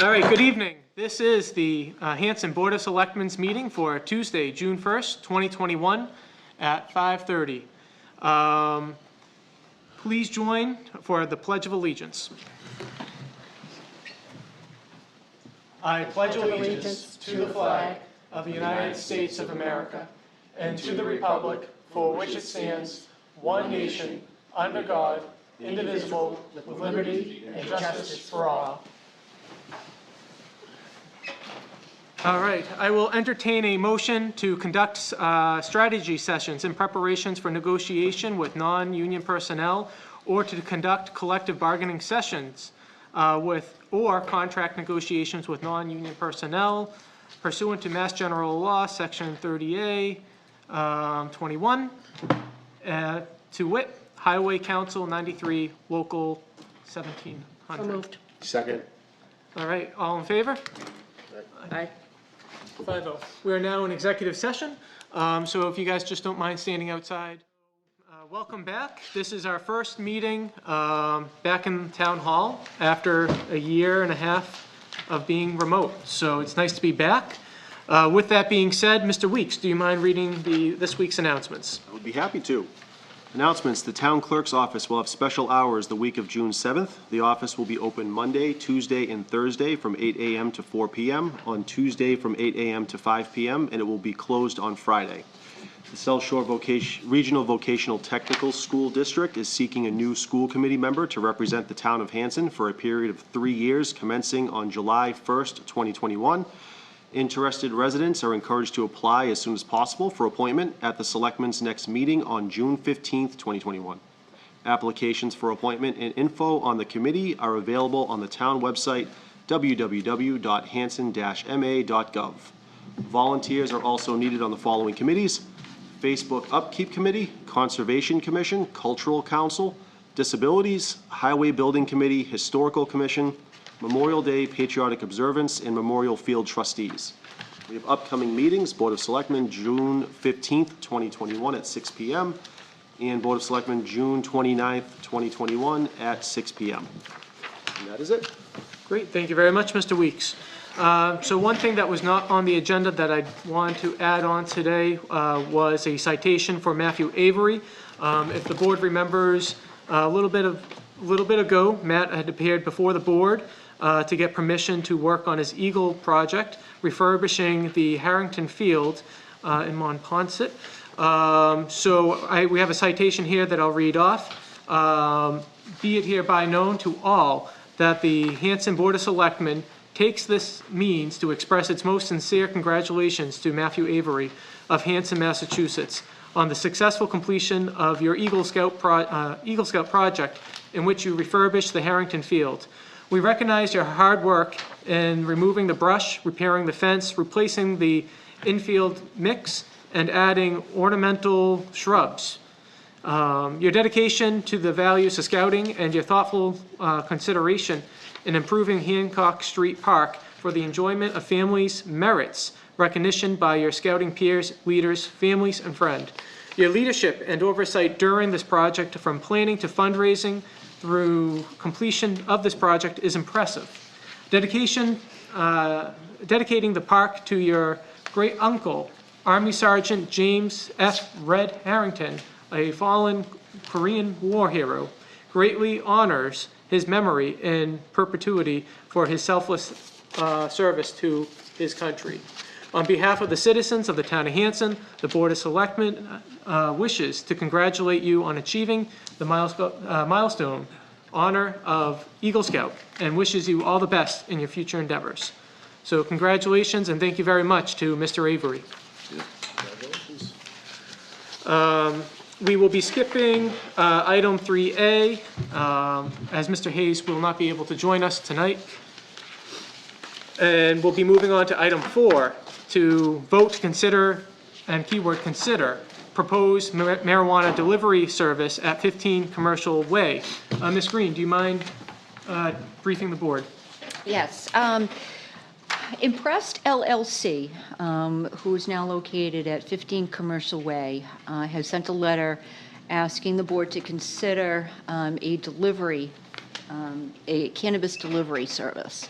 All right, good evening. This is the Hanson Board of Selectmen's meeting for Tuesday, June 1st, 2021 at 5:30. Please join for the Pledge of Allegiance. I pledge allegiance to the flag of the United States of America and to the republic for which it stands, one nation, under God, indivisible, with liberty and justice for all. All right, I will entertain a motion to conduct strategy sessions in preparations for negotiation with non-union personnel or to conduct collective bargaining sessions or contract negotiations with non-union personnel pursuant to Mass General Law, Section 30A, 21, to wit, Highway Council 93, Local 1700. So moved. Second. All right, all in favor? Aye. 5-0. We are now in executive session, so if you guys just don't mind standing outside. Welcome back. This is our first meeting back in Town Hall after a year and a half of being remote, so it's nice to be back. With that being said, Mr. Weeks, do you mind reading this week's announcements? I would be happy to. Announcements. The town clerk's office will have special hours the week of June 7th. The office will be open Monday, Tuesday, and Thursday from 8 a.m. to 4 p.m., on Tuesday from 8 a.m. to 5 p.m., and it will be closed on Friday. The South Shore Regional Vocational Technical School District is seeking a new school committee member to represent the town of Hanson for a period of 3 years commencing on July 1st, 2021. Interested residents are encouraged to apply as soon as possible for appointment at the Selectmen's next meeting on June 15th, 2021. Applications for appointment and info on the committee are available on the town website, www.hanson-ma.gov. Volunteers are also needed on the following committees: Facebook Upkeep Committee, Conservation Commission, Cultural Council, Disabilities, Highway Building Committee, Historical Commission, Memorial Day Patriotic Observance, and Memorial Field Trustees. We have upcoming meetings: Board of Selectmen, June 15th, 2021 at 6 p.m. and Board of Selectmen, June 29th, 2021 at 6 p.m. And that is it. Great, thank you very much, Mr. Weeks. So one thing that was not on the agenda that I wanted to add on today was a citation for Matthew Avery. If the board remembers, a little bit ago, Matt had appeared before the board to get permission to work on his Eagle project, refurbishing the Harrington Field in Monpont. We have a citation here that I'll read off. Be it hereby known to all that the Hanson Board of Selectmen takes this means to express its most sincere congratulations to Matthew Avery of Hanson, Massachusetts, on the successful completion of your Eagle Scout project in which you refurbished the Harrington Field. We recognize your hard work in removing the brush, repairing the fence, replacing the infield mix, and adding ornamental shrubs. Your dedication to the values of scouting and your thoughtful consideration in improving Hancock Street Park for the enjoyment of families merits recognition by your scouting peers, leaders, families, and friends. Your leadership and oversight during this project, from planning to fundraising through completion of this project, is impressive. Dedicating the park to your great uncle, Army Sergeant James F. Red Harrington, a fallen Korean War hero, greatly honors his memory in perpetuity for his selfless service to his country. On behalf of the citizens of the town of Hanson, the Board of Selectmen wishes to congratulate you on achieving the milestone honor of Eagle Scout and wishes you all the best in your future endeavors. So congratulations and thank you very much to Mr. Avery. Congratulations. We will be skipping item 3A as Mr. Hayes will not be able to join us tonight. And we'll be moving on to item 4 to vote, consider, and keyword consider, proposed marijuana delivery service at 15 Commercial Way. Ms. Green, do you mind briefing the board? Yes. Impressed LLC, who is now located at 15 Commercial Way, has sent a letter asking the board to consider a cannabis delivery service.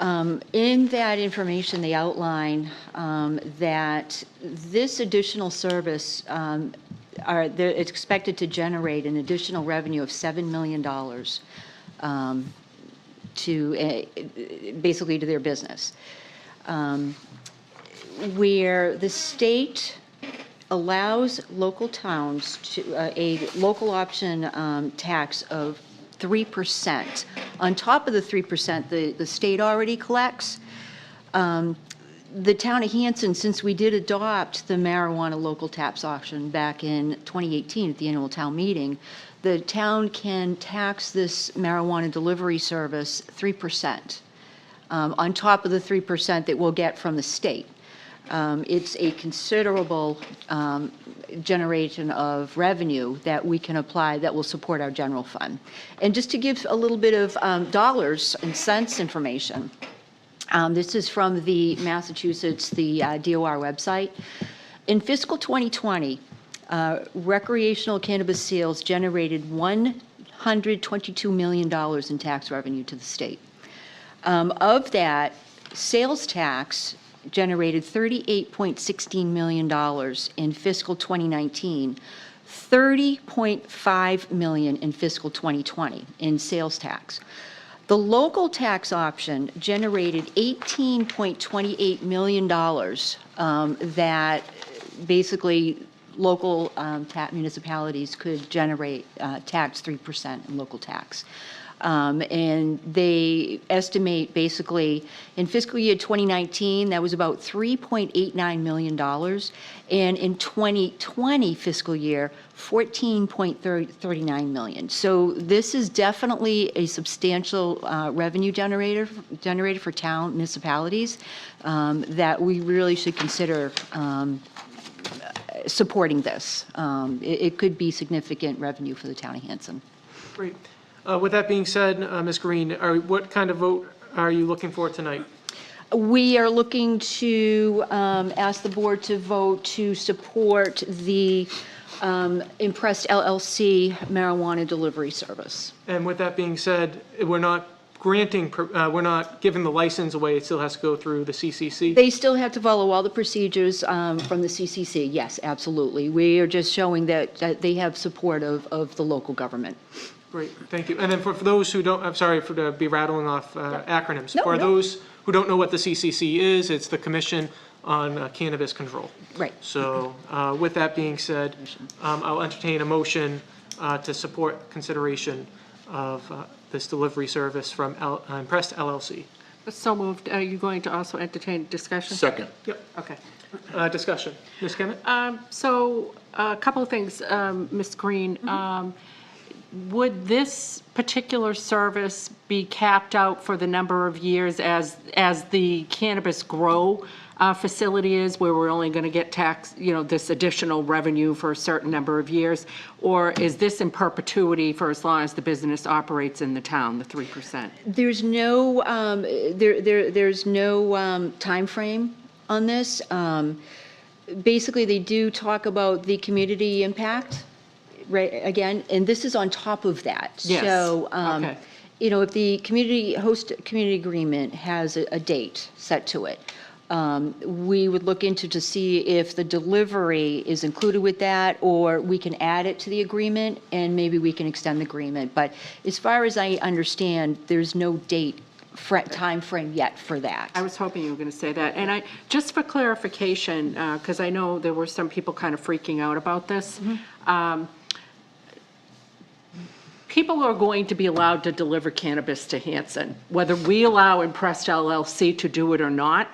In that information, they outline that this additional service they're expected to generate an additional revenue of $7 million to basically to their business. Where the state allows local towns to a local option tax of 3%. On top of the 3% the state already collects, the town of Hanson, since we did adopt the marijuana local tax option back in 2018 at the annual town meeting, the town can tax this marijuana delivery service 3%, on top of the 3% that we'll get from the state. It's a considerable generation of revenue that we can apply that will support our general fund. And just to give a little bit of dollars and cents information, this is from the Massachusetts, the DOR website. In fiscal 2020, recreational cannabis sales generated $122 million in tax revenue to the state. Of that, sales tax generated $38.16 million in fiscal 2019, $30.5 million in fiscal 2020 in sales tax. The local tax option generated $18.28 million that basically local municipalities could generate tax 3% in local tax. And they estimate basically in fiscal year 2019, that was about $3.89 million. And in 2020 fiscal year, $14.39 million. So this is definitely a substantial revenue generator for town municipalities that we really should consider supporting this. It could be significant revenue for the town of Hanson. Great. With that being said, Ms. Green, what kind of vote are you looking for tonight? We are looking to ask the board to vote to support the Impressed LLC marijuana delivery service. And with that being said, we're not giving the license away, it still has to go through the CCC? They still have to follow all the procedures from the CCC, yes, absolutely. We are just showing that they have support of the local government. Great, thank you. And then for those who don't, I'm sorry to be rattling off acronyms. No, for no. those who don't know what the CCC is, it's the Commission on Cannabis Control. Right. So with that being said, I'll entertain a motion to support consideration of this delivery service from Impressed LLC. So moved. Are you going to also entertain discussion? Second. Yep. Okay. Discussion. Ms. Kemet? So a couple of things, Ms. Green. Would this particular service be capped out for the number of years as the cannabis grow facility is, where we're only going to get tax, this additional revenue for a certain number of years? Or is this in perpetuity for as long as the business operates in the town, the 3%? There's no there's no time frame on this. Basically, they do talk about the community impact, right? Again, and this is on top of that. Yes. So, Okay. If the community agreement has a date set to it, we would look into to see if the delivery is included with that, or we can add it to the agreement and maybe we can extend the agreement. But as far as I understand, there's no date time frame yet for that. I was hoping you were going to say that. And just for clarification, because I know there were some people kind of freaking out about this. People are going to be allowed to deliver cannabis to Hanson, whether we allow Impressed LLC to do it or not.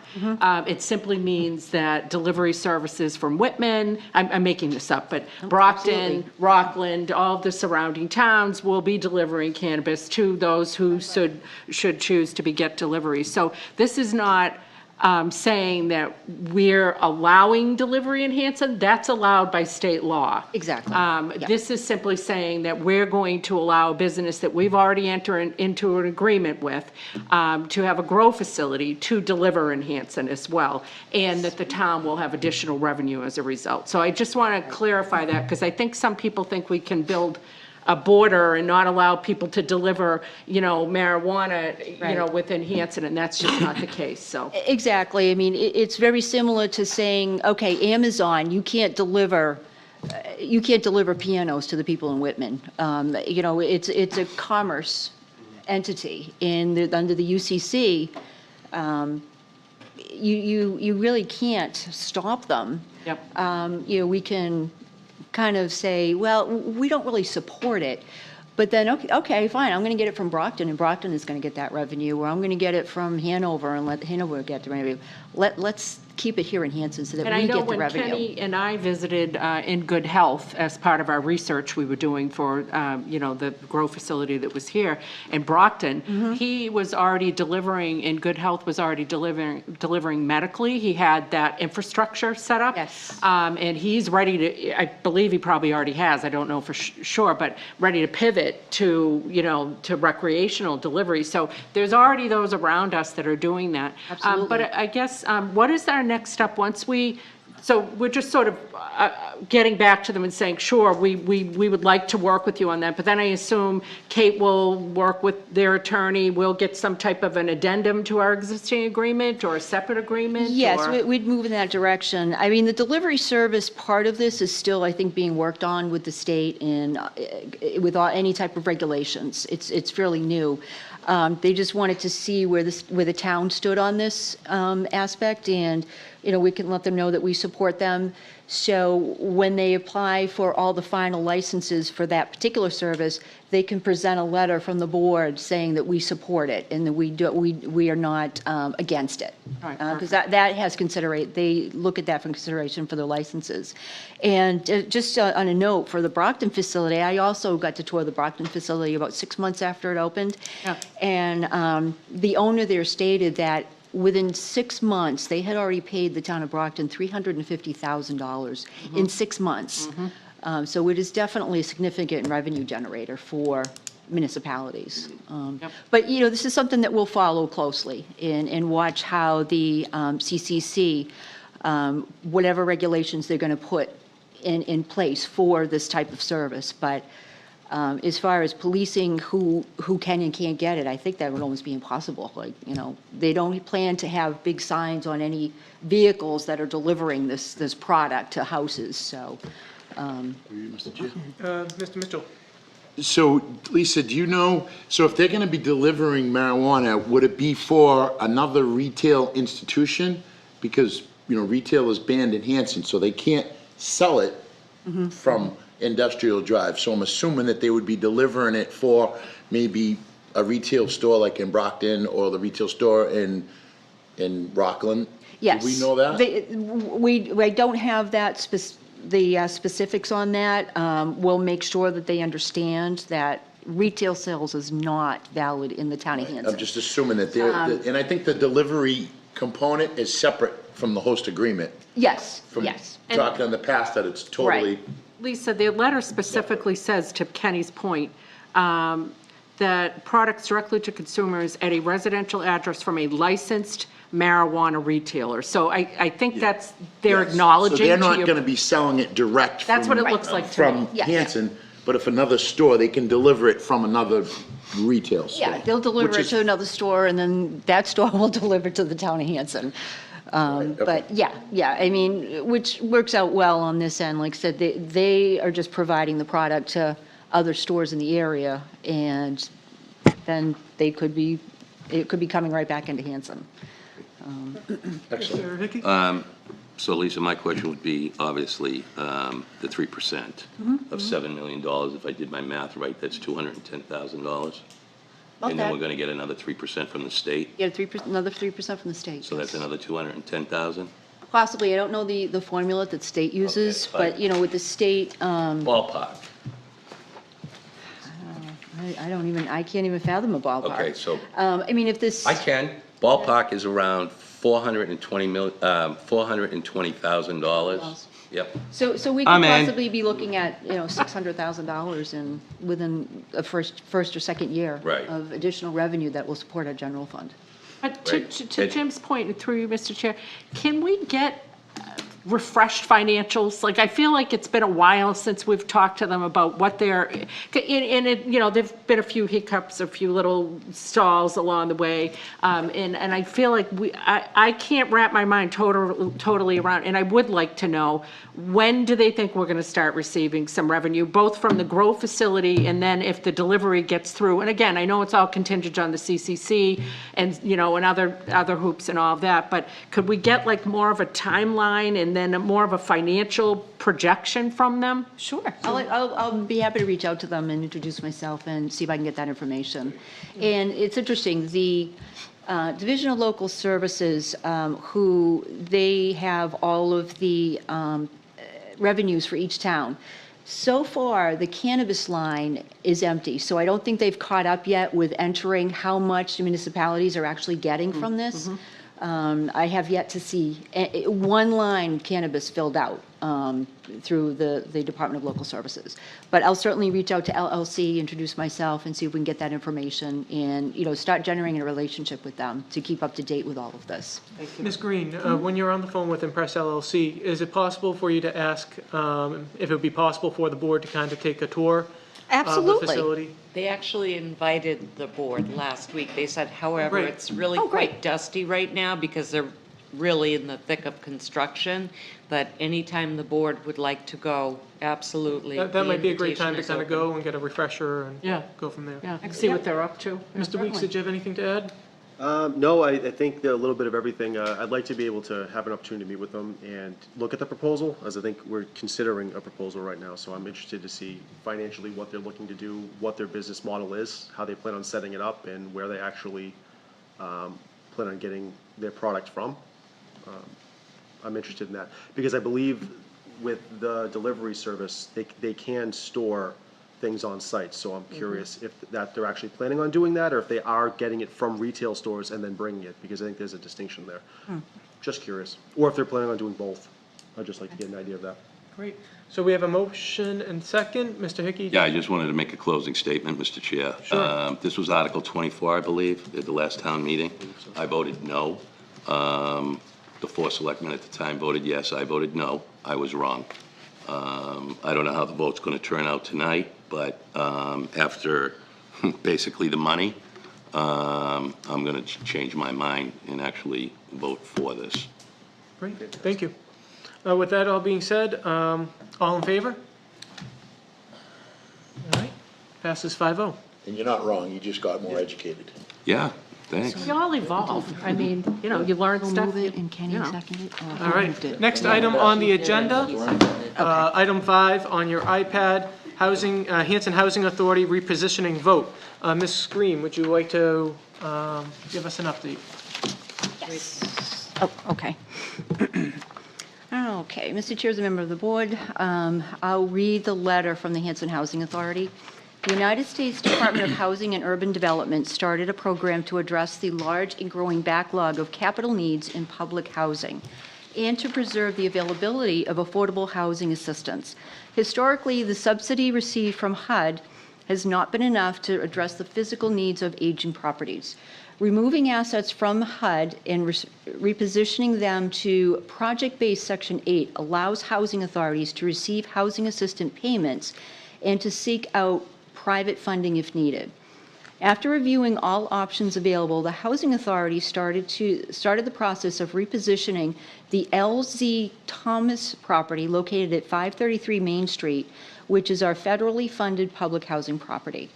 It simply means that delivery services from Whitman, I'm making this up, but Brockton, absolutely. Rockland, all of the surrounding towns will be delivering cannabis to those who should choose to get deliveries. So this is not saying that we're allowing delivery in Hanson. That's allowed by state law. Exactly. Yeah. This is simply saying that we're going to allow a business that we've already entered into an agreement with to have a grow facility to deliver in Hanson as well, and that the town will have additional revenue as a result. So I just want to clarify that, because I think some people think we can build a border and not allow people to deliver, marijuana, within Hanson, and that's just not the case, so. Exactly. I mean, it's very similar to saying, okay, Amazon, you can't deliver pianos to the people in Whitman. It's a commerce entity, and under the UCC, you really can't stop them. Yep. We can kind of say, well, we don't really support it, but then, okay, fine, I'm going to get it from Brockton, and Brockton is going to get that revenue, or I'm going to get it from Hanover and let Hanover get the revenue. Let's keep it here in Hanson so that And we I know get the when revenue. Kenny and I visited In Good Health as part of our research we were doing for, the grow facility that was here in Brockton, he was already delivering, In Good Health was already delivering medically. He had that infrastructure set up. Yes. And he's ready to, I believe he probably already has, I don't know for sure, but ready to pivot to, to recreational delivery. So there's already those around us that are doing that. Absolutely. But I guess, what is our next step once so we're just sort of getting back to them and saying, sure, we would like to work with you on that, but then I assume Kate will work with their attorney, we'll get some type of an addendum to our existing agreement or a separate agreement? Yes, or- we'd move in that direction. I mean, the delivery service part of this is still, I think, being worked on with the state and with any type of regulations. It's fairly new. They just wanted to see where the town stood on this aspect, and we can let them know that we support them. So when they apply for all the final licenses for that particular service, they can present a letter from the board saying that we support it and that we are not against it. Right, Because that has they look at that for consideration for their licenses. And just on a note, for the Brockton facility, I also got to tour the Brockton facility about 6 months after it opened. Yeah. And the owner there stated that within 6 months, they had already paid the town of Brockton $350,000 in 6 months. So it is definitely a significant revenue generator for municipalities. But, this is something that we'll follow closely and watch how the CCC, whatever regulations they're going to put in place for this type of service. But as far as policing who can and can't get it, I think that would almost be impossible. They don't plan to have big signs on any vehicles that are delivering this product to houses, so. Mr. Chair. Mr. Mitchell? So, Lisa, do you know, so if they're gonna be delivering marijuana, would it be for another retail institution? Because, retail is banned in Hanson, so they can't sell it from Industrial Drive. So I'm assuming that they would be delivering it for maybe a retail store like in Brockton or the retail store in Rockland? Yes. Do we know that? I don't have the specifics on that. We'll make sure that they understand that retail sales is not valid in the town of Hanson. I'm just assuming that and I think the delivery component is separate from the host agreement. Yes, From yes. talking in the past that it's totally. Lisa, the letter specifically says, to Kenny's point, that products directly to consumers at a residential address from a licensed marijuana retailer. So I think that's, they're Yes. acknowledging. So they're to not your- gonna be selling it direct. That's what from- it looks like to me. From Yeah. Hanson, but if another store, they can deliver it from another retail store. Yeah, they'll deliver which it is- to another store, and then that store will deliver to the town of Hanson. But yeah, I mean, which works out well on this end. Like I said, they are just providing the product to other stores in the area, and then it could be coming right back into Hanson. Excellent. Mr. Hickey? So Lisa, my question would be, obviously, the 3% of $7 million, if I did my math right, that's $210,000. And then we're gonna get another 3% from the state, Get another 3% from the state. so that's yes. another 210,000? Possibly, I don't know the formula that state uses, fine. but, with the state, Ballpark. I can't even fathom a ballpark. Okay, so I mean, if this. I can. Ballpark is around $420,000. Yep. So we I'm could in. possibly be looking at, $600,000 within a first or second year. Right. Of additional revenue that will support our general fund. But Right. to And- Jim's point, and through you, Mr. Chair, can we get refreshed financials? Like, I feel like it's been a while since we've talked to them about what they're, and it, you know, there've been a few hiccups, a few little stalls along the way. And I feel like I can't wrap my mind totally around, and I would like to know, when do they think we're gonna start receiving some revenue, both from the grow facility and then if the delivery gets through? And again, I know it's all contingent on the CCC and, you know, and other hoops and all of that, but could we get like more of a timeline and then more of a financial projection from them? Sure. I'll be happy to reach out to them and introduce myself and see if I can get that information. And it's interesting, the Division of Local Services, who they have all of the revenues for each town. So far, the cannabis line is empty, so I don't think they've caught up yet with entering how much municipalities are actually getting from this. I have yet to see one line cannabis filled out through the Department of Local Services. But I'll certainly reach out to LLC, introduce myself, and see if we can get that information and, you know, start generating a relationship with them to keep up to date with all of this. Ms. Green, when you're on the phone with Impress LLC, is it possible for you to ask if it would be possible for the board to kind of take a tour of the Absolutely. facility? They actually invited the board last week. They said, however, Great. it's really Oh, great. quite dusty right now because they're really in the thick of construction. But anytime the board would like to go, absolutely. That the might be a great invitation time to is kind of open. go and get a refresher and Yeah. go from there. Yeah, see what they're up to. Mr. Weeks, did you have anything to add? No, I think that a little bit of everything. I'd like to be able to have an opportunity to meet with them and look at the proposal, as I think we're considering a proposal right now. So I'm interested to see financially what they're looking to do, what their business model is, how they plan on setting it up, and where they actually plan on getting their product from. I'm interested in that, because I believe with the delivery service, they can store things on site, so I'm curious if that they're actually planning on doing that, or if they are getting it from retail stores and then bringing it, because I think there's a distinction there. Just curious, or if they're planning on doing both. I'd just like to get an idea of that. Great. So we have a motion and second. Mr. Hickey? Yeah, I just wanted to make a closing statement, Mr. Chair. Sure. This was Article 24, I believe, at the last town meeting. I voted no. The four selectmen at the time voted yes. I voted no. I was wrong. I don't know how the vote's going to turn out tonight, but after basically the money, I'm going to change my mind and actually vote for this. Great, thank you. With that all being said, all in favor? All right, passes 5-0. And you're not wrong, you just got more educated. Yeah, thanks. We all evolve. I mean, you know, you learn We'll stuff. move it and Kenny you know. seconded it. All right, next item on the agenda, item 5 on your iPad, Housing, Hanson Housing Authority repositioning vote. Ms. Green, would you like to give us an update? Oh, okay. Okay, Mr. Chair, as a member of the board, I'll read the letter from the Hanson Housing Authority. The United States Department of Housing and Urban Development started a program to address the large and growing backlog of capital needs in public housing and to preserve the availability of affordable housing assistance. Historically, the subsidy received from HUD has not been enough to address the physical needs of aging properties. Removing assets from HUD and repositioning them to project-based Section 8 allows housing authorities to receive housing assistance payments and to seek out private funding if needed. After reviewing all options available, the Housing Authority started the process of repositioning the LZ Thomas property located at 533 Main Street, which is our federally funded public housing property.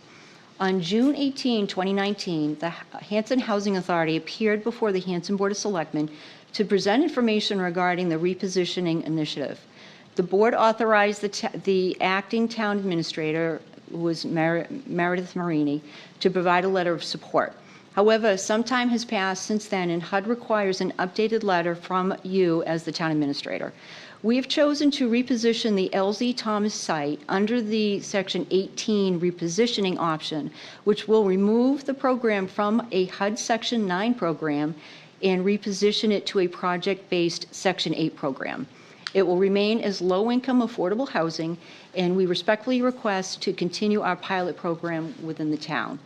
On June 18, 2019, the Hanson Housing Authority appeared before the Hanson Board of Selectmen to present information regarding the repositioning initiative. The board authorized the acting town administrator, who was Meredith Marini, to provide a letter of support. However, some time has passed since then, and HUD requires an updated letter from you as the town administrator. We have chosen to reposition the LZ Thomas site under the Section 18 repositioning option, which will remove the program from a HUD Section 9 program and reposition it to a project-based Section 8 program. It will remain as low-income affordable housing, and we respectfully request to continue our pilot program within the town.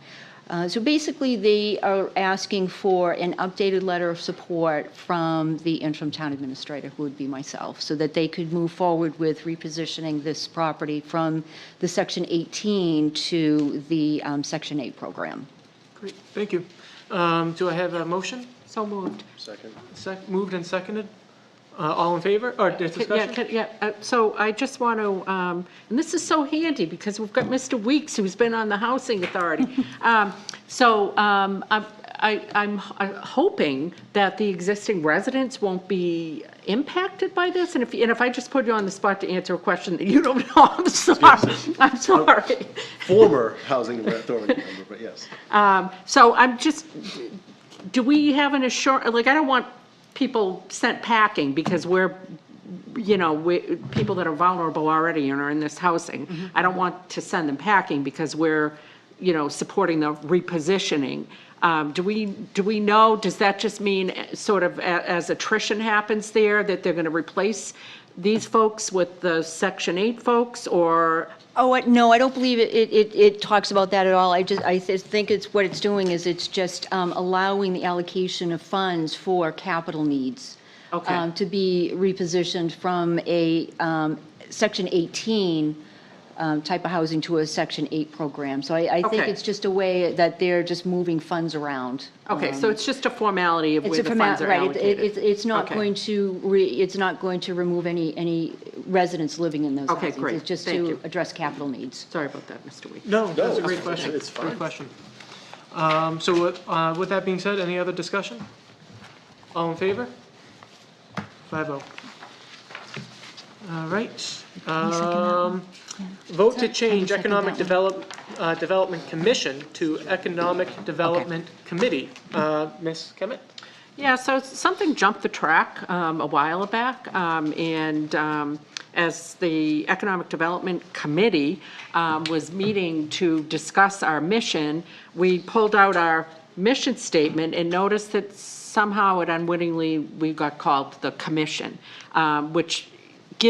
So basically, they are asking for an updated letter of support from the interim town administrator, who would be myself, so that they could move forward with repositioning this property from the Section 18 to the Section 8 program. Great, thank you. Do I have a motion? So moved. Second. Moved and seconded? All in favor, or discussion? So I just want to, and this is so handy because we've got Mr. Weeks, who's been on the Housing Authority. I'm hoping that the existing residents won't be impacted by this, and if I just put you on the spot to answer a question that you don't know, I'm sorry. I'm sorry. Former Housing Authority member, but yes. So I'm just, do we have an assurance, like, I don't want people sent packing because we're, people that are vulnerable already and are in this housing. I don't want to send them packing because we're, supporting the repositioning. Do we know, does that just mean sort of as attrition happens there, that they're going to replace these folks with the Section 8 folks, or? Oh, no, I don't believe it talks about that at all. I think what it's doing is it's just allowing the allocation of funds for capital needs. Okay. To be repositioned from a Section 18 type of housing to a Section 8 program. So I think Okay. it's just a way that they're just moving funds around. Okay, so it's just a formality of It's where a the funds are right, allocated. it's not Okay. going to, it's not going to remove any residents living in those Okay, housings. great. It's just Thank to you. address capital needs. Sorry about that, Mr. Weeks. No, that's a great it's- question. it's fine. Great question. So with that being said, any other discussion? All in favor? 5-0. All right. Vote to change Economic Development Commission to Economic Development Committee. Ms. Kemet? Yeah, so something jumped the track a while back, and as the Economic Development Committee was meeting to discuss our mission, we pulled out our mission statement and noticed that somehow it unwittingly, we got called the commission, which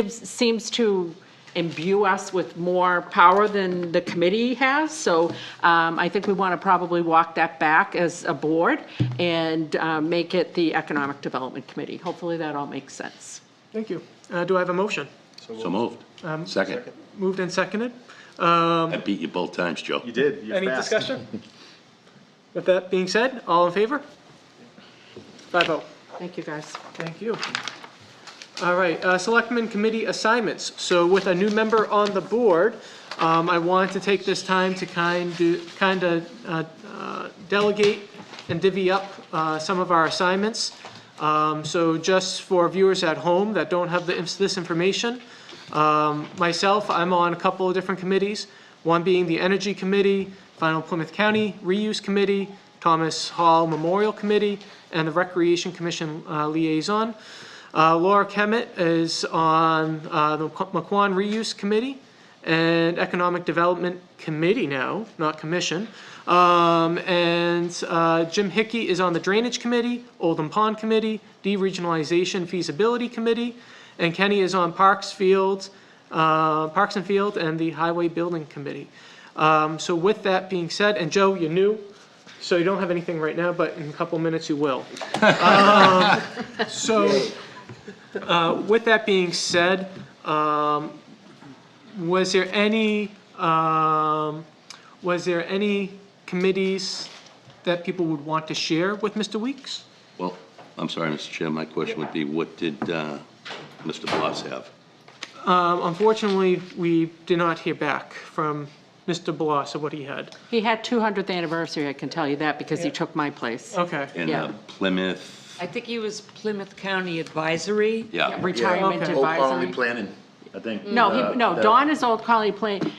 seems to imbue us with more power than the committee has. So I think we want to probably walk that back as a board and make it the Economic Development Committee. Hopefully that all makes sense. Thank you. Do I have a motion? So moved. Second. Moved and seconded. I beat you both times, Joe. You did, you're Any fast. discussion? With that being said, all in favor? 5-0. Thank you, guys. Thank you. All right, Selectmen Committee assignments. So with a new member on the board, I want to take this time to kind of delegate and divvy up some of our assignments. So just for viewers at home that don't have this information, myself, I'm on a couple of different committees, one being the Energy Committee, Final Plymouth County Reuse Committee, Thomas Hall Memorial Committee, and the Recreation Commission Liaison. Laura Kemet is on the McQuon Reuse Committee and Economic Development Committee now, not Commission. And Jim Hickey is on the Drainage Committee, Oldham Pond Committee, Deregionalization Feasibility Committee, and Kenny is on Parks and Field, and the Highway Building Committee. So with that being said, and Joe, you're new, so you don't have anything right now, but in a couple minutes you will. With that being said, was there any committees that people would want to share with Mr. Weeks? Well, I'm sorry, Mr. Chair, my question would be, what did Mr. Bloss have? Unfortunately, we did not hear back from Mr. Bloss of what he had. He had 200th anniversary, I can tell you that, because he took my place. Okay. And Yeah. Plymouth, I think he was Plymouth County Advisory. yeah. Retirement Okay. Old Colony advisory. Planning, I think. No, Dawn is Old Colony Planning,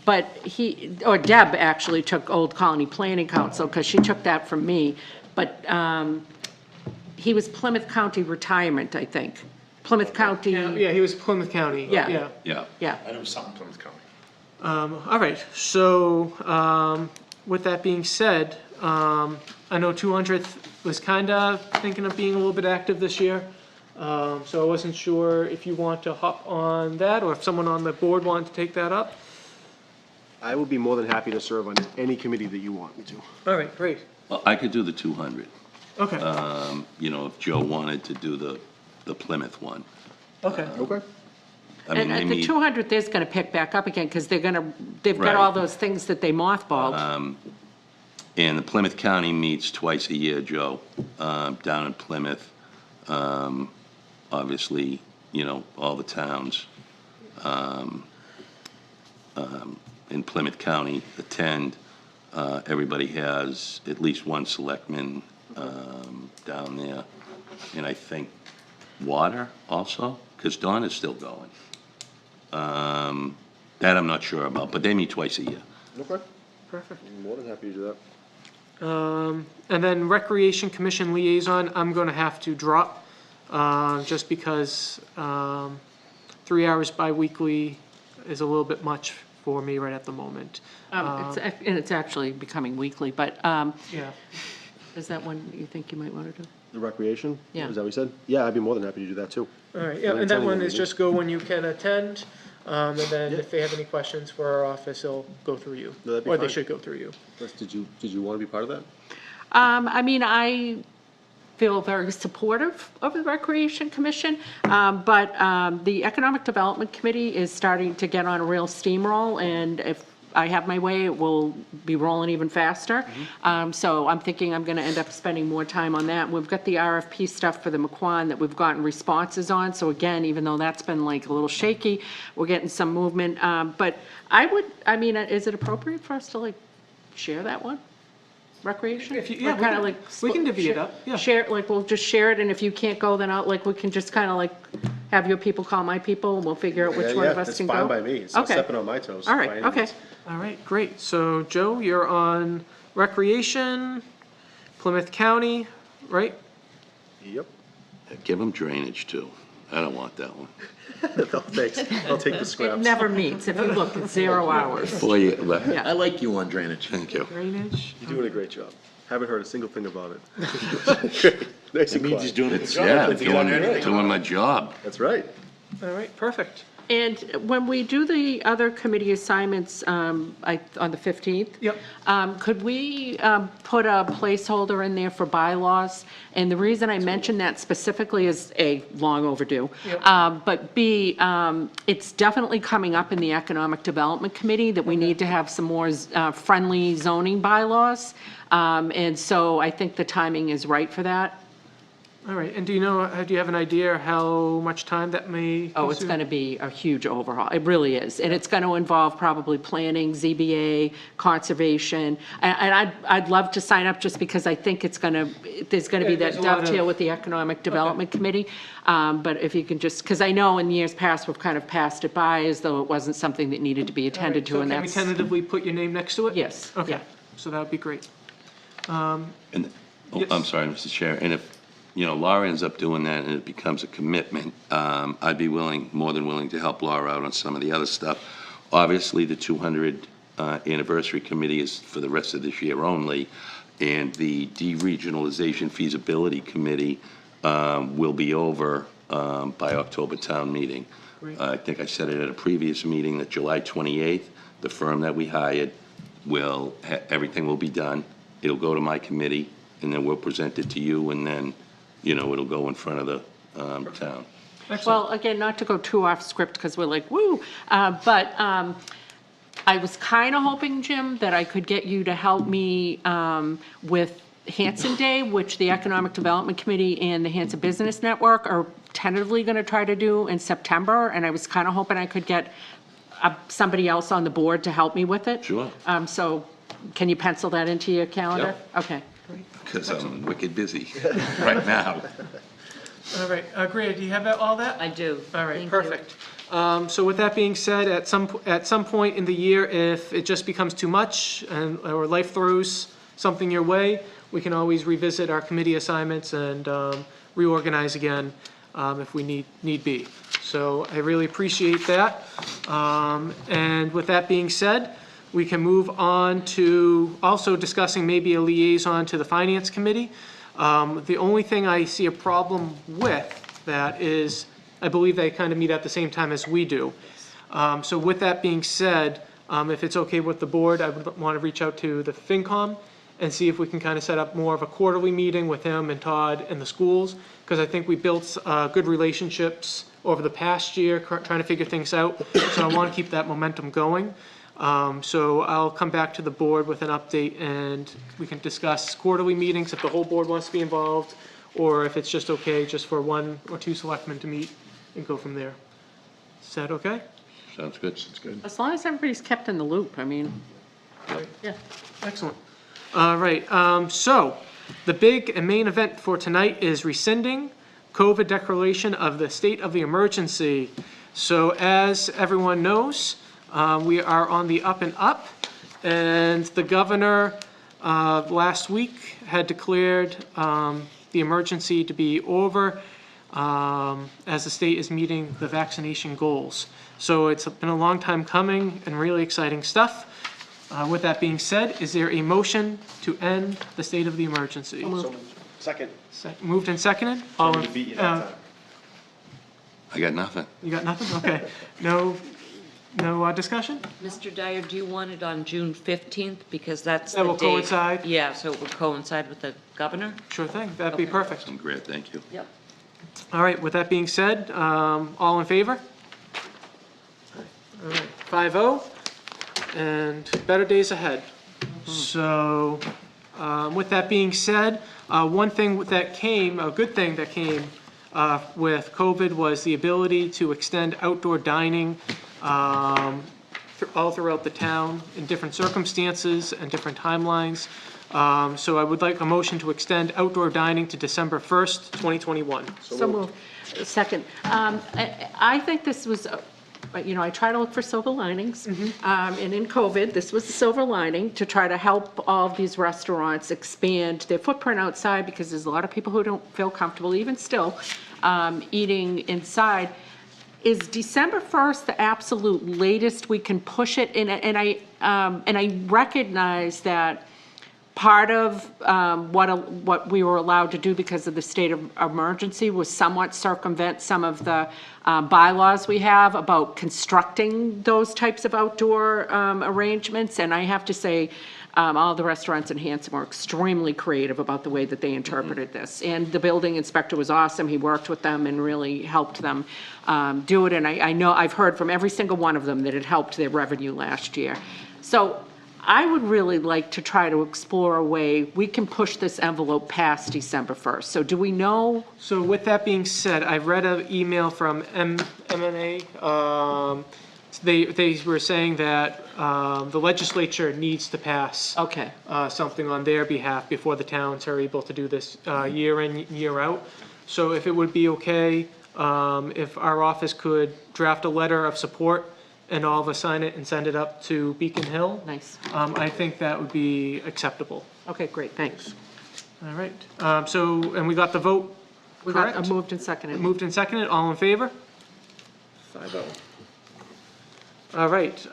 but Deb actually took Old Colony Planning Council, because she took that from me. But he was Plymouth County Retirement, I think. Plymouth County, Yeah, he was Plymouth County. Yeah. Yeah. yeah. I know something Plymouth County. All right, so with that being said, I know 200th was kind of thinking of being a little bit active this year. So I wasn't sure if you want to hop on that or if someone on the board wanted to take that up. I would be more than happy to serve on any committee that you want me to. All right, great. Well, I could do the 200. Okay, You know, if Joe wanted to do the Plymouth one. okay. Okay. I mean, And they at the meet, 200, there's going to pick back up again, because they've got Right. all those things that they mothballed. and the Plymouth County meets twice a year, Joe, down in Plymouth. Obviously, you know, all the towns in Plymouth County attend. Everybody has at least one selectman down there. And I think water also, because Dawn is still going. That I'm not sure about, but they meet twice a year. Okay. Perfect. I'm more than happy to do that. And then Recreation Commission Liaison, I'm gonna have to drop, just because, 3 hours bi-weekly is a little bit much for me right at the moment. And it's actually becoming weekly, but Yeah, is that one you think you might want to do? The recreation? Yeah. Is that what you said? Yeah, I'd be more than happy to do that too. all right, yeah, and that one is just go when you can attend, and then if they have any questions for our office, they'll go through you. No, that'd be Or they fine. should go through you. Did you want to be part of that? I mean, I feel very supportive of the Recreation Commission, but the Economic Development Committee is starting to get on a real steamroll, and if I have my way, it will be rolling even faster. So I'm thinking I'm gonna end up spending more time on that. We've got the RFP stuff for the McQuon that we've gotten responses on, so again, even though that's been like a little shaky, we're getting some movement. But I mean, is it appropriate for us to like share that one? Recreation? If you- yeah, Or we kinda can- like we can split- divvy it share- up, yeah. Share, like, we'll just share it, and if you can't go, then we can just kinda like have your people call my people, and we'll figure out which one of us can go. It's fine by me. It's not Okay. stepping on my toes. All by right, any okay. means. All right, great. So Joe, you're on Recreation, Plymouth County, right? Yep. Give them drainage too. I don't want that one. No, thanks. I'll take the It scraps. never meets, if you look, it's 0 hours. Boy, Yeah. I like you on drainage. thank you. Drainage. You're doing a great job. Haven't heard a single thing about it. Nice and Means he's quiet. doing It's, his job. yeah, If he done anything doing my job. That's right. All right, perfect. And when we do the other committee assignments, on the 15th. Yep. Could we put a placeholder in there for bylaws? And the reason I mention that specifically is A, long overdue. Yep. But B, it's definitely coming up in the Economic Development Committee that we need to have some more friendly zoning bylaws. And so I think the timing is right for that. All right, and do you have an idea how much time that may Oh, it's consume? going to be a huge overhaul. It really is. And it's going to involve probably planning, ZBA, conservation. And I'd love to sign up just because I think there's going to be there's that a lot of- dovetail with the Economic Development Committee. But if you can just, because I know in years past, we've kind of passed it by as though it wasn't something that needed to be attended to, So and can we that's, tentatively put your name next to it? yes, Okay, yeah. so that would be great. And, Yes. I'm sorry, Mr. Chair, and if, you know, Laura ends up doing that and it becomes a commitment, I'd be more than willing to help Laura out on some of the other stuff. Obviously, the 200 anniversary committee is for the rest of this year only, and the deregionalization feasibility committee will be over by October town meeting. I think I said it at a previous meeting that July 28th, the firm that we hired will, everything will be done. It'll go to my committee, and then we'll present it to you, and then, you know, it'll go in front of the town. Well, again, not to go too off script because we're like, woo, but I was kind of hoping, Jim, that I could get you to help me with Hanson Day, which the Economic Development Committee and the Hanson Business Network are tentatively going to try to do in September, and I was kind of hoping I could get somebody else on the board to help me with it. Sure. So can you pencil that into your calendar? Yep. Okay. Because I'm wicked busy right now. All right, Greer, do you have all that? I do. All right, Thank you. perfect. So with that being said, at some point in the year, if it just becomes too much or life throws something your way, we can always revisit our committee assignments and reorganize again if we need be. So I really appreciate that. And with that being said, we can move on to also discussing maybe a liaison to the Finance Committee. The only thing I see a problem with that is, I believe they kind of meet at the same time as we do. So with that being said, If it's okay with the board, I would want to reach out to the FinCom and see if we can kind of set up more of a quarterly meeting with him and Todd and the schools, because I think we built good relationships over the past year, trying to figure things out. So I want to keep that momentum going. So I'll come back to the board with an update, and we can discuss quarterly meetings if the whole board wants to be involved, or if it's just okay just for 1 or 2 selectmen to meet and go from there. Is that okay? Sounds good. Sounds good. As long as everybody's kept in the loop, I mean, yeah. Excellent. All right, so the big and main event for tonight is rescinding COVID declaration of the state of the emergency. So as everyone knows, we are on the up and up, and the governor last week had declared the emergency to be over as the state is meeting the vaccination goals. So it's been a long time coming and really exciting stuff. With that being said, is there a motion to end the state of the emergency? Second. Moved and seconded? All in, Beat you that time. I got nothing. you got nothing? Okay. No discussion? Mr. Dyer, do you want it on June 15th? Because that's the That date. will coincide? Yeah, so it would coincide with the governor? Sure thing. That'd be perfect. Great, thank you. Yep. All right, with that being said, all in favor? All right, 5-0, and better days ahead. So, with that being said, one thing that came, a good thing that came with COVID was the ability to extend outdoor dining all throughout the town in different circumstances and different timelines. So I would like a motion to extend outdoor dining to December 1st, 2021. So moved. Second. I think this was, I try to look for silver linings. And in COVID, this was the silver lining to try to help all of these restaurants expand their footprint outside, because there's a lot of people who don't feel comfortable, even still, eating inside. Is December 1st the absolute latest we can push it? And I recognize that part of what we were allowed to do because of the state of emergency was somewhat circumvent some of the bylaws we have about constructing those types of outdoor arrangements. And I have to say, all the restaurants in Hanson were extremely creative about the way that they interpreted this. And the building inspector was awesome. He worked with them and really helped them do it. And I know I've heard from every single one of them that it helped their revenue last year. So I would really like to try to explore a way we can push this envelope past December 1st. So do we know? So with that being said, I read an email from M&A. They were saying that the legislature needs to pass Okay. something on their behalf before the towns are able to do this year in, year out. So if it would be okay, if our office could draft a letter of support and all of us sign it and send it up to Beacon Hill. Nice. I think that would be acceptable. Okay, great, thanks. All right. And we got the vote, We got correct? moved and seconded. Moved and seconded, all in favor? 5-0. All right.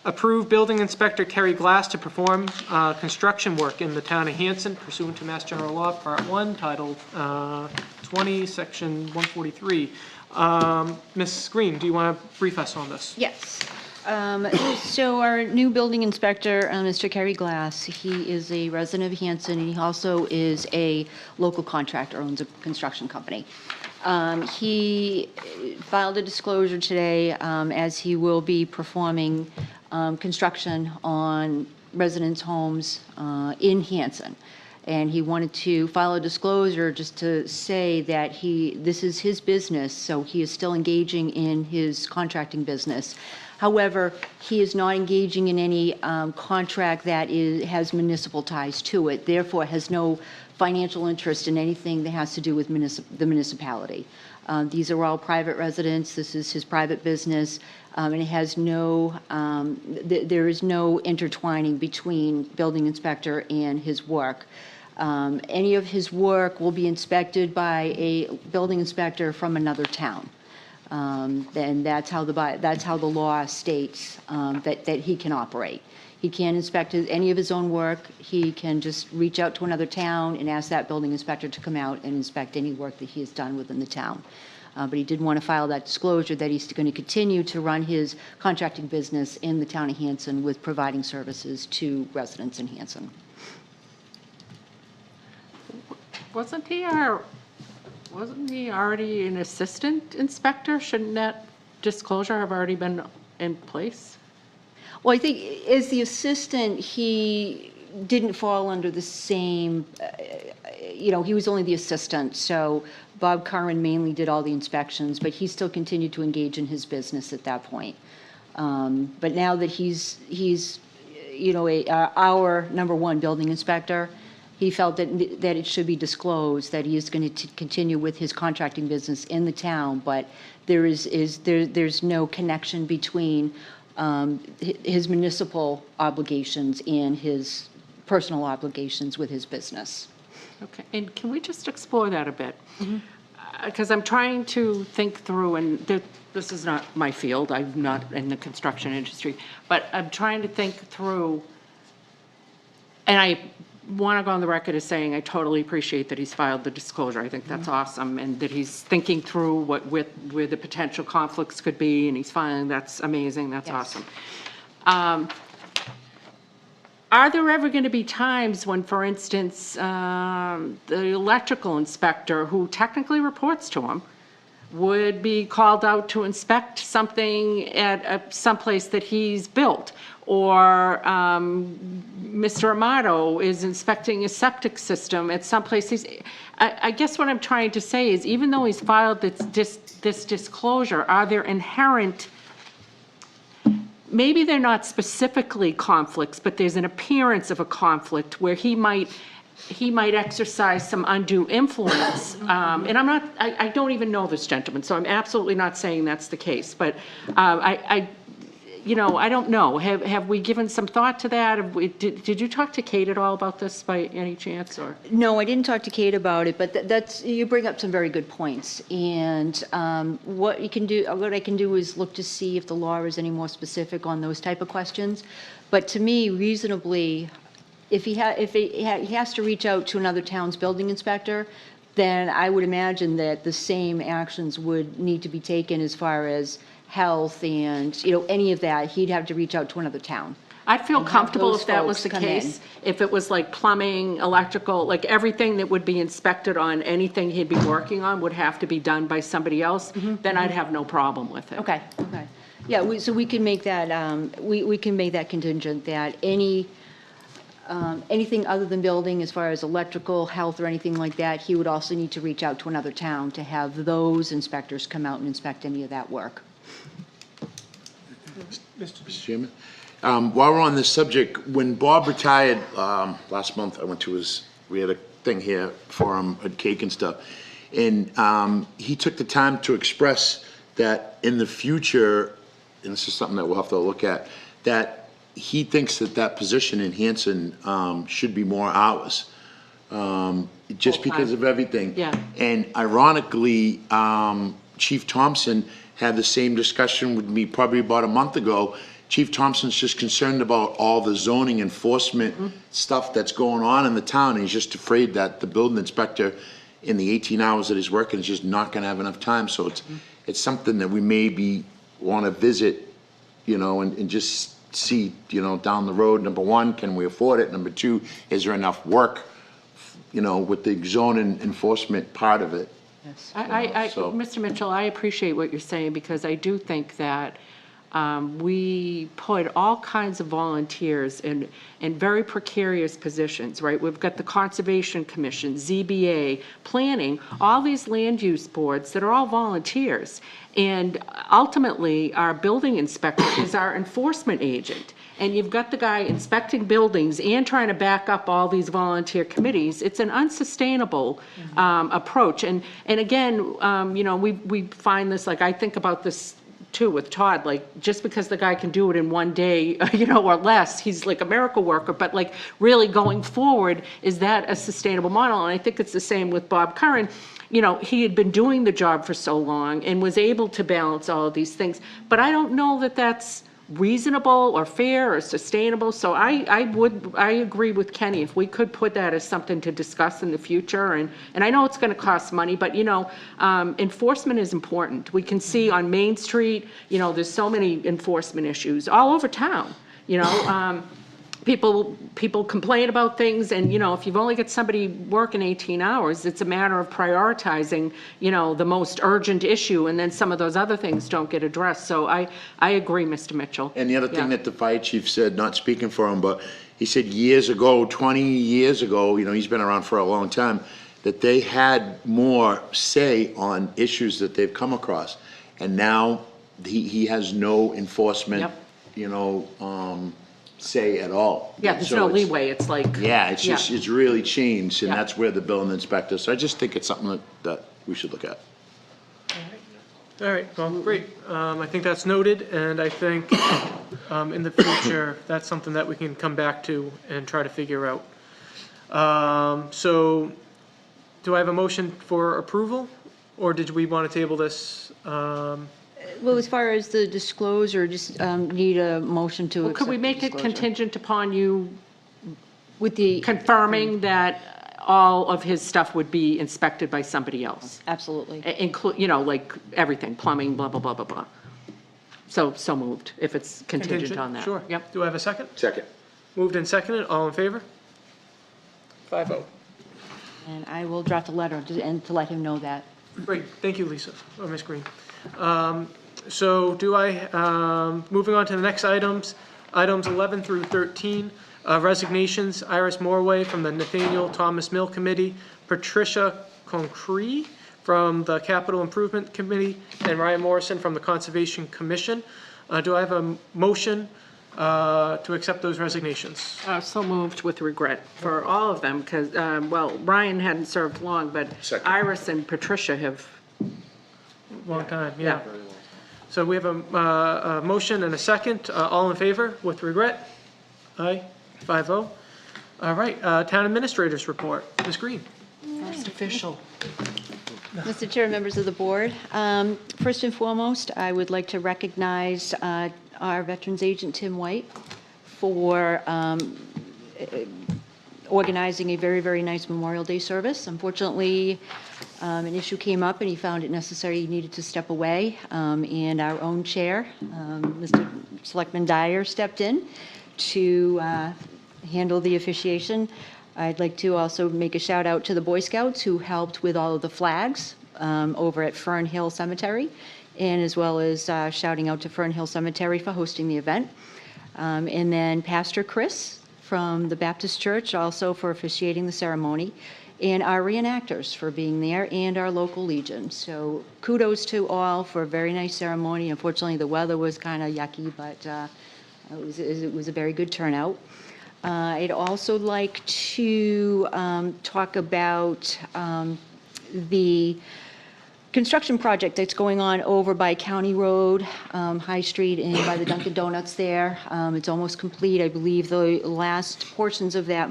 Approve building inspector Kerry Glass to perform construction work in the town of Hanson pursuant to Mass General Law, Part 1, Title 20, Section 143. Ms. Green, do you want to brief us on this? Yes. So our new building inspector, Mr. Kerry Glass, he is a resident of Hanson, and he also is a local contractor, owns a construction company. He filed a disclosure today, as he will be performing construction on residents' homes in Hanson. And he wanted to file a disclosure just to say that this is his business, so he is still engaging in his contracting business. However, he is not engaging in any contract that has municipal ties to it, therefore has no financial interest in anything that has to do with the municipality. These are all private residents. This is his private business, and it has no, there is no intertwining between building inspector and his work. Any of his work will be inspected by a building inspector from another town. And that's how the law states that he can operate. He can't inspect any of his own work. He can just reach out to another town and ask that building inspector to come out and inspect any work that he has done within the town. But he did want to file that disclosure that he's going to continue to run his contracting business in the town of Hanson with providing services to residents in Hanson. Wasn't he already an assistant inspector? Shouldn't that disclosure have already been in place? Well, I think as the assistant, he didn't fall under the same, he was only the assistant, so Bob Curran mainly did all the inspections, but he still continued to engage in his business at that point. But now that he's our number one building inspector, he felt that it should be disclosed that he is going to continue with his contracting business in the town, but there's no connection between his municipal obligations and his personal obligations with his business. Okay, and can we just explore that a bit? Because I'm trying to think through, and this is not my field, I'm not in the construction industry, but I'm trying to think through, and I want to go on the record as saying I totally appreciate that he's filed the disclosure. I think that's awesome, and that he's thinking through where the potential conflicts could be, and he's filing. That's amazing. That's awesome. Are there ever going to be times when, for instance, the electrical inspector, who technically reports to him, would be called out to inspect something at someplace that he's built, or Mr. Amato is inspecting a septic system at someplace. I guess what I'm trying to say is, even though he's filed this disclosure, are there inherent, maybe they're not specifically conflicts, but there's an appearance of a conflict where he might exercise some undue influence. And I don't even know this gentleman, so I'm absolutely not saying that's the case. But I don't know. Have we given some thought to that? Did you talk to Kate at all about this by any chance? Or No, I didn't talk to Kate about it, but you bring up some very good points. And what I can do is look to see if the law is any more specific on those type of questions. But to me, reasonably, if he has to reach out to another town's building inspector, then I would imagine that the same actions would need to be taken as far as health and, any of that. He'd have to reach out to another town. I'd feel and have comfortable those if that was folks the come case, in. if it was like plumbing, electrical, like everything that would be inspected on anything he'd be working on would have to be done by somebody else, then I'd have no problem with it. Okay. Yeah, so we can make that, we can make that contingent that anything other than building, as far as electrical, health, or anything like that, he would also need to reach out to another town to have those inspectors come out and inspect any of that work. Mr. Chairman, while we're on this subject, when Bob retired last month, I went to we had a thing here for him, a cake and stuff, and he took the time to express that in the future, and this is something that we'll have to look at, that he thinks that position in Hanson should be more hours, just because of everything. Yeah. And ironically, Chief Thompson had the same discussion with me probably about a month ago. Chief Thompson's just concerned about all the zoning enforcement stuff that's going on in the town, and he's just afraid that the building inspector, in the 18 hours that he's working, is just not gonna have enough time. So it's something that we maybe wanna visit, and just see, down the road. Number one, can we afford it? Number two, is there enough work, with the zoning enforcement part of it? Yes. Mr. Mitchell, I appreciate what you're saying, because I do think that we put all kinds of volunteers in very precarious positions, right? We've got the Conservation Commission, ZBA, planning, all these land use boards that are all volunteers. And ultimately, our building inspector is our enforcement agent. And you've got the guy inspecting buildings and trying to back up all these volunteer committees. It's an unsustainable approach. And again, we find this, like, I think about this too with Todd, like, just because the guy can do it in one day, or less, he's like a miracle worker. But like, really going forward, is that a sustainable model? And I think it's the same with Bob Curran. He had been doing the job for so long and was able to balance all of these things. But I don't know that that's reasonable or fair or sustainable. So I agree with Kenny, if we could put that as something to discuss in the future, and I know it's gonna cost money, but enforcement is important. We can see on Main Street, there's so many enforcement issues all over town, People complain about things, and, if you've only got somebody working 18 hours, it's a matter of prioritizing, the most urgent issue, and then some of those other things don't get addressed. So I agree, Mr. Mitchell. And the other thing Yeah. that the fire chief said, not speaking for him, but he said years ago, 20 years ago, he's been around for a long time, that they had more say on issues that they've come across. And now he has no enforcement, Yep. say at all. Yeah, there's So no it's- leeway, it's like. Yeah, it's really changed, and Yeah. that's where the building inspector, so I just think it's something that we should look at. All right, well, great. I think that's noted, and I think in the future, that's something that we can come back to and try to figure out. So, do I have a motion for approval, or did we want to table this? Well, as far as the disclosure, just need a motion to Well, accept could we the make it disclosure. contingent upon you With the, confirming that all of his stuff would be inspected by somebody else? absolutely. Include, like everything, plumbing, blah, blah, blah, blah, blah. So moved, if it's contingent on that. Sure. Yep. Do I have a second? Second. Moved and seconded, all in favor? 5-0. And I will draft a letter and to let him know that. Great, thank you, Lisa, or Ms. Green. So moving on to the next items 11 through 13, resignations, Iris Morway from the Nathaniel Thomas Mill Committee, Patricia Concree from the Capital Improvement Committee, and Ryan Morrison from the Conservation Commission. Do I have a motion to accept those resignations? So moved with regret for all of them, because, Ryan hadn't served long, but Second. Iris and Patricia have. Long time, yeah. So we have a motion and a second. All in favor with regret? Aye, 5-0. All right, Town Administrators Report. Ms. Green. First official. Mr. Chair, members of the board, first and foremost, I would like to recognize our Veterans Agent, Tim White, for organizing a very, very nice Memorial Day service. Unfortunately, an issue came up and he found it necessary, he needed to step away, and our own chair, Mr. Selectman Dyer, stepped in to handle the officiation. I'd like to also make a shout out to the Boy Scouts who helped with all of the flags over at Fern Hill Cemetery, and as well as shouting out to Fern Hill Cemetery for hosting the event. And then Pastor Chris from the Baptist Church also for officiating the ceremony, and our reenactors for being there, and our local Legion. So kudos to all for a very nice ceremony. Unfortunately, the weather was kind of yucky, but it was a very good turnout. I'd also like to talk about the construction project that's going on over by County Road, High Street, and by the Dunkin' Donuts there. It's almost complete. I believe the last portions of that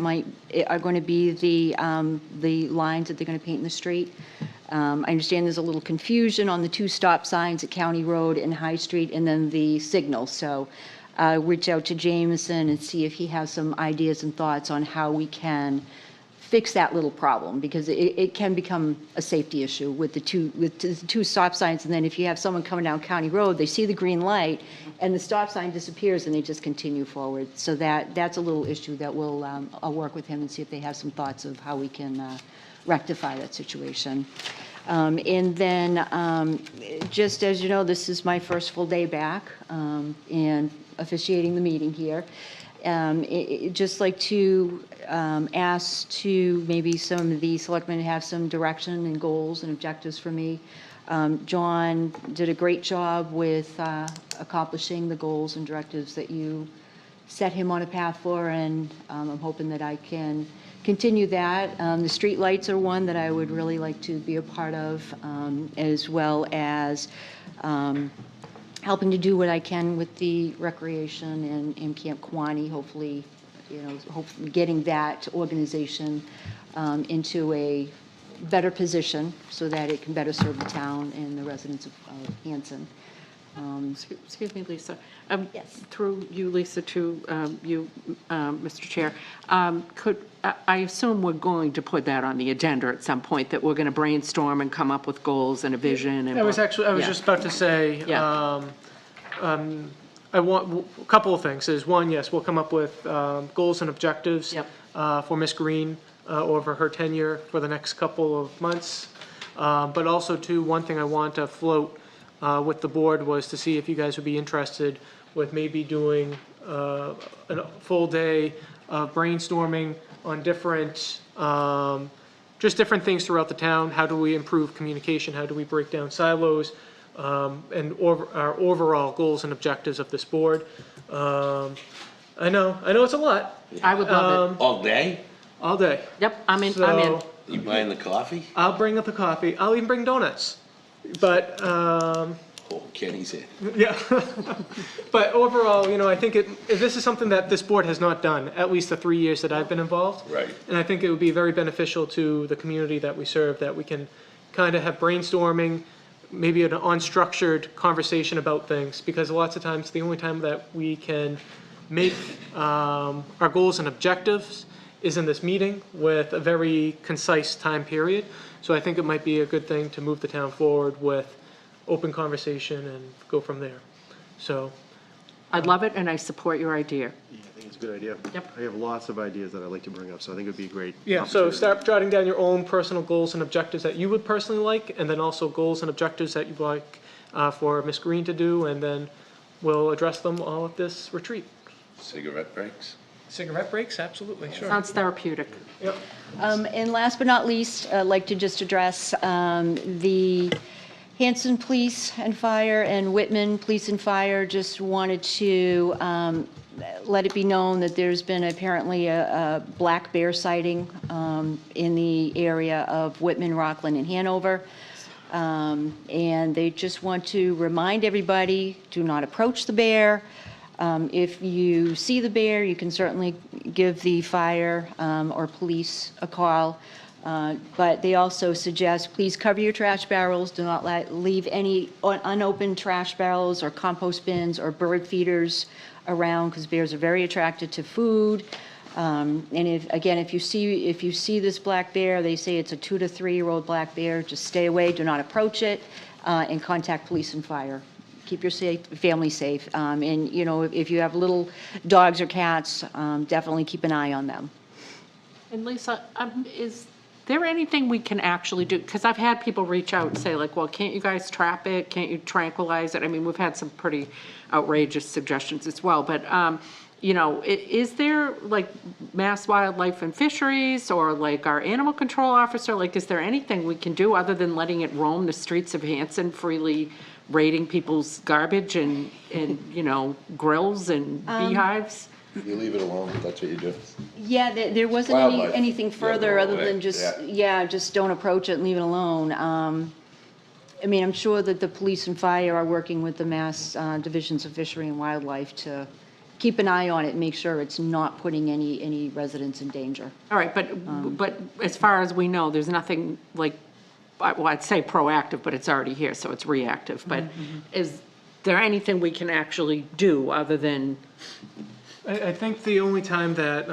are going to be the lines that they're going to paint in the street. I understand there's a little confusion on the two stop signs at County Road and High Street, and then the signal. So reach out to Jameson and see if he has some ideas and thoughts on how we can fix that little problem, because it can become a safety issue with the two stop signs, and then if you have someone coming down County Road, they see the green light, and the stop sign disappears, and they just continue forward. So that's a little issue that I'll work with him and see if they have some thoughts of how we can rectify that situation. And then, just as you know, this is my first full day back and officiating the meeting here. Just like to ask to maybe some of the selectmen have some direction and goals and objectives for me. John did a great job with accomplishing the goals and directives that you set him on a path for, and I'm hoping that I can continue that. The street lights are one that I would really like to be a part of, as well as helping to do what I can with the recreation and Camp Quaney, hopefully getting that organization into a better position so that it can better serve the town and the residents of Hanson. Excuse me, Lisa. Yes. Through you, Lisa, to you, Mr. Chair. I assume we're going to put that on the agenda at some point, that we're going to brainstorm and come up with goals and a vision and. I was Yeah. just about to say, Yeah. I want, a couple of things, is one, yes, we'll come up with goals and objectives Yep. for Ms. Green over her tenure for the next couple of months. But also, too, one thing I want to float with the board was to see if you guys would be interested with maybe doing a full day of brainstorming on different, just different things throughout the town. How do we improve communication? How do we break down silos? And our overall goals and objectives of this board. I know it's a lot, I would love it. All day? all day. Yep, I'm in, I'm in. So You buying the coffee? I'll bring up the coffee. I'll even bring donuts. But, Oh, Kenny's in. yeah. But overall, I think this is something that this board has not done, at least the 3 years that I've been involved. Right. And I think it would be very beneficial to the community that we serve, that we can kind of have brainstorming, maybe an unstructured conversation about things, because lots of times, the only time that we can make our goals and objectives is in this meeting with a very concise time period. So I think it might be a good thing to move the town forward with open conversation and go from there. So, I love it, and I support your idea. Yeah, I think it's a good idea. Yep. I have lots of ideas that I'd like to bring up, so I think it'd be a great. yeah, so opportunity. start jotting down your own personal goals and objectives that you would personally like, and then also goals and objectives that you'd like for Ms. Green to do, and then we'll address them all at this retreat. Cigarette breaks? Cigarette breaks, absolutely, sure. Sounds therapeutic. Yep. And last but not least, I'd like to just address the Hanson Police and Fire and Whitman Police and Fire. Just wanted to let it be known that there's been apparently a black bear sighting in the area of Whitman, Rockland, and Hanover. And they just want to remind everybody, do not approach the bear. If you see the bear, you can certainly give the fire or police a call. But they also suggest, please cover your trash barrels. Do not leave any unopened trash barrels or compost bins or bird feeders around, because bears are very attracted to food. And if you see this black bear, they say it's a 2 to 3 year old black bear, just stay away, do not approach it, and contact police and fire. Keep your family safe. And, if you have little dogs or cats, definitely keep an eye on them. And Lisa, is there anything we can actually do? Because I've had people reach out and say like, well, can't you guys trap it? Can't you tranquilize it? I mean, we've had some pretty outrageous suggestions as well. But, is there like Mass Wildlife and Fisheries or like our animal control officer? Like, is there anything we can do other than letting it roam the streets of Hanson, freely raiding people's garbage and grills and beehives? You leave it alone, that's what you do. Yeah, there wasn't Wildlife. anything further Yeah, other right, than just, yeah. just don't approach it and leave it alone. I'm sure that the police and fire are working with the Mass Divisions of Fishery and Wildlife to keep an eye on it and make sure it's not putting any residents in danger. All right, but as far as we know, there's nothing like, well, I'd say proactive, but it's already here, so it's reactive. But is there anything we can actually do other than? I think the only time that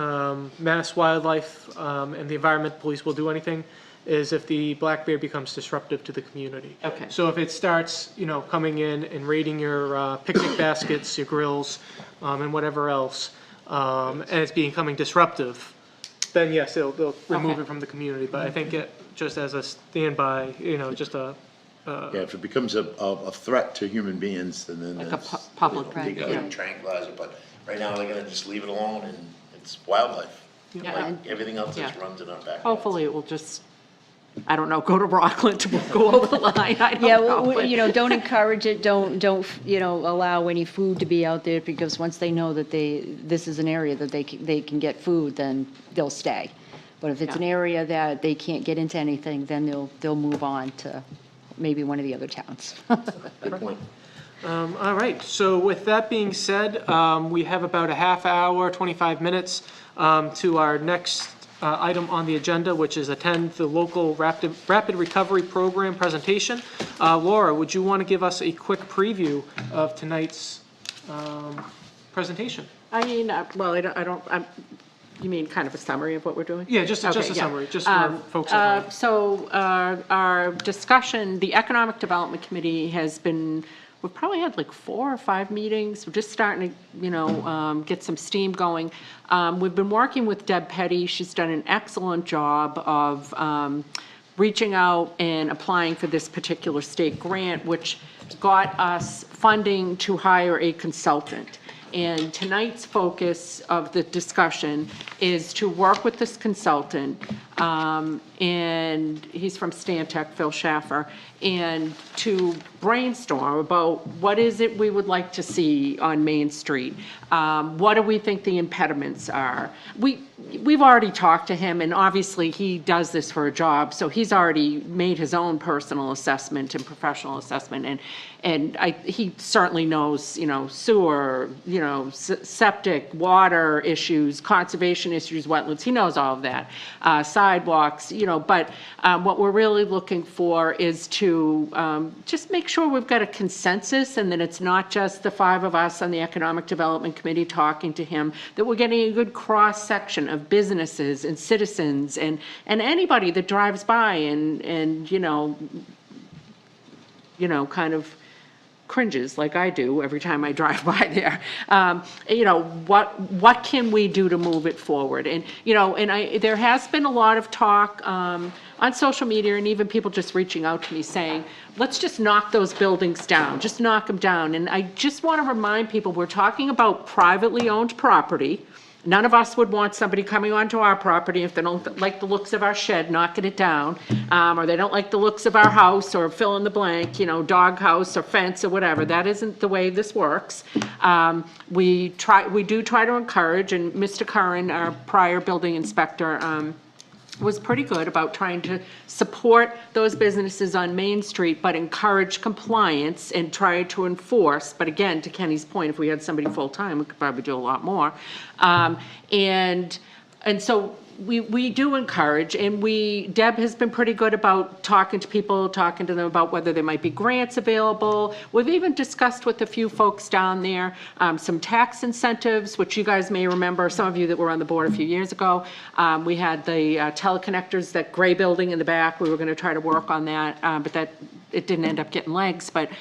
Mass Wildlife and the Environment Police will do anything is if the black bear becomes disruptive to the community. Okay. So if it starts, coming in and raiding your picnic baskets, your grills, and whatever else, and it's becoming disruptive, then yes, they'll remove Okay. it from the community. But I think it just as a standby, just a. Yeah, if it becomes a threat to human beings, then Like a that's. public- They Right, gotta yeah. tranquilize it, but right now they're gonna just leave it alone and it's wildlife. Yeah, Like everything else just Yeah. runs in our backyard. hopefully it will just, I don't know, go to Rockland to go over the line, I don't Yeah, know. but- don't encourage it, don't, allow any food to be out there, because once they know that this is an area that they can get food, then they'll stay. But if it's an Yeah. area that they can't get into anything, then they'll move on to maybe one of the other towns. Good point. All right, so with that being said, we have about a half hour, 25 minutes to our next item on the agenda, which is attend the local rapid recovery program presentation. Laura, would you want to give us a quick preview of tonight's presentation? I mean, well, you mean kind of a summary of what we're doing? Yeah, just a Okay, yeah. summary, just for folks at home. So our discussion, the Economic Development Committee has been, we've probably had like 4 or 5 meetings. We're just starting to, get some steam going. We've been working with Deb Petty. She's done an excellent job of reaching out and applying for this particular state grant, which got us funding to hire a consultant. And tonight's focus of the discussion is to work with this consultant, and he's from Stantec, Phil Schaffer, and to brainstorm about what is it we would like to see on Main Street. What do we think the impediments are? We've already talked to him, and obviously he does this for a job, so he's already made his own personal assessment and professional assessment, and he certainly knows, sewer, septic, water issues, conservation issues, wetlands. He knows all of that. Sidewalks, but what we're really looking for is to just make sure we've got a consensus, and that it's not just the 5 of us on the Economic Development Committee talking to him, that we're getting a good cross-section of businesses and citizens and anybody that drives by and kind of cringes like I do every time I drive by there. What can we do to move it forward? And there has been a lot of talk on social media, and even people just reaching out to me saying, let's just knock those buildings down, just knock them down. And I just want to remind people, we're talking about privately owned property. None of us would want somebody coming onto our property if they don't like the looks of our shed, knocking it down, or they don't like the looks of our house, or fill in the blank, dog house or fence or whatever. That isn't the way this works. We do try to encourage, and Mr. Curran, our prior building inspector, was pretty good about trying to support those businesses on Main Street, but encourage compliance and try to enforce. But again, to Kenny's point, if we had somebody full-time, we could probably do a lot more. And so we do encourage, and Deb has been pretty good about talking to people, talking to them about whether there might be grants available. We've even discussed with a few folks down there some tax incentives, which you guys may remember, some of you that were on the board a few years ago. We had the teleconnectors, that gray building in the back. We were going to try to work on that, but it didn't end up getting legs. But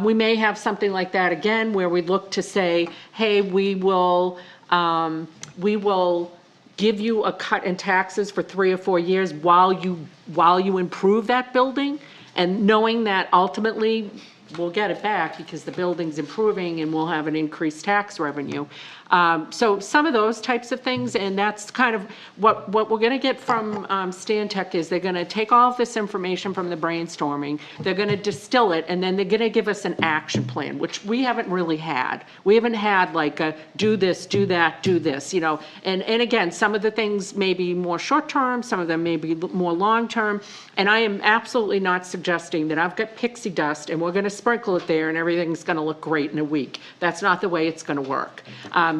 we may have something like that again, where we look to say, hey, we will give you a cut in taxes for 3 or 4 years while you improve that building, and knowing that ultimately we'll get it back because the building's improving and we'll have an increased tax revenue. So some of those types of things, and that's kind of what we're going to get from Stantec is they're going to take all of this information from the brainstorming, they're going to distill it, and then they're going to give us an action plan, which we haven't really had. We haven't had like a do this, do that, do this, and again, some of the things may be more short-term, some of them may be more long-term, and I am absolutely not suggesting that I've got pixie dust and we're going to sprinkle it there and everything's going to look great in a week. That's not the way it's going to work.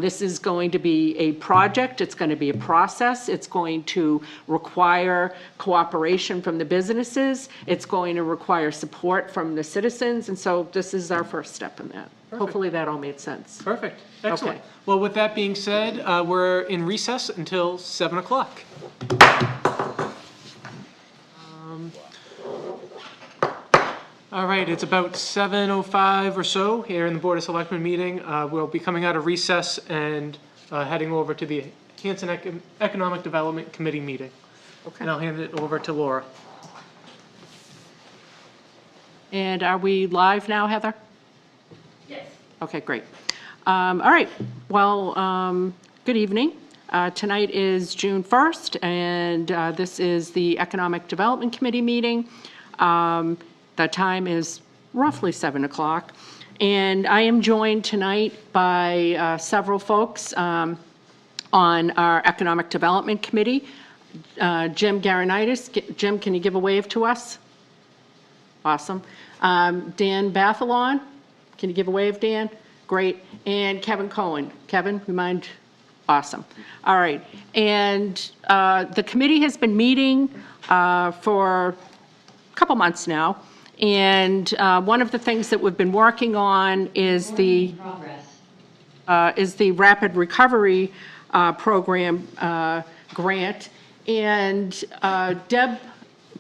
This is going to be a project, it's going to be a process, it's going to require cooperation from the businesses, it's going to require support from the citizens, and so this is our first step in that. Perfect. Hopefully that all made sense. Perfect. Excellent. Okay. Well, with that being said, we're in recess until 7 o'clock. All right, it's about 7:05 or so here in the Board of Selectmen meeting. We'll be coming out of recess and heading over to the Hanson Economic Development Committee meeting. Okay. And I'll hand it over to Laura. And are we live now, Heather? Yes. Okay, great. All right, well, good evening. Tonight is June 1st, and this is the Economic Development Committee meeting. The time is roughly 7 o'clock, and I am joined tonight by several folks on our Economic Development Committee. Jim Garanitis. Jim, can you give a wave to us? Awesome. Dan Bathalon. Can you give a wave, Dan? Great. And Kevin Cohen. Kevin, you mind? Awesome. All right. And the committee has been meeting for a couple months now, And one of the things that we've been working on is the Rapid Recovery Program grant. And Deb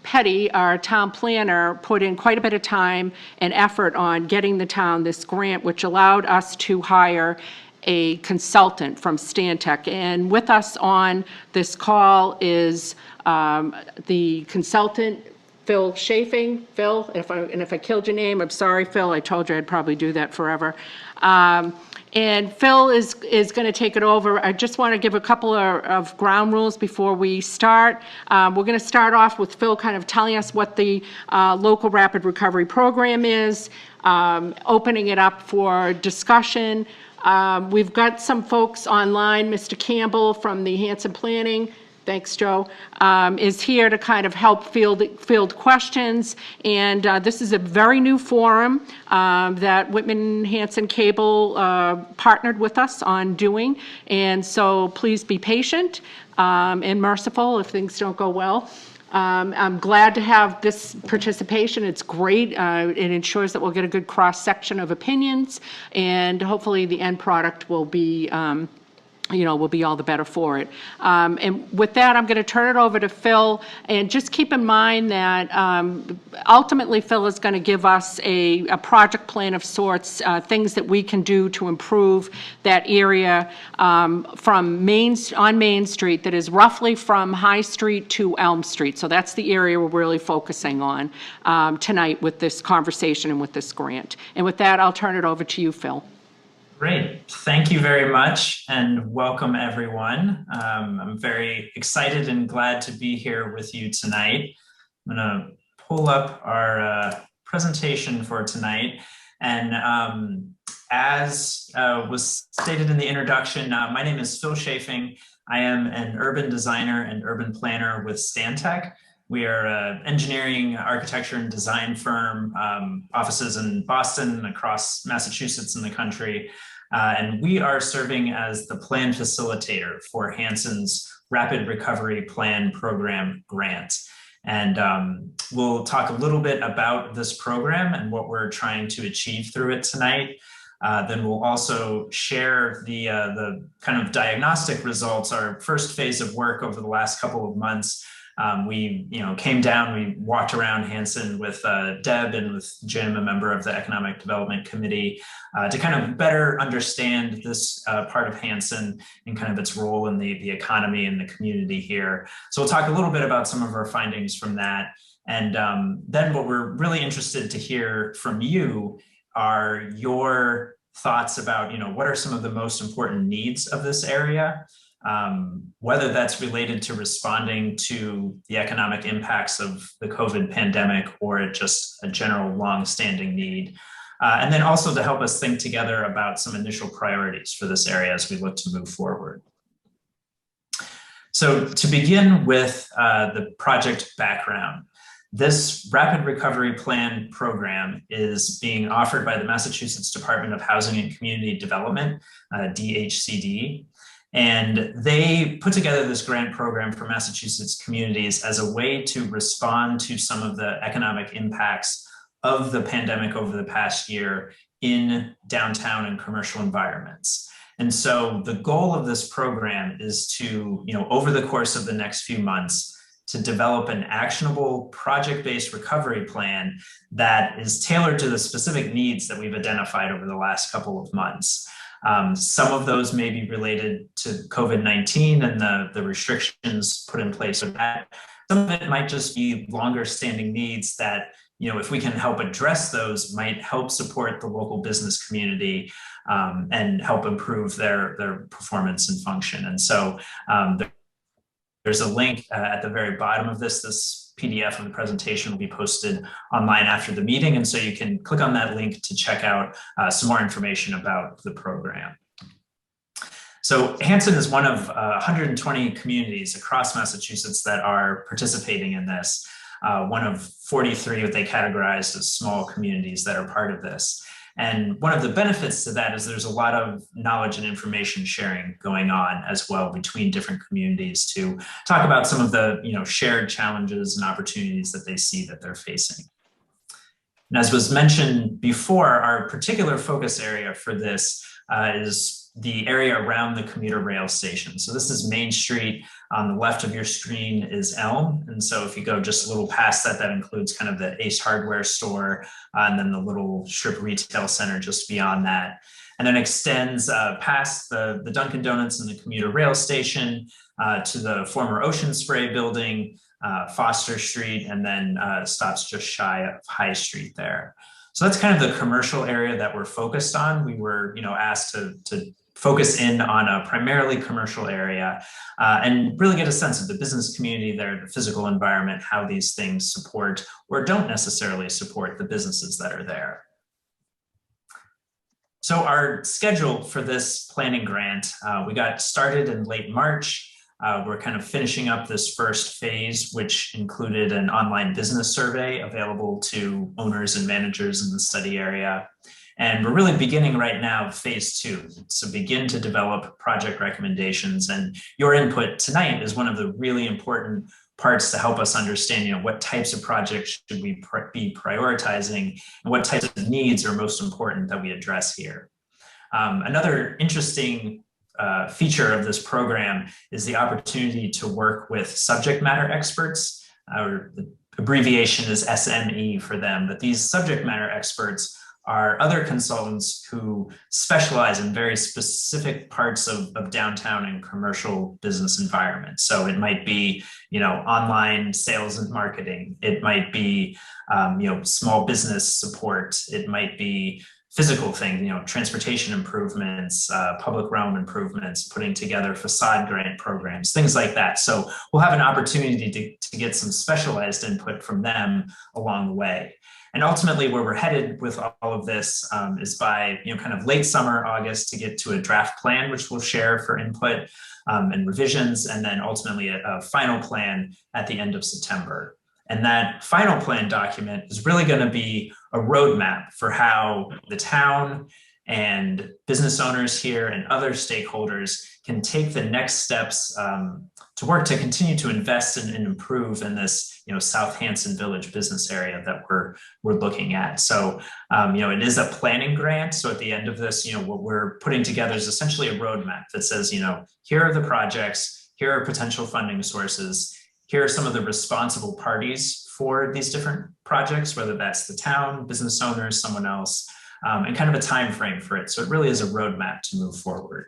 Petty, our town planner, put in quite a bit of time and effort on getting the town this grant, which allowed us to hire a consultant from Stantec. And with us on this call is the consultant, Phil Chafing. Phil, if I killed your name, I'm sorry, Phil. I told you I'd probably do that forever. And Phil is going to take it over. I just want to give a couple of ground rules before we start. We're going to start off with Phil kind of telling us what the local rapid recovery program is, opening it up for discussion. We've got some folks online. Mr. Campbell from the Hanson Planning, thanks, Joe, is here to kind of help field questions. And this is a very new forum that Whitman Hanson Cable partnered with us on doing. And so please be patient and merciful if things don't go well. I'm glad to have this participation. It's great. It ensures that we'll get a good cross-section of opinions, and hopefully the end product will be will be all the better for it. And with that, I'm going to turn it over to Phil. And just keep in mind that ultimately Phil is going to give us a project plan of sorts, things that we can do to improve that area from on Main Street that is roughly from High Street to Elm Street. So that's the area we're really focusing on tonight with this conversation and with this grant. And with that, I'll turn it over to you, Phil. Great. Thank you very much and welcome everyone. I'm very excited and glad to be here with you tonight. I'm going to pull up our presentation for tonight. And as was stated in the introduction, my name is Phil Chafing. I am an urban designer and urban planner with Stantec. We are an engineering, architecture, and design firm, offices in Boston and across Massachusetts and the country. And we are serving as the plan facilitator for Hanson's Rapid Recovery Plan Program grant. And we'll talk a little bit about this program and what we're trying to achieve through it tonight. Then we'll also share the kind of diagnostic results, our first phase of work over the last couple of months. We came down, we walked around Hanson with Deb and with Jim, a member of the Economic Development Committee, to kind of better understand this part of Hanson and kind of its role in the economy and the community here. So we'll talk a little bit about some of our findings from that. And then what we're really interested to hear from you are your thoughts about, what are some of the most important needs of this area? Whether that's related to responding to the economic impacts of the COVID pandemic or just a general long-standing need. And then also to help us think together about some initial priorities for this area as we look to move forward. So to begin with the project background, this Rapid Recovery Plan program is being offered by the Massachusetts Department of Housing and Community Development, DHCD. And they put together this grant program for Massachusetts communities as a way to respond to some of the economic impacts of the pandemic over the past year in downtown and commercial environments. And so the goal of this program is to, over the course of the next few months, to develop an actionable project-based recovery plan that is tailored to the specific needs that we've identified over the last couple of months. Some of those may be related to COVID-19 and the restrictions put in place with that. Some of it might just be longer standing needs that, if we can help address those, might help support the local business community and help improve their performance and function. And so there's a link at the very bottom of this PDF of the presentation will be posted online after the meeting. And so you can click on that link to check out some more information about the program. So Hanson is one of 120 communities across Massachusetts that are participating in this, one of 43 that they categorize as small communities that are part of this. And one of the benefits to that is there's a lot of knowledge and information sharing going on as well between different communities to talk about some of the shared challenges and opportunities that they see that they're facing. And as was mentioned before, our particular focus area for this is the area around the commuter rail station. So this is Main Street. On the left of your screen is Elm. And so if you go just a little past that, that includes kind of the Ace Hardware store and then the little strip retail center just beyond that. And then extends past the Dunkin' Donuts and the commuter rail station to the former Ocean Spray building, Foster Street, and then stops just shy of High Street there. So that's kind of the commercial area that we're focused on. We were, asked to focus in on a primarily commercial area and really get a sense of the business community there, the physical environment, how these things support or don't necessarily support the businesses that are there. So our schedule for this planning grant, we got started in late March. We're kind of finishing up this first phase, which included an online business survey available to owners and managers in the study area. And we're really beginning right now phase 2. So begin to develop project recommendations, and your input tonight is one of the really important parts to help us understand, what types of projects should we be prioritizing and what types of needs are most important that we address here. Another interesting feature of this program is the opportunity to work with subject matter experts. The abbreviation is SME for them, but these subject matter experts are other consultants who specialize in very specific parts of downtown and commercial business environments. So it might be, online sales and marketing. It might be, small business support. It might be physical things, transportation improvements, public realm improvements, putting together facade grant programs, things like that. So we'll have an opportunity to get some specialized input from them along the way. And ultimately, where we're headed with all of this is by kind of late summer, August, to get to a draft plan, which we'll share for input and revisions, and then ultimately a final plan at the end of September. And that final plan document is really going to be a roadmap for how the town and business owners here and other stakeholders can take the next steps to work to continue to invest and improve in this, South Hanson Village business area that we're looking at. So, it is a planning grant. So at the end of this, what we're putting together is essentially a roadmap that says, here are the projects, here are potential funding sources, here are some of the responsible parties for these different projects, whether that's the town, business owners, someone else, and kind of a time frame for it. So it really is a roadmap to move forward.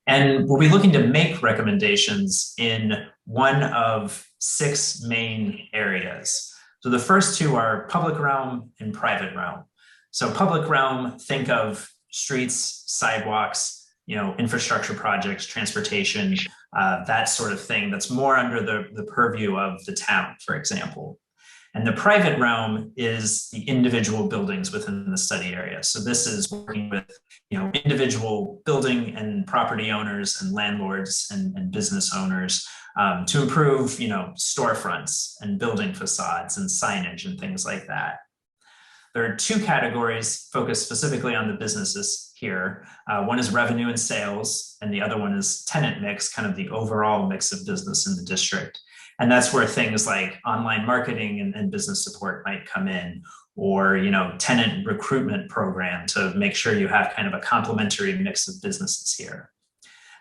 And we'll be looking to make recommendations in one of 6 main areas. So the first 2 are public realm and private realm. So public realm, think of streets, sidewalks, infrastructure projects, transportation, that sort of thing that's more under the purview of the town, for example. And the private realm is the individual buildings within the study area. So this is working with, individual building and property owners and landlords and business owners to improve, storefronts and building facades and signage and things like that. There are 2 categories focused specifically on the businesses here. One is revenue and sales, and the other one is tenant mix, kind of the overall mix of business in the district. And that's where things like online marketing and business support might come in, or tenant recruitment program to make sure you have kind of a complementary mix of businesses here.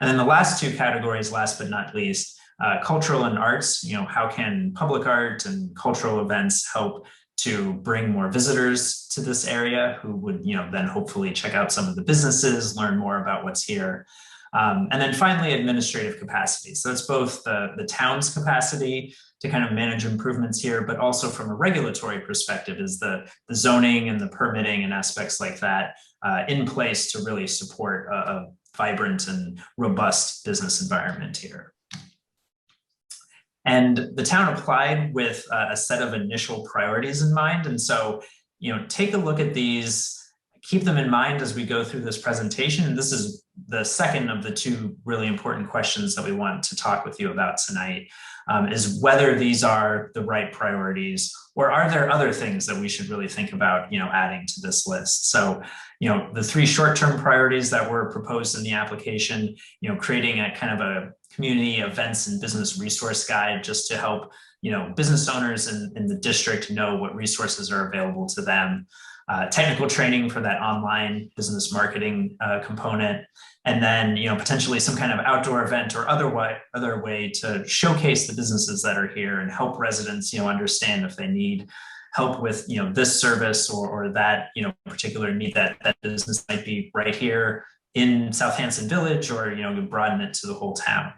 And then the last 2 categories, last but not least, cultural and arts. How can public art and cultural events help to bring more visitors to this area who would then hopefully check out some of the businesses, learn more about what's here. And then finally, administrative capacity. So it's both the town's capacity to kind of manage improvements here, but also from a regulatory perspective is the zoning and the permitting and aspects like that in place to really support a vibrant and robust business environment here. And the town applied with a set of initial priorities in mind. And so, take a look at these, keep them in mind as we go through this presentation. And this is the second of the two really important questions that we want to talk with you about tonight is whether these are the right priorities, or are there other things that we should really think about, adding to this list. So, the three short-term priorities that were proposed in the application, creating a kind of a community events and business resource guide just to help, business owners in the district know what resources are available to them. Technical training for that online business marketing component, and then potentially some kind of outdoor event or other way to showcase the businesses that are here and help residents understand if they need help with this service or that particular need that business might be right here in South Hanson Village, or broaden it to the whole town.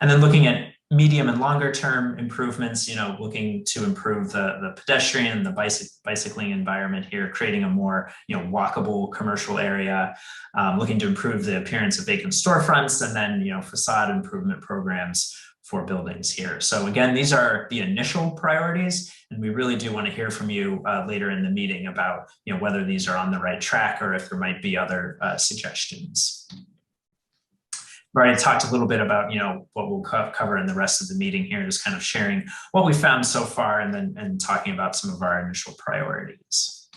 And then looking at medium and longer term improvements, looking to improve the pedestrian, the bicycling environment here, creating a more, walkable commercial area, looking to improve the appearance of vacant storefronts, and then, facade improvement programs for buildings here. So again, these are the initial priorities, and we really do want to hear from you later in the meeting about, whether these are on the right track or if there might be other suggestions. We've already talked a little bit about, what we'll cover in the rest of the meeting here, just kind of sharing what we found so far and talking about some of our initial priorities.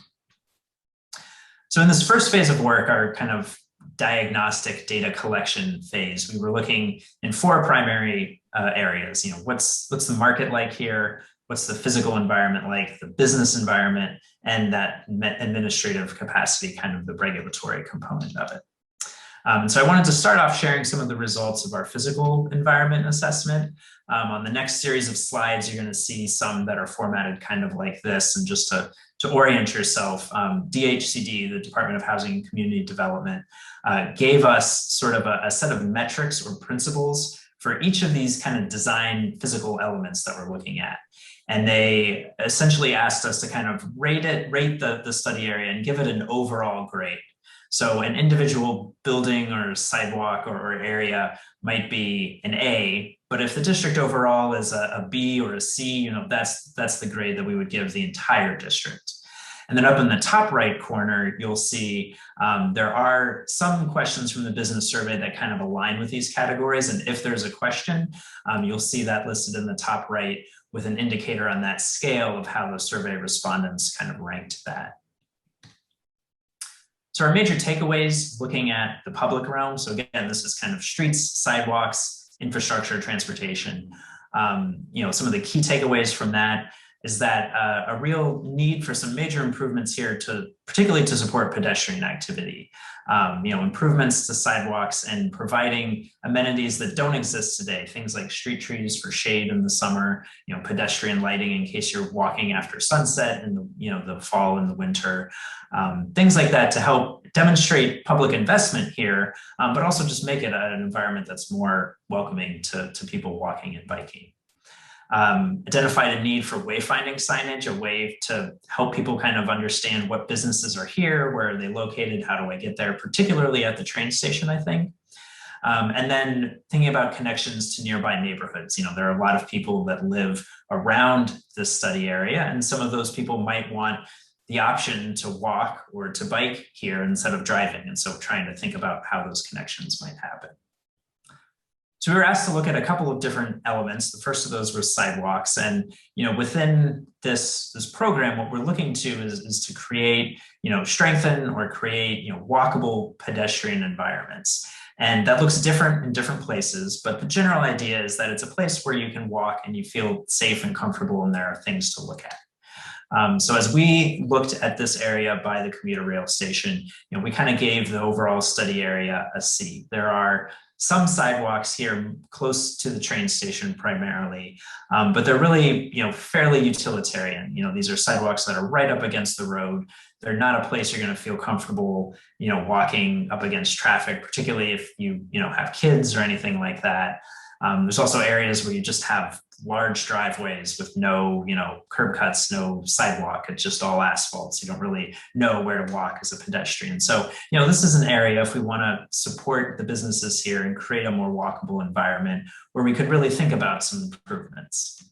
So in this first phase of work, our kind of diagnostic data collection phase, we were looking in four primary areas. What's the market like here? What's the physical environment like, the business environment, and that administrative capacity, kind of the regulatory component of it. So I wanted to start off sharing some of the results of our physical environment assessment. On the next series of slides, you're going to see some that are formatted kind of like this. And just to orient yourself, DHCD, the Department of Housing and Community Development, gave us sort of a set of metrics or principles for each of these kind of design physical elements that we're looking at. And they essentially asked us to kind of rate the study area and give it an overall grade. So an individual building or sidewalk or area might be an A, but if the district overall is a B or a C, that's the grade that we would give the entire district. And then up in the top right corner, you'll see there are some questions from the business survey that kind of align with these categories. And if there's a question, you'll see that listed in the top right with an indicator on that scale of how the survey respondents kind of ranked that. So our major takeaways looking at the public realm. So again, this is kind of streets, sidewalks, infrastructure, transportation. Some of the key takeaways from that is that a real need for some major improvements here particularly to support pedestrian activity. Improvements to sidewalks and providing amenities that don't exist today. Things like street trees for shade in the summer, pedestrian lighting in case you're walking after sunset in the fall and the winter. Things like that to help demonstrate public investment here, but also just make it an environment that's more welcoming to people walking and biking. Identified a need for wayfinding signage, a way to help people kind of understand what businesses are here, where are they located, how do I get there, particularly at the train station, I think. And then thinking about connections to nearby neighborhoods. There are a lot of people that live around this study area, and some of those people might want the option to walk or to bike here instead of driving. And so trying to think about how those connections might happen. So we were asked to look at a couple of different elements. The first of those was sidewalks. And within this program, what we're looking to is to create, strengthen or create, walkable pedestrian environments. And that looks different in different places, but the general idea is that it's a place where you can walk and you feel safe and comfortable, and there are things to look at. So as we looked at this area by the commuter rail station, we kind of gave the overall study area a C. There are some sidewalks here close to the train station primarily, but they're really, fairly utilitarian. These are sidewalks that are right up against the road. They're not a place you're going to feel comfortable, walking up against traffic, particularly if you have kids or anything like that. There's also areas where you just have large driveways with no, curb cuts, no sidewalk. It's just all asphalt. So you don't really know where to walk as a pedestrian. So, this is an area, if we want to support the businesses here and create a more walkable environment, where we could really think about some improvements.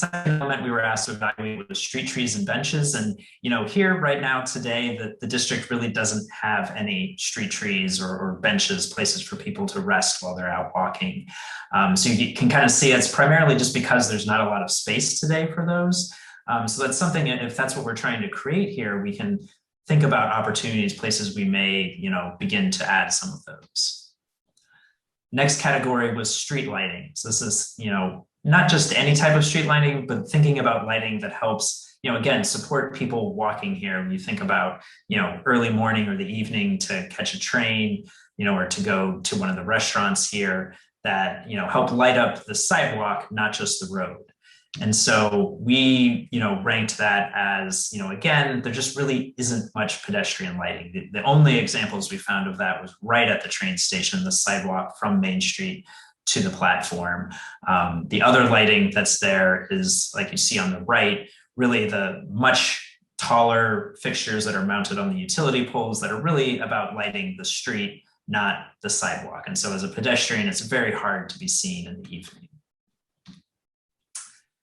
second element we were asked to evaluate was street trees and benches. And, here right now today, the district really doesn't have any street trees or benches, places for people to rest while they're out walking. So you can kind of see it's primarily just because there's not a lot of space today for those. So that's something, if that's what we're trying to create here, we can think about opportunities, places we may, begin to add some of those. Next category was street lighting. So this is, not just any type of street lighting, but thinking about lighting that helps, again, support people walking here. When you think about, early morning or the evening to catch a train, or to go to one of the restaurants here that, help light up the sidewalk, not just the road. And so we, ranked that as, again, there just really isn't much pedestrian lighting. The only examples we found of that was right at the train station, the sidewalk from Main Street to the platform. The other lighting that's there is, like you see on the right, really the much taller fixtures that are mounted on the utility poles that are really about lighting the street, not the sidewalk. And so as a pedestrian, it's very hard to be seen in the evening.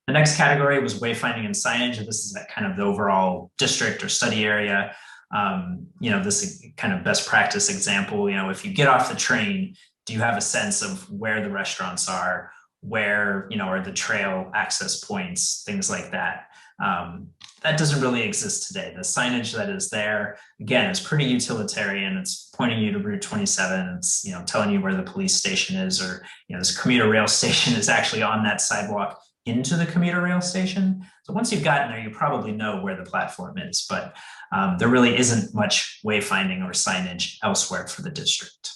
The next category was wayfinding and signage. This is that kind of the overall district or study area. This kind of best practice example, if you get off the train, do you have a sense of where the restaurants are, where, are the trail access points, things like that. That doesn't really exist today. The signage that is there, again, is pretty utilitarian. It's pointing you to Route 27. It's, telling you where the police station is, or, this commuter rail station is actually on that sidewalk into the commuter rail station. So once you've gotten there, you probably know where the platform is, but there really isn't much wayfinding or signage elsewhere for the district.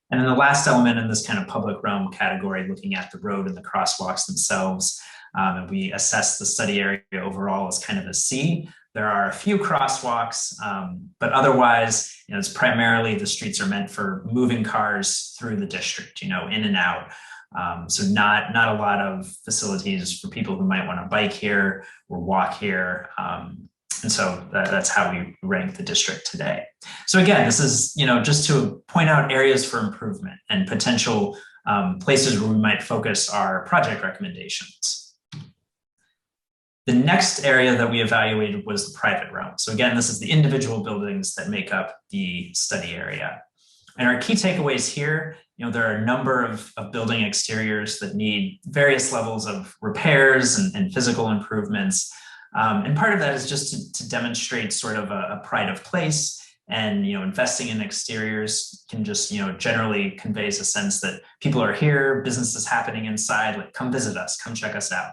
And then the last element in this kind of public realm category, looking at the road and the crosswalks themselves, and we assess the study area overall as kind of a C. There are a few crosswalks, but otherwise, it's primarily the streets are meant for moving cars through the district, in and out. So not a lot of facilities for people who might want to bike here or walk here. And so that's how we rank the district today. So again, this is, just to point out areas for improvement and potential places where we might focus our project recommendations. The next area that we evaluated was the private realm. So again, this is the individual buildings that make up the study area. And our key takeaways here, there are a number of building exteriors that need various levels of repairs and physical improvements. And part of that is just to demonstrate sort of a pride of place. And, investing in exteriors can just, generally conveys a sense that people are here, business is happening inside, like come visit us, come check us out.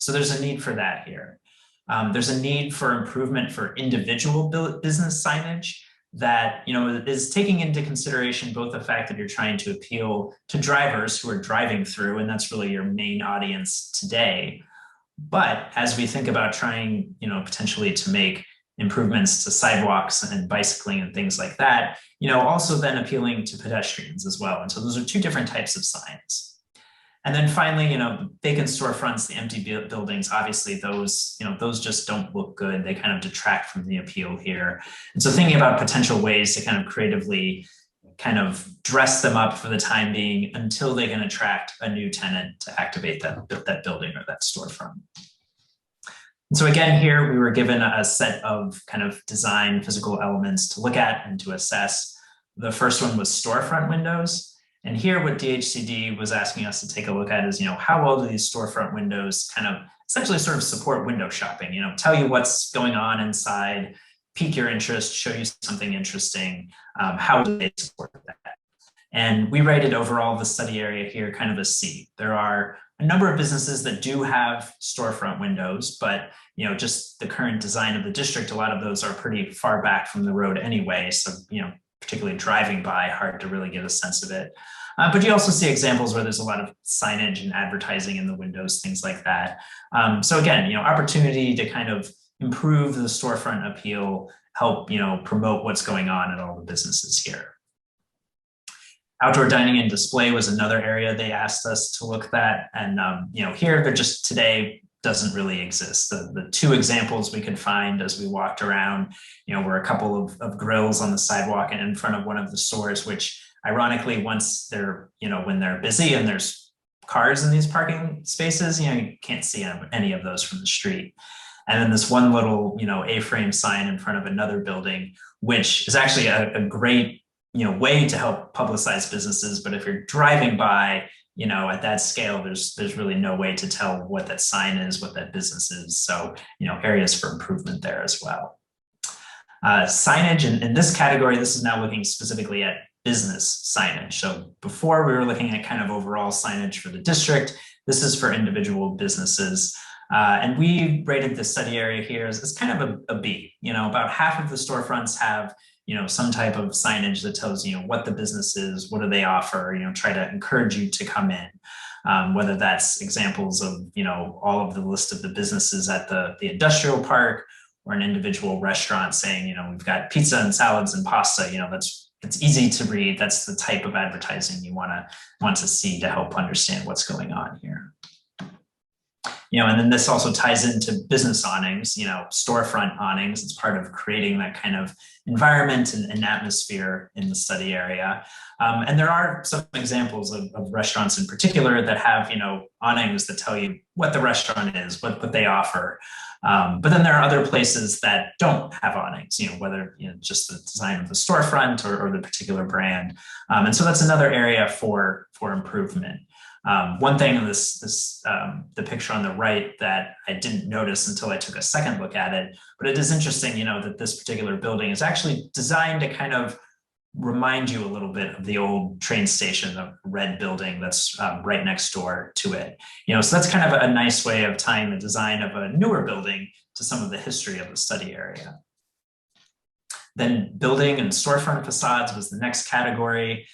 So there's a need for that here. There's a need for improvement for individual business signage that, is taking into consideration both the fact that you're trying to appeal to drivers who are driving through, and that's really your main audience today. But as we think about trying, potentially to make improvements to sidewalks and bicycling and things like that, also then appealing to pedestrians as well. And so those are two different types of signs. And then finally, vacant storefronts, the empty buildings, obviously those just don't look good. They kind of detract from the appeal here. And so thinking about potential ways to kind of creatively kind of dress them up for the time being until they can attract a new tenant to activate that building or that storefront. And so again, here we were given a set of kind of design physical elements to look at and to assess. The first one was storefront windows. And here what DHCD was asking us to take a look at is, how well do these storefront windows kind of essentially sort of support window shopping, tell you what's going on inside, pique your interest, show you something interesting, how do they support that? And we rated overall the study area here kind of a C. There are a number of businesses that do have storefront windows, but just the current design of the district, a lot of those are pretty far back from the road anyway. So, particularly driving by, hard to really get a sense of it. But you also see examples where there's a lot of signage and advertising in the windows, things like that. So again, opportunity to kind of improve the storefront appeal, help, promote what's going on at all the businesses here. Outdoor dining and display was another area they asked us to look at. And, here they're just today doesn't really exist. The two examples we could find as we walked around, were a couple of grills on the sidewalk and in front of one of the stores, which ironically, once they're, when they're busy and there's cars in these parking spaces. You can't see any of those from the street. And then this one little, A-frame sign in front of another building, which is actually a great, way to help publicize businesses. But if you're driving by, at that scale, there's really no way to tell what that sign is, what that business is. So, areas for improvement there as well. Signage in this category, this is now looking specifically at business signage. So before we were looking at kind of overall signage for the district, this is for individual businesses. And we rated the study area here as kind of a B. About half of the storefronts have some type of signage that tells you what the business is, what do they offer, try to encourage you to come in. Whether that's examples of, all of the list of the businesses at the industrial park, or an individual restaurant saying, we've got pizza and salads and pasta, it's easy to read. That's the type of advertising you want to see to help understand what's going on here. And then this also ties into business awnings, storefront awnings. It's part of creating that kind of environment and atmosphere in the study area. And there are some examples of restaurants in particular that have, awnings that tell you what the restaurant is, what they offer. But then there are other places that don't have awnings, whether just the design of the storefront or the particular brand. And so that's another area for improvement. One thing in the picture on the right that I didn't notice until I took a second look at it, but it is interesting, that this particular building is actually designed to kind of remind you a little bit of the old train station, the red building that's right next door to it. So that's kind of a nice way of tying the design of a newer building to some of the history of the study area. Then building and storefront facades was the next category.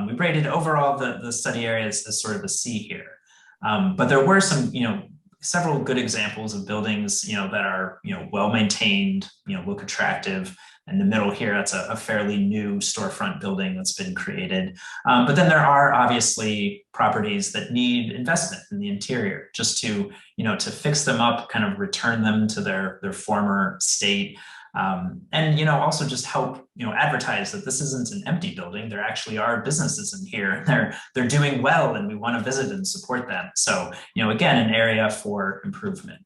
We rated overall the study area as sort of a C here. But there were some, several good examples of buildings, that are, well-maintained, look attractive. In the middle here, that's a fairly new storefront building that's been created. But then there are obviously properties that need investment in the interior just to, to fix them up, kind of return them to their former state. And also just help advertise that this isn't an empty building. There actually are businesses in here. They're doing well, and we want to visit and support them. So again, an area for improvement.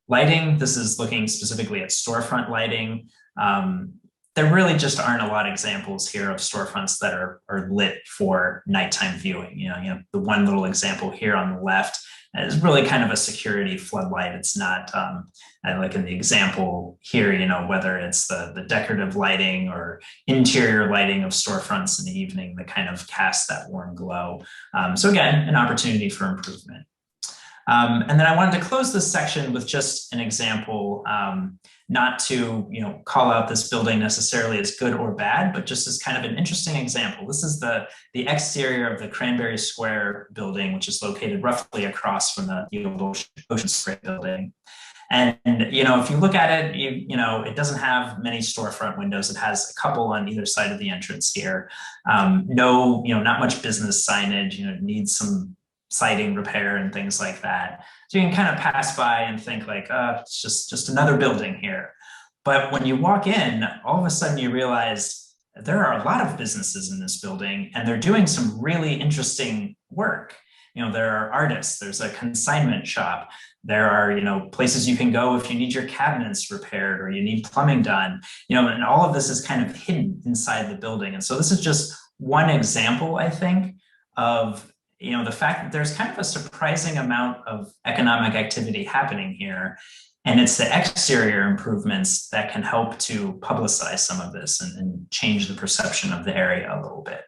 Lighting. This is looking specifically at storefront lighting. There really just aren't a lot of examples here of storefronts that are lit for nighttime viewing. The one little example here on the left is really kind of a security floodlight. It's not like in the example here, whether it's the decorative lighting or interior lighting of storefronts in the evening that kind of cast that warm glow. So again, an opportunity for improvement. And then I wanted to close this section with just an example, not to call out this building necessarily as good or bad, but just as kind of an interesting example. This is the exterior of the Cranberry Square building, which is located roughly across from the old Ocean Square building. And if you look at it, it doesn't have many storefront windows. It has a couple on either side of the entrance here. Not much business signage. It needs some siding repair and things like that. So you can kind of pass by and think like, it's just another building here. But when you walk in, all of a sudden you realize there are a lot of businesses in this building, and they're doing some really interesting work. There are artists, there's a consignment shop, there are, places you can go if you need your cabinets repaired or you need plumbing done, and all of this is kind of hidden inside the building. And so this is just one example, I think, of the fact that there's kind of a surprising amount of economic activity happening here. And it's the exterior improvements that can help to publicize some of this and change the perception of the area a little bit.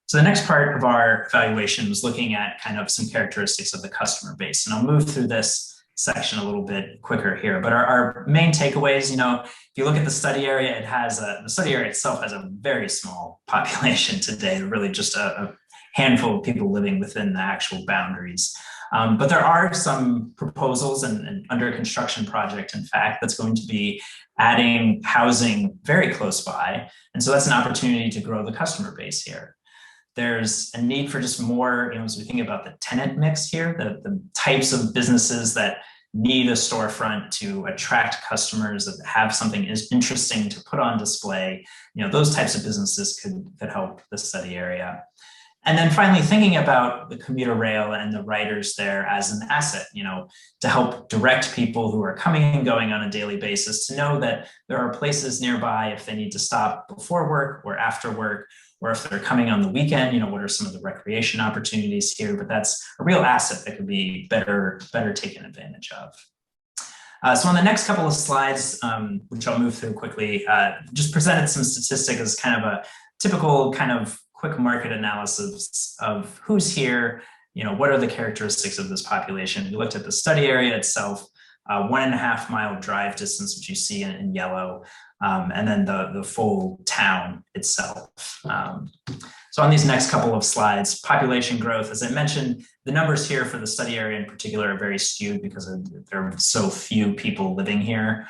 So the next part of our evaluation was looking at kind of some characteristics of the customer base. And I'll move through this section a little bit quicker here, but our main takeaways, if you look at the study area, the study area itself has a very small population today, really just a handful of people living within the actual boundaries. But there are some proposals and under construction project, in fact, that's going to be adding housing very close by. And so that's an opportunity to grow the customer base here. There's a need for just more, as we think about the tenant mix here, the types of businesses that need a storefront to attract customers, that have something interesting to put on display. Those types of businesses could help the study area. And then finally, thinking about the commuter rail and the riders there as an asset, to help direct people who are coming and going on a daily basis to know that there are places nearby if they need to stop before work or after work, or if they're coming on the weekend, what are some of the recreation opportunities here? But that's a real asset that could be better taken advantage of. So on the next couple of slides, which I'll move through quickly, just presented some statistics as kind of a typical kind of quick market analysis of who's here, what are the characteristics of this population. We looked at the study area itself, 1.5 mile drive distance, which you see in yellow, and then the full town itself. So on these next couple of slides, population growth, as I mentioned, the numbers here for the study area in particular are very skewed because there are so few people living here.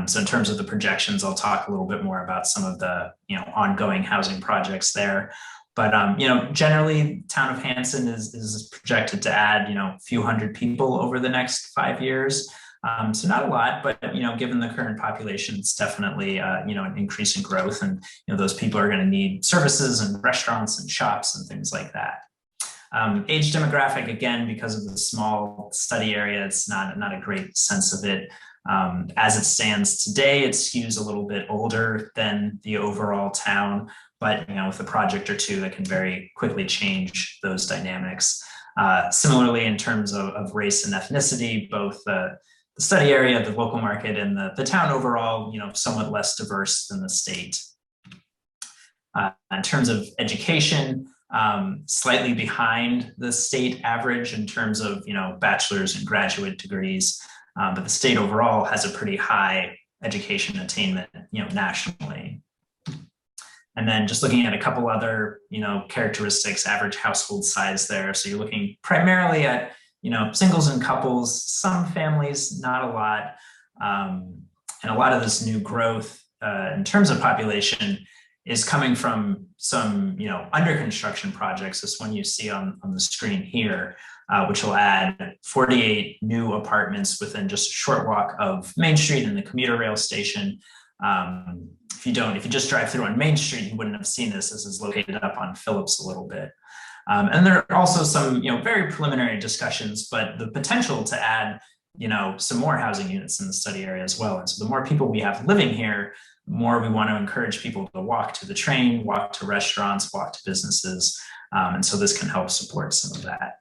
So in terms of the projections, I'll talk a little bit more about some of the ongoing housing projects there. But generally, town of Hanson is projected to add a few hundred people over the next 5 years. So not a lot, but given the current population, it's definitely an increase in growth, and those people are going to need services and restaurants and shops and things like that. Age demographic, again, because of the small study area, it's not a great sense of it. As it stands today, it skews a little bit older than the overall town, but with a project or two that can very quickly change those dynamics. Similarly, in terms of race and ethnicity, both the study area, the local market, and the town overall, somewhat less diverse than the state. In terms of education, slightly behind the state average in terms of bachelor's and graduate degrees, but the state overall has a pretty high education attainment nationally. And then just looking at a couple other characteristics, average household size there. So you're looking primarily at singles and couples, some families, not a lot, and a lot of this new growth in terms of population is coming from some, under construction projects. This one you see on the screen here, which will add 48 new apartments within just a short walk of Main Street and the commuter rail station. If you just drive through on Main Street, you wouldn't have seen this. This is located up on Phillips a little bit. And there are also some, very preliminary discussions, but the potential to add, some more housing units in the study area as well. And so the more people we have living here, the more we want to encourage people to walk to the train, walk to restaurants, walk to businesses. And so this can help support some of that.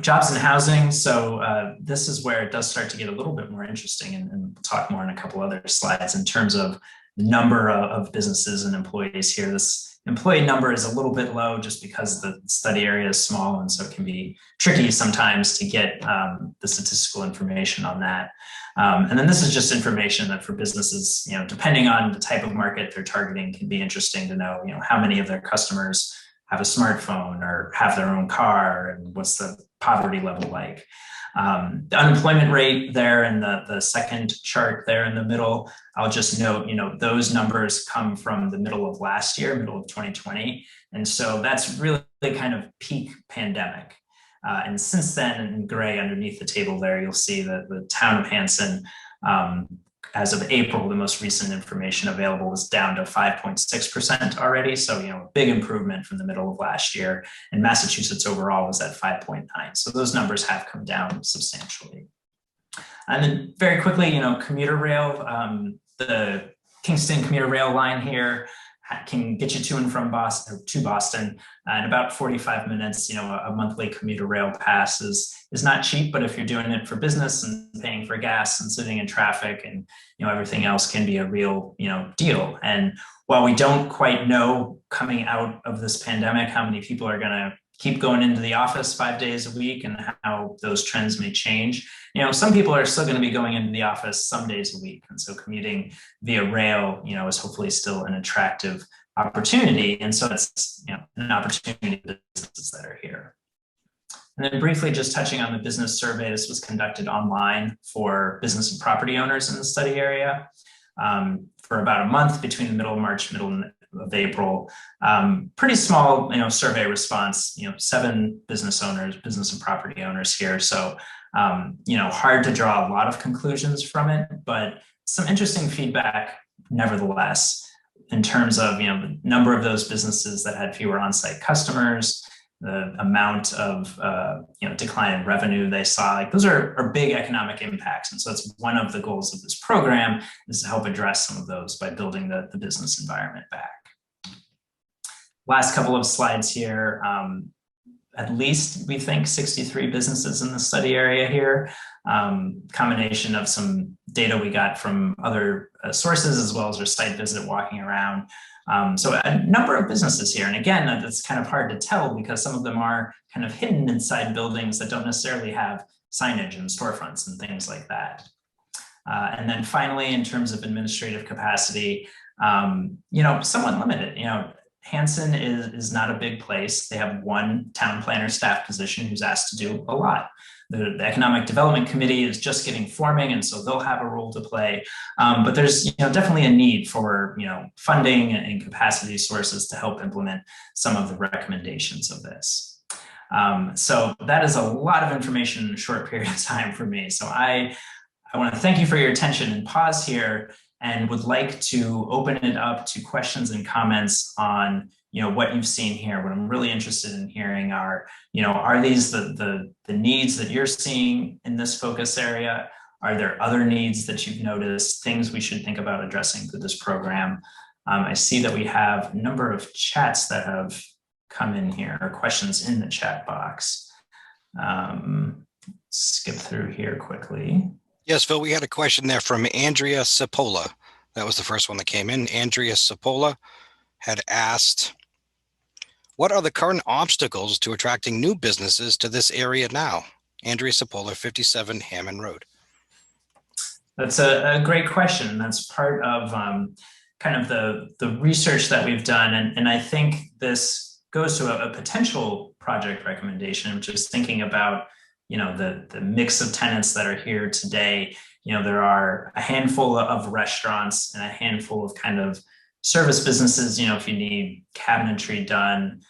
Jobs and housing. So this is where it does start to get a little bit more interesting, and we'll talk more in a couple other slides in terms of the number of businesses and employees here. This employee number is a little bit low just because the study area is small, and so it can be tricky sometimes to get the statistical information on that. And then this is just information that for businesses, depending on the type of market they're targeting, can be interesting to know, how many of their customers have a smartphone or have their own car, and what's the poverty level like. The unemployment rate there in the second chart there in the middle, I'll just note, those numbers come from the middle of last year, middle of 2020. And so that's really kind of peak pandemic. And since then, in gray underneath the table there, you'll see that the town of Hanson, as of April, the most recent information available was down to 5.6% already. So, a big improvement from the middle of last year. And Massachusetts overall was at 5.9. So those numbers have come down substantially. And then very quickly, commuter rail, the Kingston commuter rail line here can get you to and from Boston, in about 45 minutes. A monthly commuter rail pass is not cheap, but if you're doing it for business and paying for gas and sitting in traffic and everything else can be a real deal. And while we don't quite know coming out of this pandemic how many people are going to keep going into the office 5 days a week and how those trends may change, some people are still going to be going into the office some days a week. And so commuting via rail, is hopefully still an attractive opportunity. And so it's an opportunity for businesses that are here. And then briefly just touching on the business survey, this was conducted online for business and property owners in the study area for about a month between the middle of March, middle of April. Pretty small, survey response, 7 business and property owners here. So, hard to draw a lot of conclusions from it, but some interesting feedback nevertheless. in terms of, the number of those businesses that had fewer on-site customers, the amount of, decline in revenue they saw, like those are big economic impacts. And so it's one of the goals of this program is to help address some of those by building the business environment back. Last couple of slides here. At least we think 63 businesses in the study area here. Combination of some data we got from other sources as well as our site visit walking around. So a number of businesses here. And again, that's kind of hard to tell because some of them are kind of hidden inside buildings that don't necessarily have signage and storefronts and things like that. And then finally, in terms of administrative capacity, somewhat limited. Hanson is not a big place. They have one town planner staff position who's asked to do a lot. The Economic Development Committee is just getting forming, and so they'll have a role to play. But there's definitely a need for funding and capacity sources to help implement some of the recommendations of this. So that is a lot of information in a short period of time for me. So I want to thank you for your attention and pause here, and would like to open it up to questions and comments on what you've seen here. What I'm really interested in hearing are these the needs that you're seeing in this focus area? Are there other needs that you've noticed, things we should think about addressing through this program? I see that we have a number of chats that have come in here, or questions in the chat box. Skip through here quickly. Yes, Phil, we had a question there from Andrea Cipolla. That was the first one that came in. Andrea Cipolla had asked, what are the current obstacles to attracting new businesses to this area now? Andrea Cipolla, 57 Hammond Road. That's a great question. That's part of kind of the research that we've done. And I think this goes to a potential project recommendation, which is thinking about the mix of tenants that are here today. There are a handful of restaurants and a handful of kind of service businesses. If you need cabinetry done,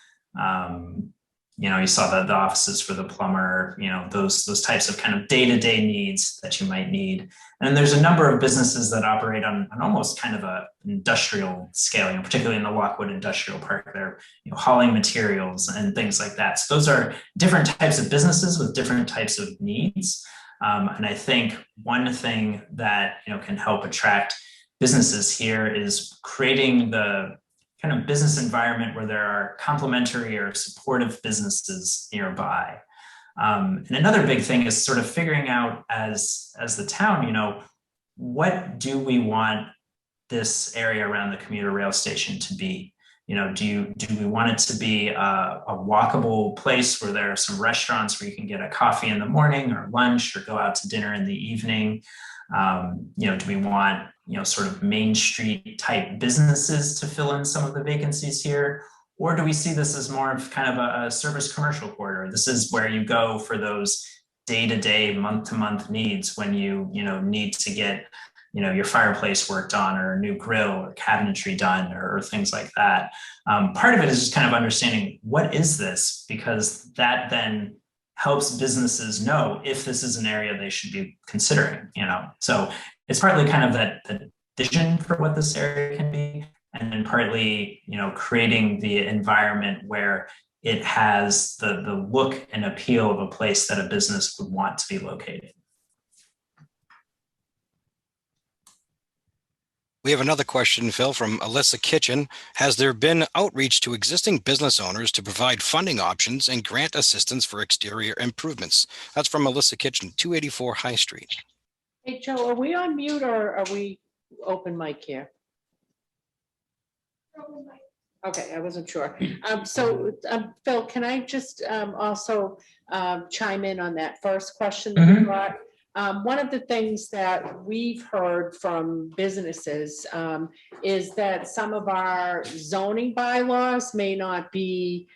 you saw the offices for the plumber, those types of kind of day-to-day needs that you might need. And there's a number of businesses that operate on almost kind of a industrial scale, particularly in the Lockwood Industrial Park. They're hauling materials and things like that. So those are different types of businesses with different types of needs. And I think one thing that can help attract businesses here is creating the kind of business environment where there are complementary or supportive businesses nearby. And another big thing is sort of figuring out as the town, what do we want this area around the commuter rail station to be? Do we want it to be a walkable place where there are some restaurants where you can get a coffee in the morning or lunch or go out to dinner in the evening? Do we want sort of Main Street type businesses to fill in some of the vacancies here? Or do we see this as more of kind of a service commercial corridor? This is where you go for those day-to-day, month-to-month needs when you need to get your fireplace worked on, or a new grill or cabinetry done, or things like that. Part of it is just kind of understanding what is this, because that then helps businesses know if this is an area they should be considering. So it's partly kind of that vision for what this area can be, and then partly creating the environment where it has the look and appeal of a place that a business would want to be located. We have another question, Phil, from Alyssa Kitchen. Has there been outreach to existing business owners to provide funding options and grant assistance for exterior improvements? That's from Alyssa Kitchen, 284 High Street. Hey, Joe, are we on mute or are we open mic here? Okay, I wasn't sure. Phil, can I just also chime in on that first question that you got? One of the things that we've heard from businesses is that some of our zoning bylaws may not be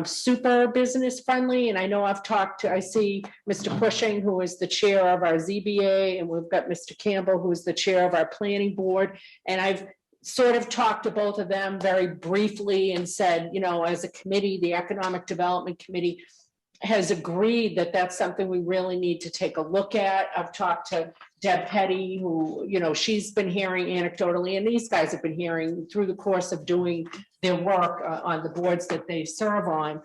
super business friendly. And I know I see Mr. Pushing, who is the chair of our ZBA, and we've got Mr. Campbell, who is the chair of our planning board. And I've sort of talked to both of them very briefly and said, as a committee, the Economic Development Committee, has agreed that that's something we really need to take a look at. I've talked to Deb Petty, who, you know, she's been hearing anecdotally, and these guys have been hearing through the course of doing their work on the boards that they serve on,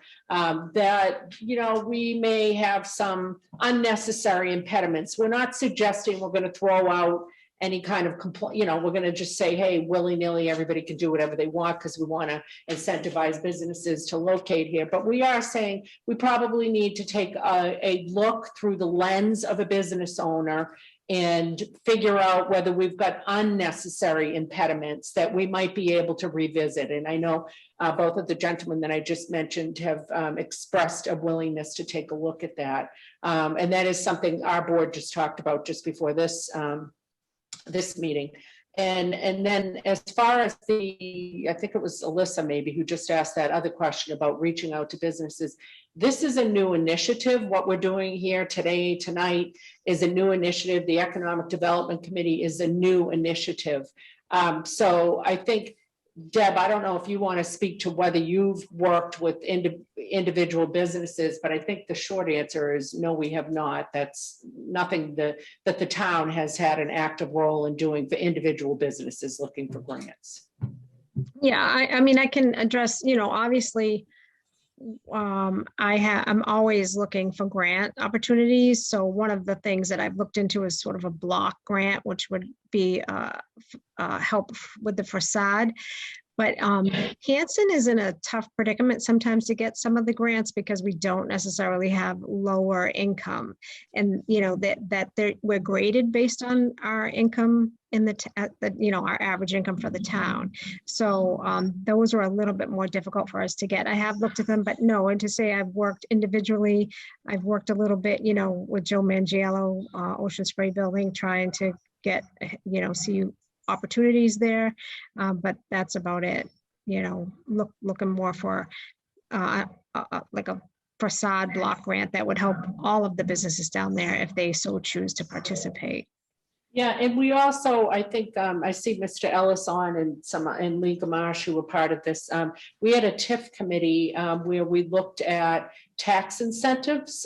that, you know, we may have some unnecessary impediments. We're not suggesting we're going to throw out any kind of complaint, you know, we're going to just say, hey, willy-nilly, everybody can do whatever they want because we want to incentivize businesses to locate here. But we are saying we probably need to take a look through the lens of a business owner and figure out whether we've got unnecessary impediments that we might be able to revisit. And I know both of the gentlemen that I just mentioned have expressed a willingness to take a look at that. And that is something our board just talked about just before this this meeting. And then as far as I think it was Alyssa maybe who just asked that other question about reaching out to businesses. This is a new initiative. What we're doing here today, tonight is a new initiative. The Economic Development Committee is a new initiative. So I think, Deb, I don't know if you want to speak to whether you've worked with individual businesses, but I think the short answer is no, we have not. That's nothing that the town has had an active role in doing for individual businesses looking for grants. Yeah, I mean, I can address, you know, obviously, I'm always looking for grant opportunities. So one of the things that I've looked into is sort of a block grant, which would be help with the facade. But Hanson is in a tough predicament sometimes to get some of the grants because we don't necessarily have lower income, and you know that we're graded based on our income in the you know, our average income for the town. So those are a little bit more difficult for us to get. I have looked at them, but no. And to say I've worked individually, I've worked a little bit, you know, with Joe Mangiello, Ocean Spray Building, trying to get, you know, see opportunities there, but that's about it. You know, looking more for like a facade block grant that would help all of the businesses down there if they so choose to participate. Yeah, and we also, I think, I see Mr. Ellis on and Lee Gamache who were part of this. We had a TIF committee where we looked at tax incentives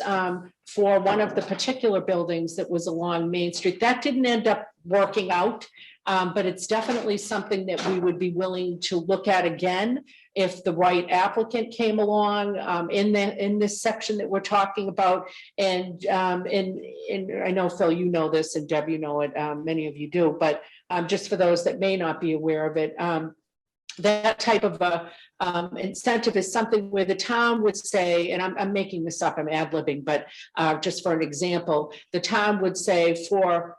for one of the particular buildings that was along Main Street. That didn't end up working out, but it's definitely something that we would be willing to look at again if the right applicant came along in this section that we're talking about. And I know, Phil, you know this, and Deb, you know it, many of you do, but just for those that may not be aware of it, that type of a incentive is something where the town would say, and I'm making this up, I'm ad-libbing, but just for an example, the town would say for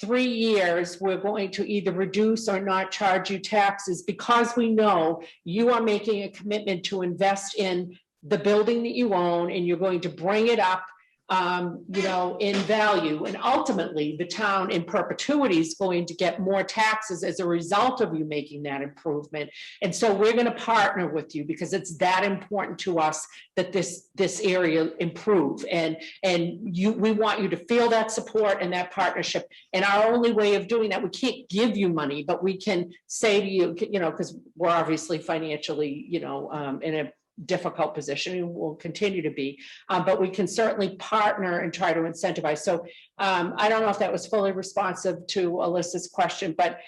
3 years, we're going to either reduce or not charge you taxes because we know you are making a commitment to invest in the building that you own and you're going to bring it up, you know, in value. And ultimately, the town in perpetuity is going to get more taxes as a result of you making that improvement. And so we're going to partner with you because it's that important to us that this area improve. And we want you to feel that support and that partnership. And our only way of doing that, we can't give you money, but we can say to you, you know, because we're obviously financially, you know, in a difficult position and will continue to be, but we can certainly partner and try to incentivize. So I don't know if that was fully responsive to Alyssa's question, but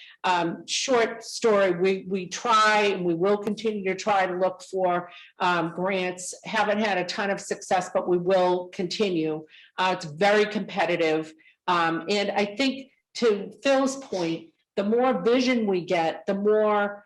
short story, we try and we will continue to try to look for grants. Haven't had a ton of success, but we will continue. It's very competitive. And I think to Phil's point, the more vision we get, the more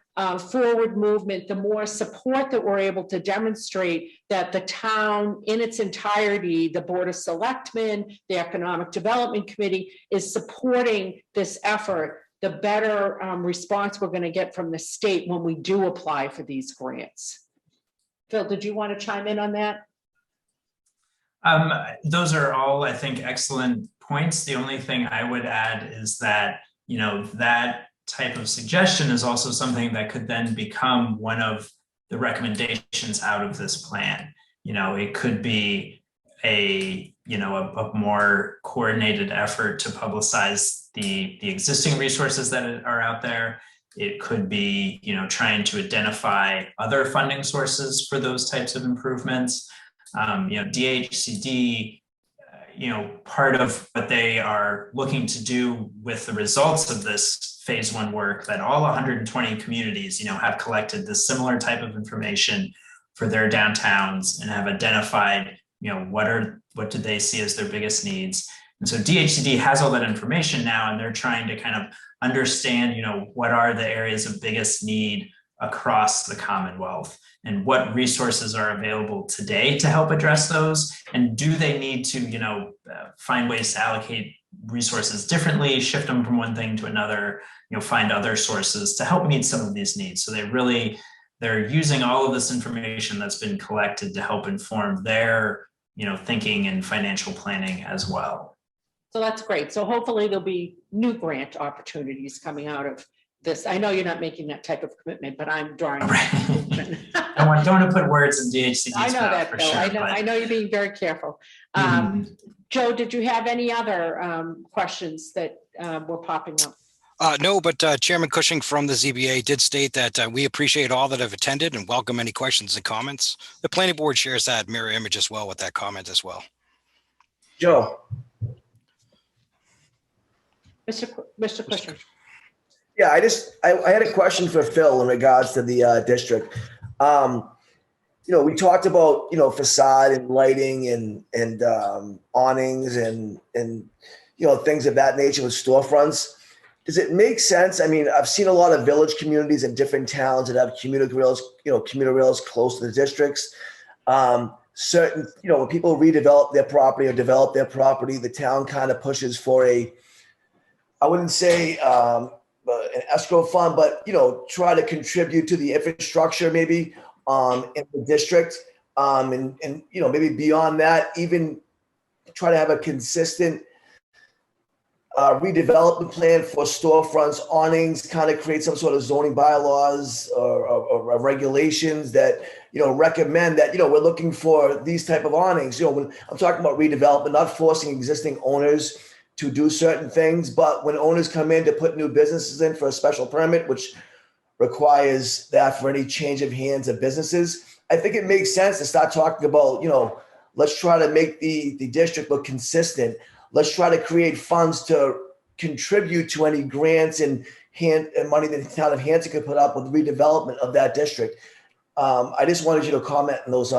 forward movement, the more support that we're able to demonstrate that the town in its entirety, the Board of Selectmen, the Economic Development Committee is supporting this effort, the better response we're going to get from the state when we do apply for these grants. Phil, did you want to chime in on that? Those are all, I think, excellent points. The only thing I would add is that, you know, that type of suggestion is also something that could then become one of the recommendations out of this plan. You know, it could be a more coordinated effort to publicize the existing resources that are out there. It could be, you know, trying to identify other funding sources for those types of improvements. DHCD, part of what they are looking to do with the results of this phase one work, that all 120 communities, have collected this similar type of information for their downtowns and have identified, what do they see as their biggest needs. And so DHCD has all that information now, and they're trying to kind of understand, what are the areas of biggest need across the Commonwealth and what resources are available today to help address those. And do they need to, find ways to allocate resources differently, shift them from one thing to another, find other sources to help meet some of these needs. So they're using all of this information that's been collected to help inform their, thinking and financial planning as well. So that's great. So hopefully there'll be new grant opportunities coming out of this. I know you're not making that type of commitment, but I'm drawing. Right. I don't want to put words in DHCD's I know mouth that, for Bill. sure. I know you're being very careful. Joe, did you have any other questions that were popping up? No, but Chairman Cushing from the ZBA did state that we appreciate all that have attended and welcome any questions and comments. The planning board shares that mirror image as well with that comment as well. Joe. Mr. Cushing. Yeah, I had a question for Phil in regards to the district. We talked about, facade and lighting and awnings and things of that nature with storefronts. Does it make sense? I mean, I've seen a lot of village communities in different towns that have commuter rails close to the districts. When people redevelop their property or develop their property, the town kind of pushes for I wouldn't say an escrow fund, but try to contribute to the infrastructure maybe in the district, and maybe beyond that, even try to have a consistent redevelopment plan for storefronts, awnings, kind of create some sort of zoning bylaws or regulations that recommend that we're looking for these type of awnings. When I'm talking about redevelopment, not forcing existing owners to do certain things, but when owners come in to put new businesses in for a special permit, which requires that for any change of hands of businesses, I think it makes sense to start talking about, let's try to make the district look consistent. Let's try to create funds to contribute to any grants and money that the town of Hanson could put up with redevelopment of that district. I just wanted you to comment on those,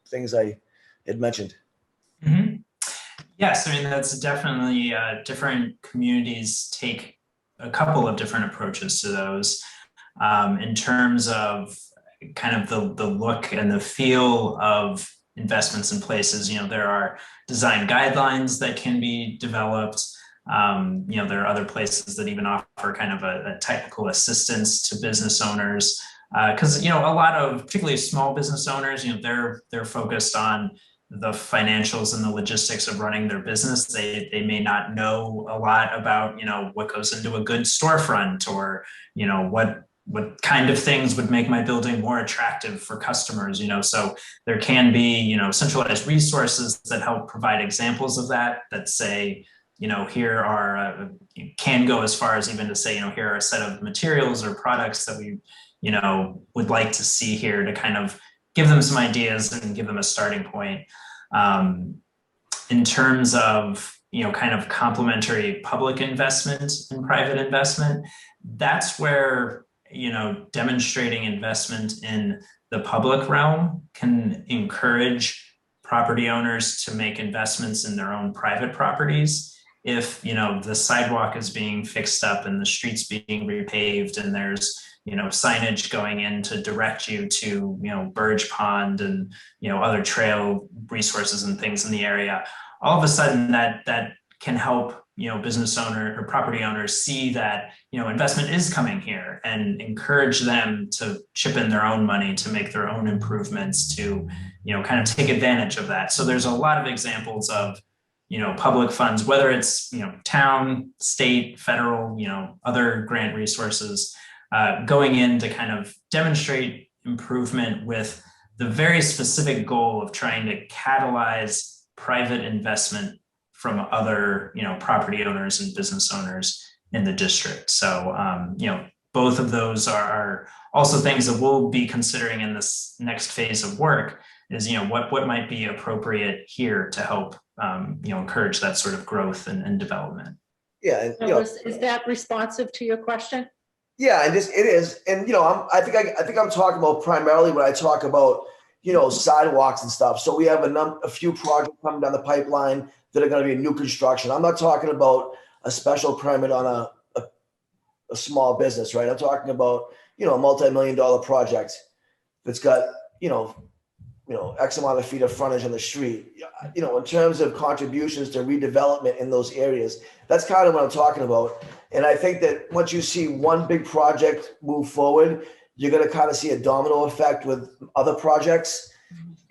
things I had mentioned. Mm-hmm. Yes, I mean, that's definitely different communities take a couple of different approaches to those in terms of kind of the look and the feel of investments in places. There are design guidelines that can be developed. There are other places that even offer kind of a technical assistance to business owners because, a lot of particularly small business owners, they're focused on the financials and the logistics of running their business. They may not know a lot about, what goes into a good storefront or, what kind of things would make my building more attractive for customers, so there can be, centralized resources that help provide examples of that say, here are, can go as far as even to say, here are a set of materials or products that we, would like to see here to kind of give them some ideas and give them a starting point. In terms of, kind of complementary public investment and private investment, that's where, demonstrating investment in the public realm can encourage property owners to make investments in their own private properties. If, the sidewalk is being fixed up and the streets being repaved and there's, signage going in to direct you to, Burge Pond and, other trail resources and things in the area, all of a sudden that can help, business owner or property owners see that, investment is coming here and encourage them to chip in their own money to make their own improvements to, kind of take advantage of that. So there's a lot of examples of, public funds, whether it's, town, state, federal, other grant resources, going in to kind of demonstrate improvement with the very specific goal of trying to catalyze private investment from other, property owners and business owners in the district. So, both of those are also things that we'll be considering in this next phase of work is, what might be appropriate here to help, encourage that sort of growth and development. Yeah, and, So is that responsive to your question? yeah, and it is, and I think I'm talking about primarily when I talk about sidewalks and stuff. So we have a few projects coming down the pipeline that are going to be new construction. I'm not talking about a special permit on a small business, right? I'm talking about a multi-million-dollar project that's got X amount of feet of frontage on the street. In terms of contributions to redevelopment in those areas, that's kind of what I'm talking about. And I think that once you see one big project move forward, you're going to kind of see a domino effect with other projects.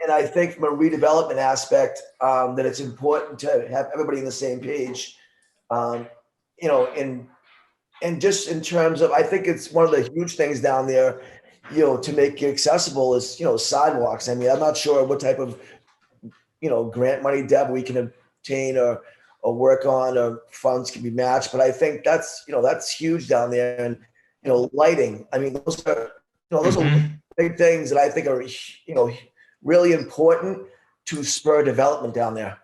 And I think from a redevelopment aspect, that it's important to have everybody on the same page. And just in terms of, I think it's one of the huge things down there, to make it accessible is, sidewalks. I mean, I'm not sure what type of, grant money, Deb, we can obtain or work on, or funds can be matched. But I think that's huge down there. And, lighting, I mean, those are big things that I think are, really important to spur development down there.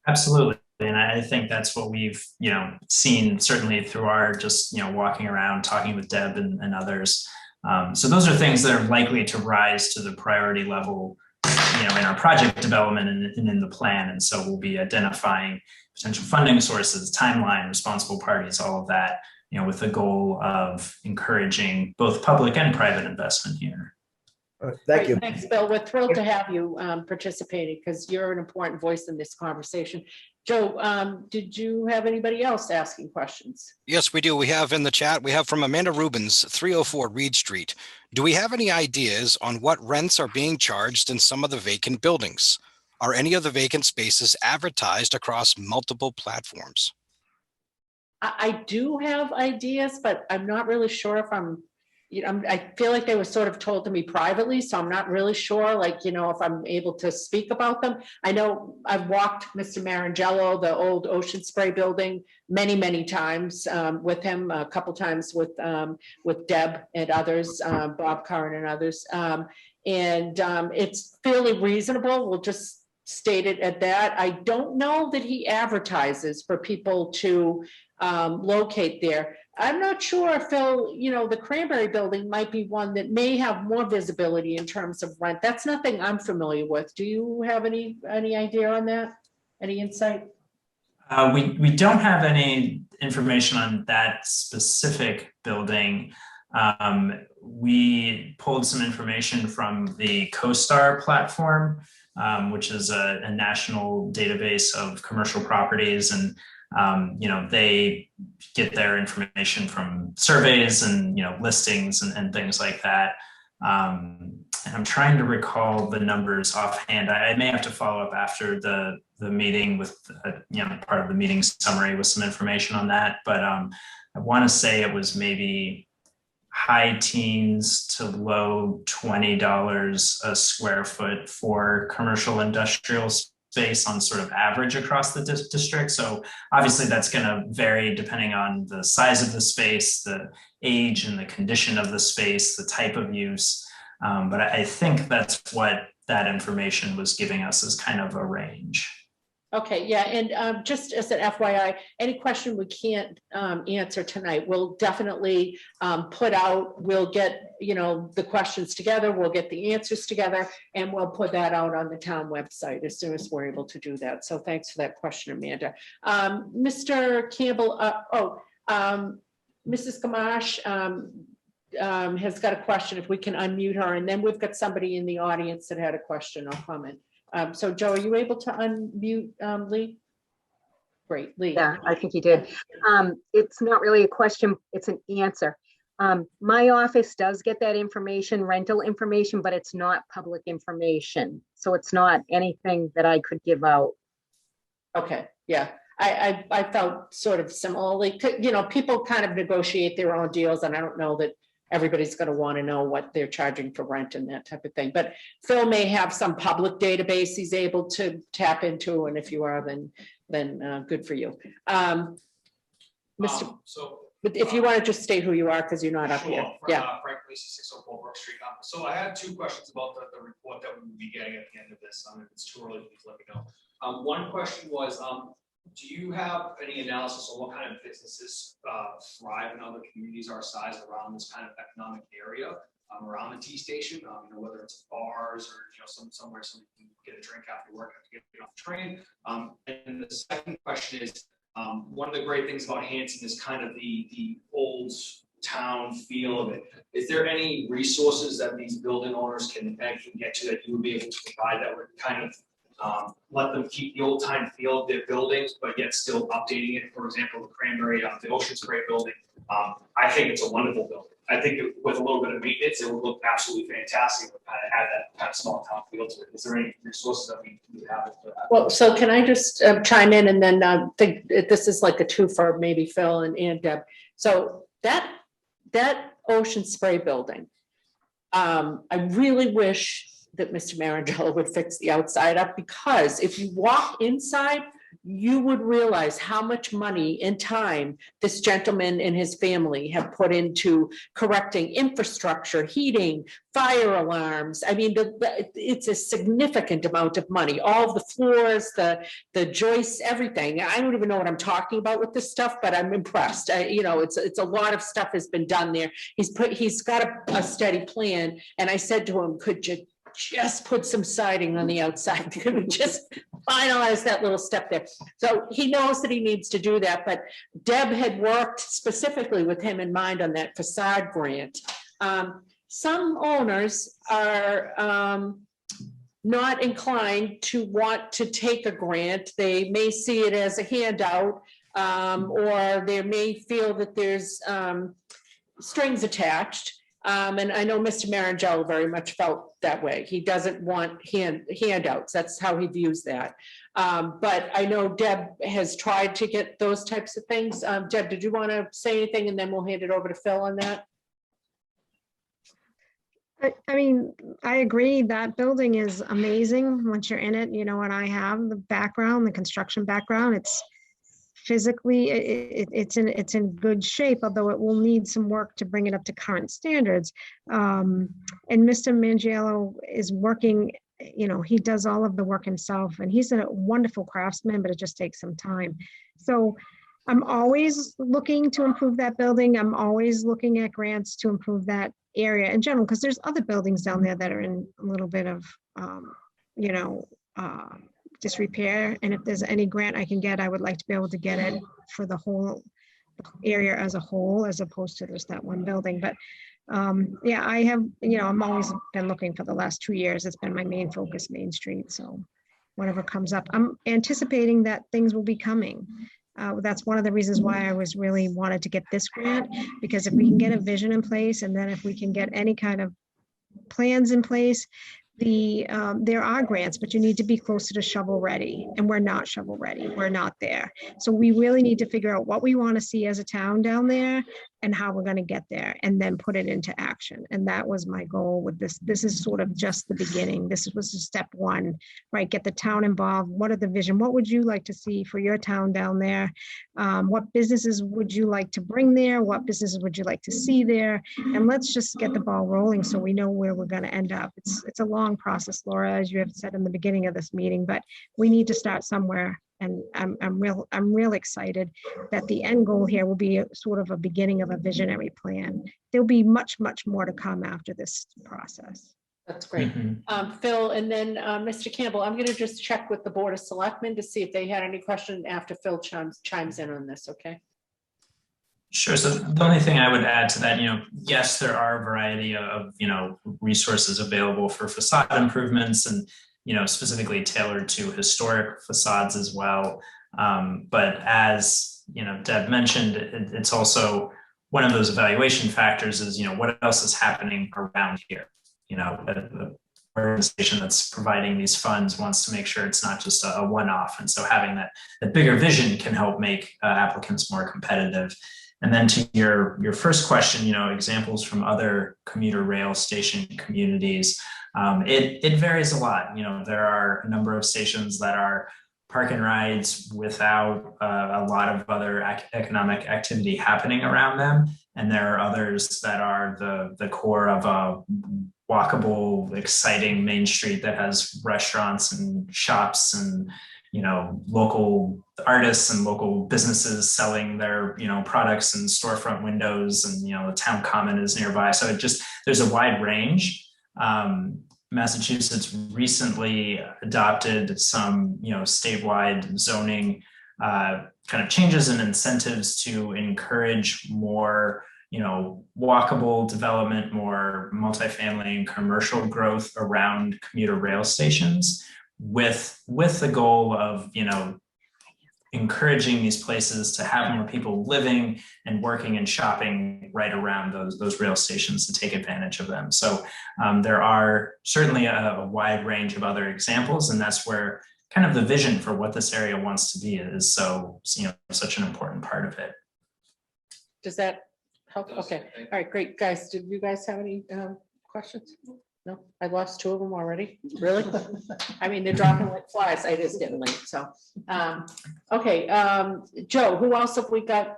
Absolutely. And I think that's what we've, seen certainly through our just, walking around, talking with Deb and others. So those are things that are likely to rise to the priority level, in our project development and in the plan. And so we'll be identifying potential funding sources, timeline, responsible parties, all of that, with the goal of encouraging both public and private investment here. Thank you. Thanks, Bill. We're thrilled to have you participating because you're an important voice in this conversation. Joe, did you have anybody else asking questions? Yes, we do. We have in the chat, we have from Amanda Rubens, 304 Reed Street. Do we have any ideas on what rents are being charged in some of the vacant buildings? Are any of the vacant spaces advertised across multiple platforms? I do have ideas, but I'm not really sure if I feel like they were sort of told to me privately, so I'm not really sure, if I'm able to speak about them. I know I've walked Mr. Marangello, the old Ocean Spray building, many, many times with him, a couple times with Deb and others, Bob Curran and others. It's fairly reasonable. We'll just state it at that. I don't know that he advertises for people to locate there. I'm not sure, Phil, the Cranberry building might be one that may have more visibility in terms of rent. That's nothing I'm familiar with. Do you have any idea on that? Any insight? We don't have any information on that specific building. We pulled some information from the CoStar platform, which is a national database of commercial properties, and they get their information from surveys and listings and things like that. And I'm trying to recall the numbers offhand. I may have to follow up after the meeting with part of the meeting summary with some information on that. But I want to say it was maybe high teens to low $20 a square foot for commercial industrial space on sort of average across the district. So obviously that's going to vary depending on the size of the space, the age and the condition of the space, the type of use. But I think that's what that information was giving us as kind of a range. Okay, yeah, and just as an FYI, any question we can't answer tonight, we'll definitely put out, we'll get, the questions together, we'll get the answers together, and we'll put that out on the town website as soon as we're able to do that. So thanks for that question, Amanda. Mr. Campbell, Mrs. Gamache has got a question, if we can unmute her, and then we've got somebody in the audience that had a question or comment. So Joe, are you able to unmute Lee? Great, Lee. Yeah, I think you did. It's not really a question, it's an answer. My office does get that information, rental information, but it's not public information. So it's not anything that I could give out. Okay, yeah. I felt sort of similarly, people kind of negotiate their own deals, and I don't know that everybody's going to want to know what they're charging for rent and that type of thing. But Phil may have some public database he's able to tap into, and if you are, then good for you. So But if you want to just state who you are, because you're not up here. Sure. Yeah. Frank Lacey, 604 Brook Street. So I had two questions about the report that we will be getting at the end of this. If it's too early, please let me know. One question was, do you have any analysis on what kind of businesses thrive in other communities our size around this kind of economic area, around the T station? Whether it's bars or somewhere somebody can get a drink after work, have to get off the train. And the second question is, one of the great things about Hanson is kind of the old town feel of it. Is there any resources that these building owners can get to that you would be able to provide that would kind of let them keep the old time feel of their buildings, but yet still updating it? For example, the Cranberry, the Ocean Spray building. I think it's a wonderful building. I think with a little bit of maintenance, it would look absolutely fantastic. It would kind of have that kind of small town feel to it. Is there any resources that we have for that? Well, so can I just chime in, and then think this is like a two for maybe Phil and Deb. So that Ocean Spray building, I really wish that Mr. Marangella would fix the outside up, because if you walk inside, you would realize how much money and time this gentleman and his family have put into correcting infrastructure, heating, fire alarms. I mean, it's a significant amount of money. All of the floors, the joists, everything. I don't even know what I'm talking about with this stuff, but I'm impressed. It's a lot of stuff has been done there. He's got a steady plan, and I said to him, could you just put some siding on the outside? Could we just finalize that little step there? So he knows that he needs to do that, but Deb had worked specifically with him in mind on that facade grant. Some owners are not inclined to want to take a grant. They may see it as a handout, or they may feel that there's strings attached. And I know Mr. Marangella very much felt that way. He doesn't want handouts. That's how he views that. But I know Deb has tried to get those types of things. Deb, did you want to say anything, and then we'll hand it over to Phil on that? I mean, I agree that building is amazing once you're in it, and I have the background, the construction background. It's physically, it's in good shape, although it will need some work to bring it up to current standards. And Mr. Mangiello is working, he does all of the work himself, and he's a wonderful craftsman, but it just takes some time. So I'm always looking to improve that building. I'm always looking at grants to improve that area in general, because there's other buildings down there that are in a little bit of, disrepair. And if there's any grant I can get, I would like to be able to get it for the whole area as a whole, as opposed to just that one building. But yeah, I have, I'm always been looking for the last 2 years. It's been my main focus, Main Street. So whatever comes up, I'm anticipating that things will be coming. That's one of the reasons why I was really wanted to get this grant, because if we can get a vision in place, and then if we can get any kind of plans in place, there are grants, but you need to be closer to shovel ready, and we're not shovel ready. We're not there. So we really need to figure out what we want to see as a town down there and how we're going to get there, and then put it into action. And that was my goal with this. This is sort of just the beginning. This was just step one, right? Get the town involved. What are the vision? What would you like to see for your town down there? What businesses would you like to bring there? What businesses would you like to see there? And let's just get the ball rolling so we know where we're going to end up. It's a long process, Laura, as you have said in the beginning of this meeting, but we need to start somewhere. And I'm real excited that the end goal here will be sort of a beginning of a visionary plan. There'll be much, much more to come after this process. That's great. Phil, and then Mr. Campbell, I'm going to just check with the Board of Selectmen to see if they had any question after Phil chimes in on this, okay? Sure. So the only thing I would add to that, yes, there are a variety of, resources available for facade improvements, and specifically tailored to historic facades as well. But as, Deb mentioned, it's also one of those evaluation factors is, what else is happening around here? The organization that's providing these funds wants to make sure it's not just a one-off. And so having that bigger vision can help make applicants more competitive. And then to your first question, examples from other commuter rail station communities, it varies a lot. There are a number of stations that are park and rides without a lot of other economic activity happening around them. And there are others that are the core of a walkable, exciting Main Street that has restaurants and shops and, you know, local artists and local businesses selling their, you know, products and storefront windows, and, you know, the town common is nearby. So it just, there's a wide range. Massachusetts recently adopted some, you know, statewide zoning kind of changes and incentives to encourage more, you know, walkable development, more multifamily and commercial growth around commuter rail stations, with the goal of, you know, encouraging these places to have more people living and working and shopping right around those rail stations to take advantage of them. So there are certainly a wide range of other examples, and that's where kind of the vision for what this area wants to be is so, you know, such an important part of it. Does that help? Okay, all right, great, guys. Did you guys have any questions? No, I lost two of them already. Really? I mean, they're dropping like flies. It is getting late, so. Okay, Joe, who else have we got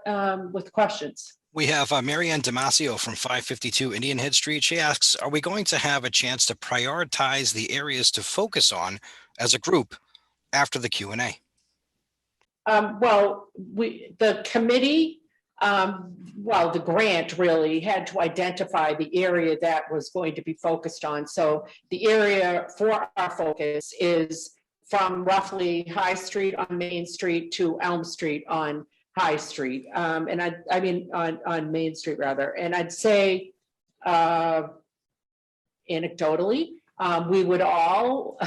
with questions? We have Marianne Damasio from 552 Indian Head Street. She asks, are we going to have a chance to prioritize the areas to focus on as a group after the Q&A? Well, the committee, well, the grant really had to identify the area that was going to be focused on. So the area for our focus is from roughly High Street on Main Street to Elm Street on High Street. And I mean on Main Street rather. And I'd say anecdotally, we would all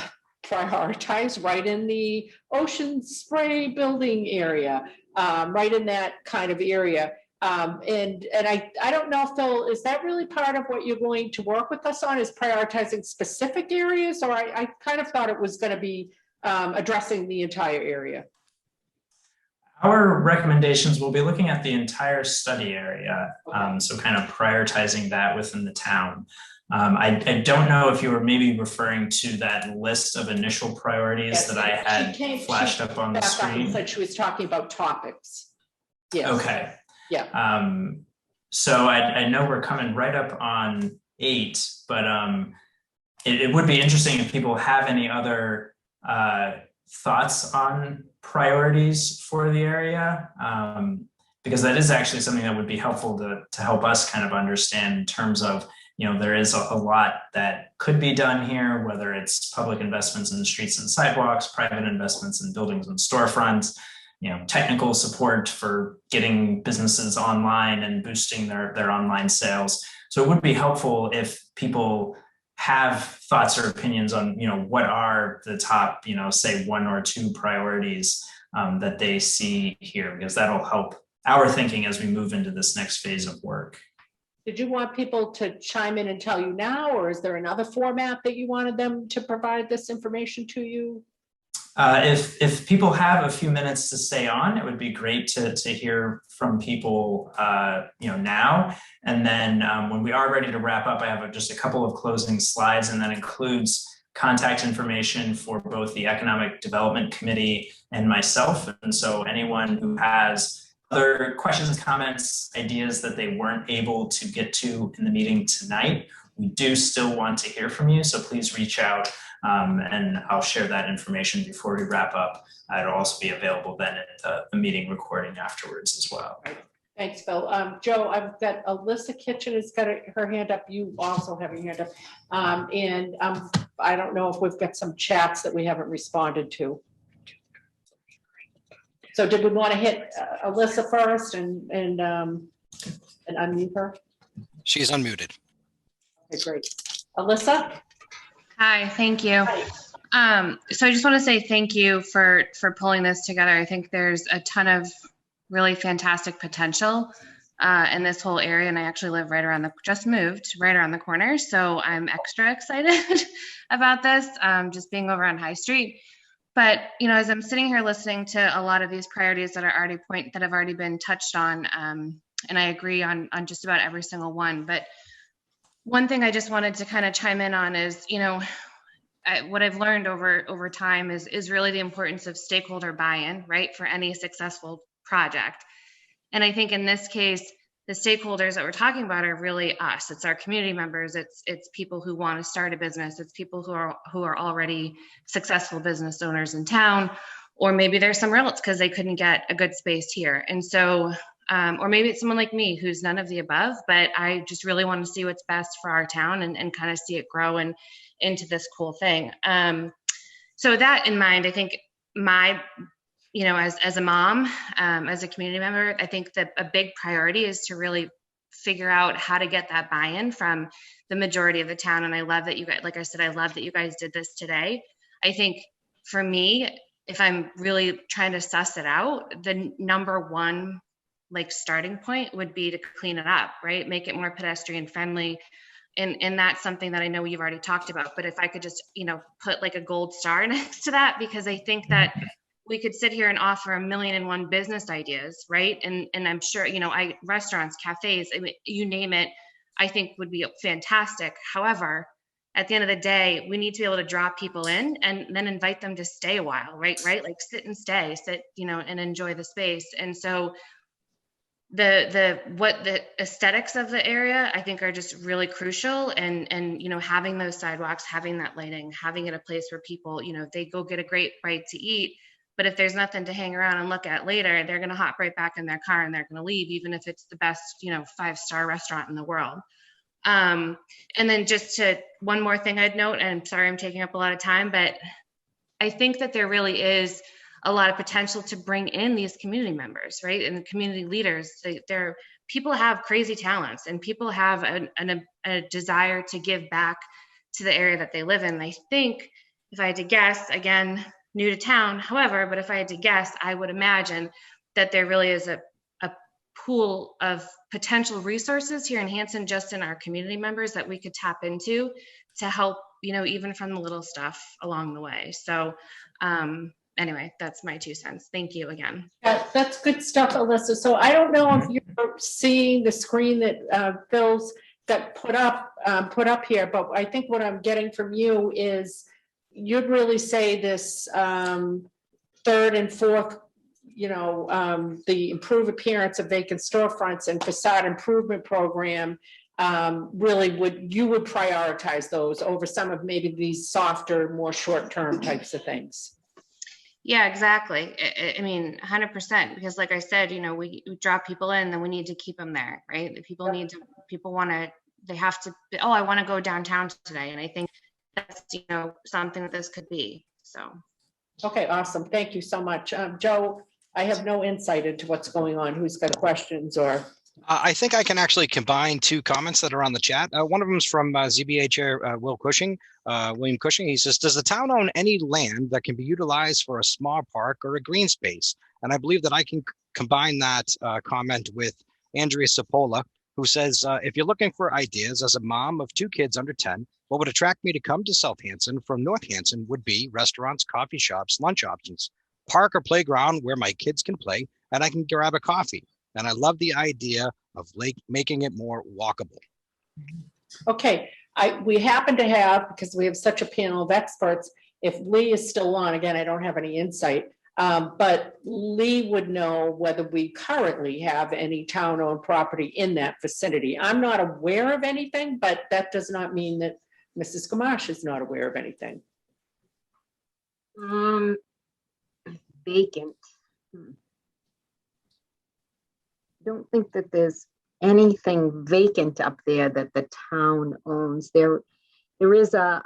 prioritize right in the Ocean Spray building area. Right in that kind of area. And I don't know, Phil, is that really part of what you're going to work with us on, is prioritizing specific areas? Or I kind of thought it was going to be addressing the entire area. Our recommendations will be looking at the entire study area. Okay. So kind of prioritizing that within the town. I don't know if you were maybe referring to that list of initial priorities, yes, that I had flashed up on the screen. Said she was talking about topics. Yes. Okay. Yeah. So I know we're coming right up on 8, but it would be interesting if people have any other thoughts on priorities for the area, because that is actually something that would be helpful to help us kind of understand in terms of, you know, there is a lot that could be done here, whether it's public investments in streets and sidewalks, private investments in buildings and storefronts, you know, technical support for getting businesses online and boosting their online sales. So it would be helpful if people have thoughts or opinions on, you know, what are the top, you know, say 1 or 2 priorities that they see here, because that'll help our thinking as we move into this next phase of work. Did you want people to chime in and tell you now, or is there another format that you wanted them to provide this information to you? If people have a few minutes to stay on, it would be great to hear from people, you know, now. And then when we are ready to wrap up, I have just a couple of closing slides, and that includes contact information for both the Economic Development Committee and myself. And so anyone who has other questions, comments, ideas that they weren't able to get to in the meeting tonight, we do still want to hear from you. So please reach out, and I'll share that information before we wrap up. It'll also be available then at the meeting recording afterwards as well. Right. Thanks, Phil. Joe, I've got Alyssa Kitchen has got her hand up. You also have your hand up. And I don't know if we've got some chats that we haven't responded to. So did we want to hit Alyssa first and unmute her? She's unmuted. Okay, great. Alyssa? Hi, thank you. Hi. So I just want to say thank you for pulling this together. I think there's a ton of really fantastic potential in this whole area, and I actually live just moved right around the corner, so I'm extra excited about this, just being over on High Street. But, you know, as I'm sitting here listening to a lot of these priorities that are that have already been touched on, and I agree on just about every single one. But one thing I just wanted to kind of chime in on is, you know, what I've learned over time is really the importance of stakeholder buy-in, right, for any successful project. And I think in this case, the stakeholders that we're talking about are really us. It's our community members. It's people who want to start a business. It's people who are already successful business owners in town, or maybe there's somewhere else because they couldn't get a good space here. And so, or maybe it's someone like me who's none of the above, but I just really want to see what's best for our town and kind of see it grow and into this cool thing. So with that in mind, I think as a mom, as a community member, I think that a big priority is to really figure out how to get that buy-in from the majority of the town. And I love that you guys, like I said, I love that you guys did this today. I think for me, if I'm really trying to suss it out, the number one starting point would be to clean it up, right? Make it more pedestrian friendly. And that's something that I know you've already talked about, but if I could just, put like a gold star next to that, because I think that we could sit here and offer 1,000,001 business ideas, right? And I'm sure, restaurants, cafes, I mean, you name it, I think would be fantastic. However, at the end of the day, we need to be able to draw people in and then invite them to stay a while, right? Like sit and stay, and enjoy the space. And so the aesthetics of the area, I think, are just really crucial. And having those sidewalks, having that lighting, having it a place where people, they go get a great bite to eat. But if there's nothing to hang around and look at later, they're going to hop right back in their car and they're going to leave, even if it's the best, 5-star restaurant in the world. And then one more thing I'd note, and I'm sorry I'm taking up a lot of time, but I think that there really is a lot of potential to bring in these community members, right? And the community leaders. People have crazy talents, and people have a desire to give back to the area that they live in. And I think, if I had to guess, again, new to town, however, but if I had to guess, I would imagine that there really is a pool of potential resources here in Hanson, just in our community members, that we could tap into to help, even from the little stuff along the way. So anyway, that's my 2 cents. Thank you again. That's good stuff, Alyssa. So I don't know if you're seeing the screen that Phil's got put up here, but I think what I'm getting from you is you'd really say this third and fourth, the improved appearance of vacant storefronts and facade improvement program, you would prioritize those over some of maybe these softer, more short-term types of things. Yeah, exactly. I mean, 100%, because like I said, we draw people in, then we need to keep them there, right? They have to, I want to go downtown today. And I think that's, something that this could be, so. Okay, awesome. Thank you so much. Joe, I have no insight into what's going on. Who's got questions or? I think I can actually combine 2 comments that are on the chat. One of them is from ZBA Chair William Cushing. He says, does the town own any land that can be utilized for a small park or a green space? And I believe that I can combine that comment with Andrea Cipolla, who says, if you're looking for ideas as a mom of 2 kids under 10, what would attract me to come to South Hanson from North Hanson would be restaurants, coffee shops, lunch options, park or playground where my kids can play and I can grab a coffee. And I love the idea of making it more walkable. Okay, we happen to have, because we have such a panel of experts, if Lee is still on, again, I don't have any insight, but Lee would know whether we currently have any town-owned property in that vicinity. I'm not aware of anything, but that does not mean that Mrs. Gamache is not aware of anything. Vacant. I don't think that there's anything vacant up there that the town owns. There is it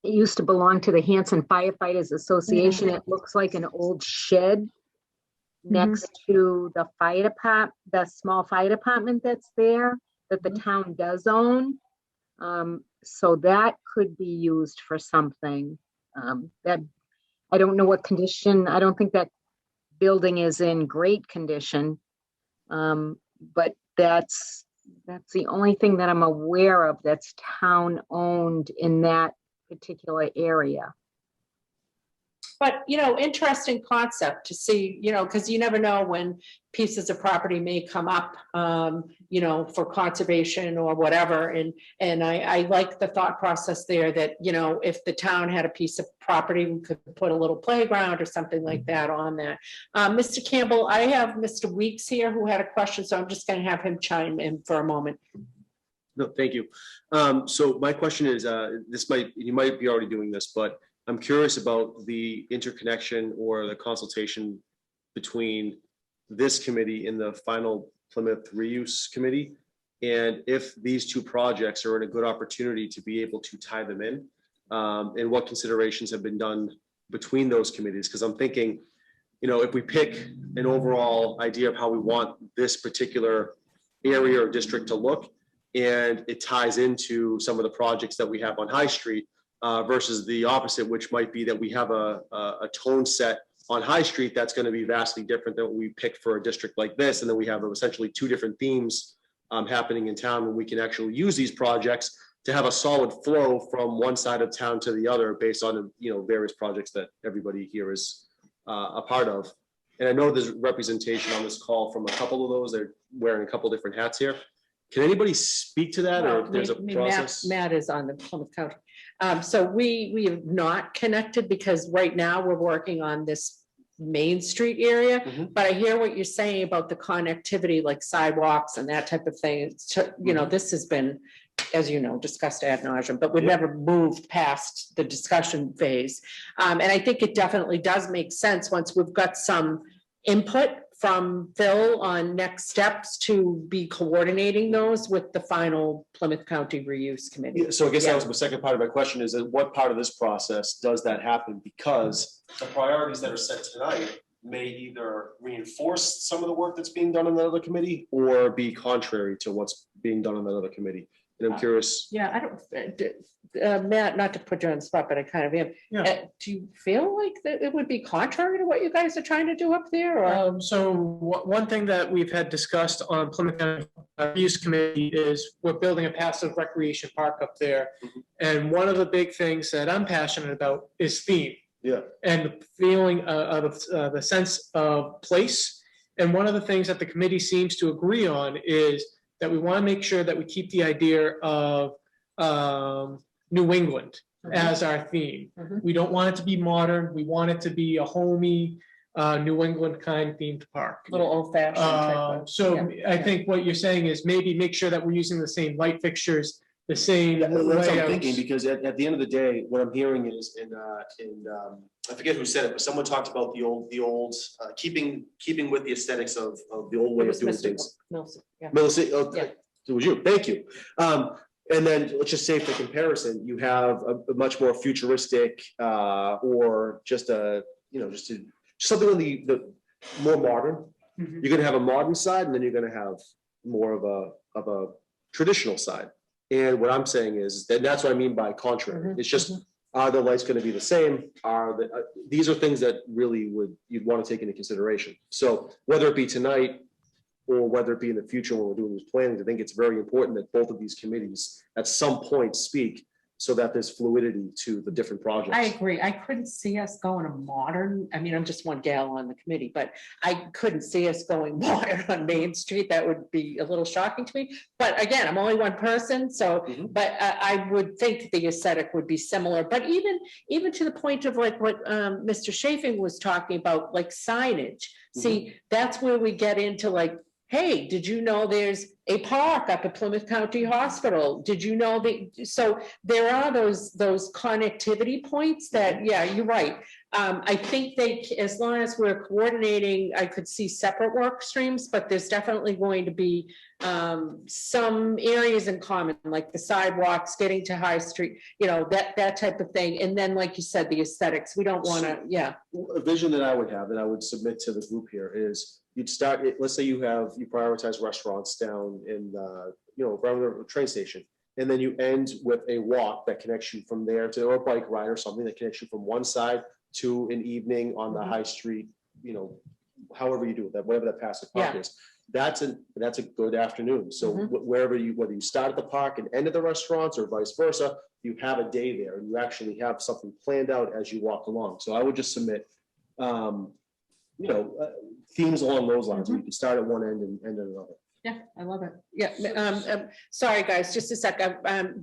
used to belong to the Hanson Firefighters Association. It looks like an old shed next to the fire department, the small fire department that's there, that the town does own. So that could be used for something. That I don't know what condition. I don't think that building is in great condition. But that's the only thing that I'm aware of that's town owned in that particular area. But, interesting concept to see, because you never know when pieces of property may come up, for conservation or whatever. And I like the thought process there that, if the town had a piece of property, we could put a little playground or something like that on that. Mr. Campbell, I have Mr. Weeks here who had a question, so I'm just going to have him chime in for a moment. No, thank you. So my question is, you might be already doing this, but I'm curious about the interconnection or the consultation between this committee and the final Plymouth Reuse Committee. And if these two projects are in a good opportunity to be able to tie them in, and what considerations have been done between those committees. Because I'm thinking, if we pick an overall idea of how we want this particular area or district to look, and it ties into some of the projects that we have on High Street versus the opposite, which might be that we have a tone set on High Street that's going to be vastly different than what we pick for a district like this. And then we have essentially two different themes happening in town, when we can actually use these projects to have a solid flow from one side of town to the other based on, various projects that everybody here is a part of. And I know there's representation on this call from a couple of those. They're wearing a couple different hats here. Can anybody speak to that, or if there's a process? Matt is on the Plymouth County. So we have not connected because right now we're working on this Main Street area. But I hear what you're saying about the connectivity, like sidewalks and that type of thing. This has been, as you know, discussed ad nauseum, but we've never moved past the discussion phase. And I think it definitely does make sense once we've got some input from Phil on next steps to be coordinating those with the final Plymouth County Reuse Committee. So I guess that was the second part of my question, is that what part of this process does that happen? Because the priorities that are set tonight may either reinforce some of the work that's being done in the other committee or be contrary to what's being done in that other committee. And I'm curious. Yeah, I don't, Matt, not to put you on the spot, but I kind of am. Yeah. Do you feel like that it would be contrary to what you guys are trying to do up there? Or? So one thing that we've had discussed on Plymouth County Reuse Committee is we're building a passive recreation park up there. And one of the big things that I'm passionate about is theme. Yeah. And the feeling of the sense of place. And one of the things that the committee seems to agree on is that we want to make sure that we keep the idea of New England as our theme. We don't want it to be modern. We want it to be a homey New England kind themed park. Little old fashioned. So I think what you're saying is maybe make sure that we're using the same light fixtures, the same That's what I'm layouts. thinking, because at the end of the day, what I'm hearing is I forget who said it, but someone talked about the old keeping with the aesthetics of the old way of doing things. Nelson, yeah. Melissa, Yeah. it was you, thank you. And then let's just say for comparison, you have a much more futuristic or just something on the more modern. You're gonna have a modern side, and then you're gonna have more of a traditional side. And what I'm saying is that's what I mean by contrary. It's just, are the lights going to be the same? These are things that really you'd want to take into consideration. So whether it be tonight or whether it be in the future when we're doing this planning, I think it's very important that both of these committees at some point speak so that there's fluidity to the different projects. I agree. I couldn't see us going a modern, I mean, I'm just one gal on the committee, but I couldn't see us going modern on Main Street. That would be a little shocking to me. But again, I'm only one person, so, but I would think the aesthetic would be similar. But even to the point of like what Mr. Chafing was talking about, like signage. See, that's where we get into like, hey, did you know there's a park up at Plymouth County Hospital? Did you know that? So there are those connectivity points that, yeah, you're right. I think as long as we're coordinating, I could see separate work streams, but there's definitely going to be some areas in common, like the sidewalks, getting to High Street, that type of thing. And then, like you said, the aesthetics, we don't want to, yeah. A vision that I would have, that I would submit to the group here is, you'd start, let's say you prioritize restaurants down in, around the train station. And then you end with a walk that connects you from there to, or a bike ride or something that connects you from one side to an evening on the High Street, however you do that, whatever that passive park is. that's a good afternoon. So wherever whether you start at the park and end at the restaurants or vice versa, you have a day there and you actually have something planned out as you walk along. So I would just submit, themes along those lines. You can start at one end and end at another. Yeah, I love it. Yeah, sorry, guys, just a second.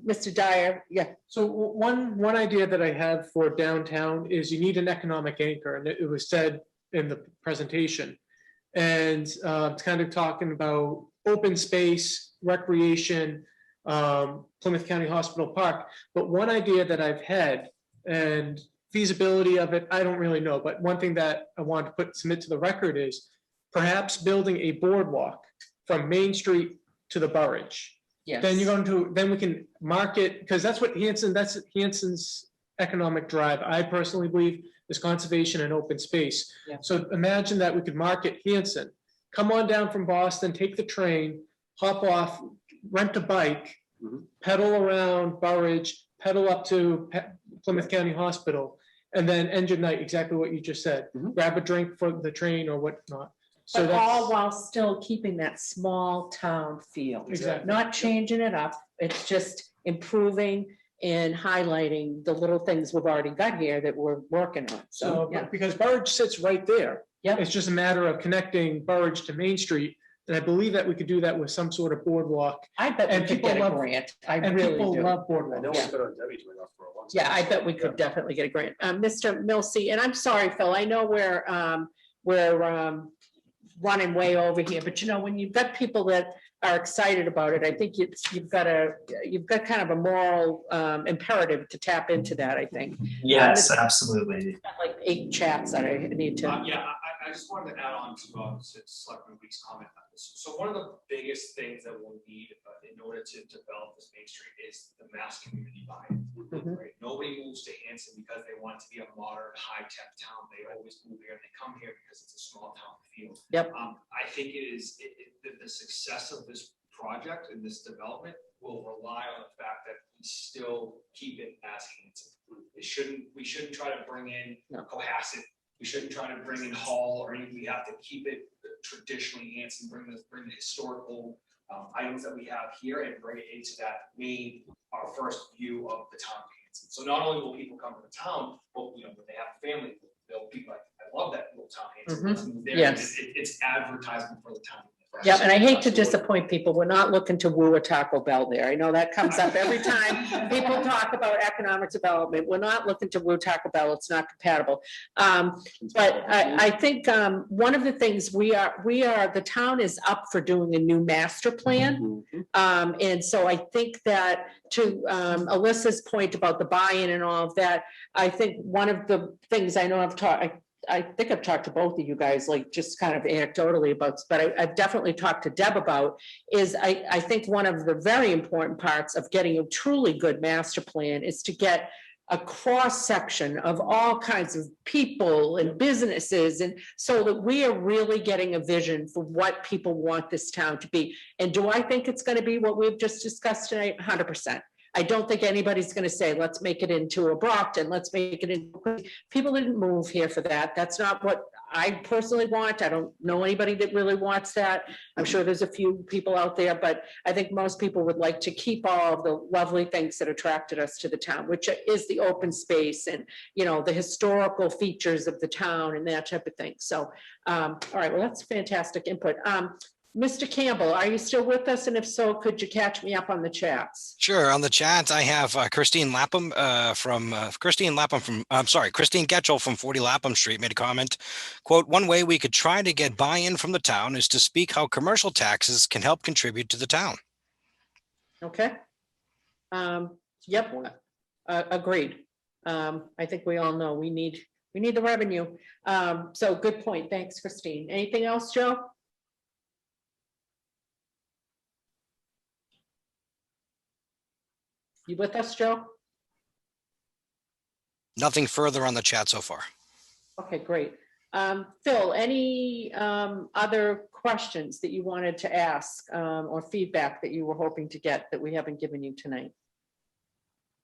Mr. Dyer, yeah. So one idea that I have for downtown is you need an economic anchor, and it was said in the presentation. And it's kind of talking about open space, recreation, Plymouth County Hospital Park. But one idea that I've had, and feasibility of it, I don't really know, but one thing that I want to submit to the record is perhaps building a boardwalk from Main Street to the Burridge. Yes. Then then we can market, because that's Hanson's economic drive. I personally believe is conservation and open space. Yeah. So imagine that we could market Hanson, come on down from Boston, take the train, hop off, rent a bike, pedal around Burridge, pedal up to Plymouth County Hospital, and then end your night, exactly what you just said. Grab a drink for the train or whatnot. So But that's all while still keeping that small town feel. Exactly. Not changing it up. It's just improving and highlighting the little things we've already got here that we're working on. So, yeah. because Burridge sits right there. Yeah. It's just a matter of connecting Burridge to Main Street. And I believe that we could do that with some sort of boardwalk. I bet And we could people get a love- grant. I And really people do. love I know boardwalks. we put on Debbie to enough for a long time. Yeah, I bet we could definitely get a grant. Mr. Milsey, and I'm sorry, Phil, I know we're running way over here, but when you've got people that are excited about it, I think you've got kind of a moral imperative to tap into that, I think. Yes, absolutely. Got like 8 chats that I need to. I just wanted to add on to Selectman Weeks' comment on this. So one of the biggest things that we'll need in order to develop this Main Street is the mass community buy-in. Right? Nobody moves to Hanson because they want to be a modern, high-tech town. They always move here and they come here because it's a small town feel. Yep. I think the success of this project and this development will rely on the fact that we still keep it as Hanson. We shouldn't try to bring in Cohasset. We shouldn't try to bring in Hall or anything. We have to keep it traditionally Hanson, bring the historical items that we have here and bring it into that our first view of the town of Hanson. So not only will people come to the town, but when they have a family, they'll be like, I love that little town Hanson. Let's move there. Yes. It's advertisement for the town. Yeah, and I hate to disappoint people. We're not looking to woo a Taco Bell there. I know that comes up every time people talk about economic development. We're not looking to woo Taco Bell. It's not compatible. But I think one of the things the town is up for doing a new master plan. And so I think that to Alyssa's point about the buy-in and all of that, I think one of the things I know I think I've talked to both of you guys, like just kind of anecdotally about, but I've definitely talked to Deb about is I think one of the very important parts of getting a truly good master plan is to get a cross section of all kinds of people and businesses, and so that we are really getting a vision for what people want this town to be. And do I think it's going to be what we've just discussed tonight? 100%. I don't think anybody's going to say, let's make it into a Brockton, let's make it into, people didn't move here for that. That's not what I personally want. I don't know anybody that really wants that. I'm sure there's a few people out there, but I think most people would like to keep all of the lovely things that attracted us to the town, which is the open space and, the historical features of the town and that type of thing. So, all right, well, that's fantastic input. Mr. Campbell, are you still with us? And if so, could you catch me up on the chats? Sure. On the chat, I have Christine Getchell from 40 Lapham Street made a comment, quote, "One way we could try to get buy-in from the town is to speak how commercial taxes can help contribute to the town." Okay. Yep. Agreed. I think we all know we need the revenue. So good point. Thanks, Christine. Anything else, Joe? You with us, Joe? Nothing further on the chat so far. Okay, great. Phil, any other questions that you wanted to ask or feedback that you were hoping to get that we haven't given you tonight?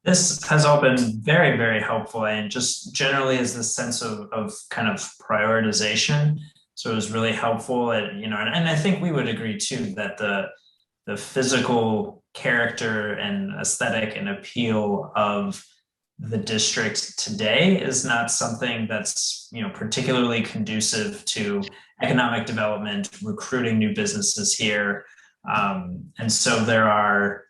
This has all been very, very helpful, and just generally is the sense of kind of prioritization So it was really helpful, and I think we would agree too that the physical character and aesthetic and appeal of the district today is not something that's particularly conducive to economic development, recruiting new businesses here. And so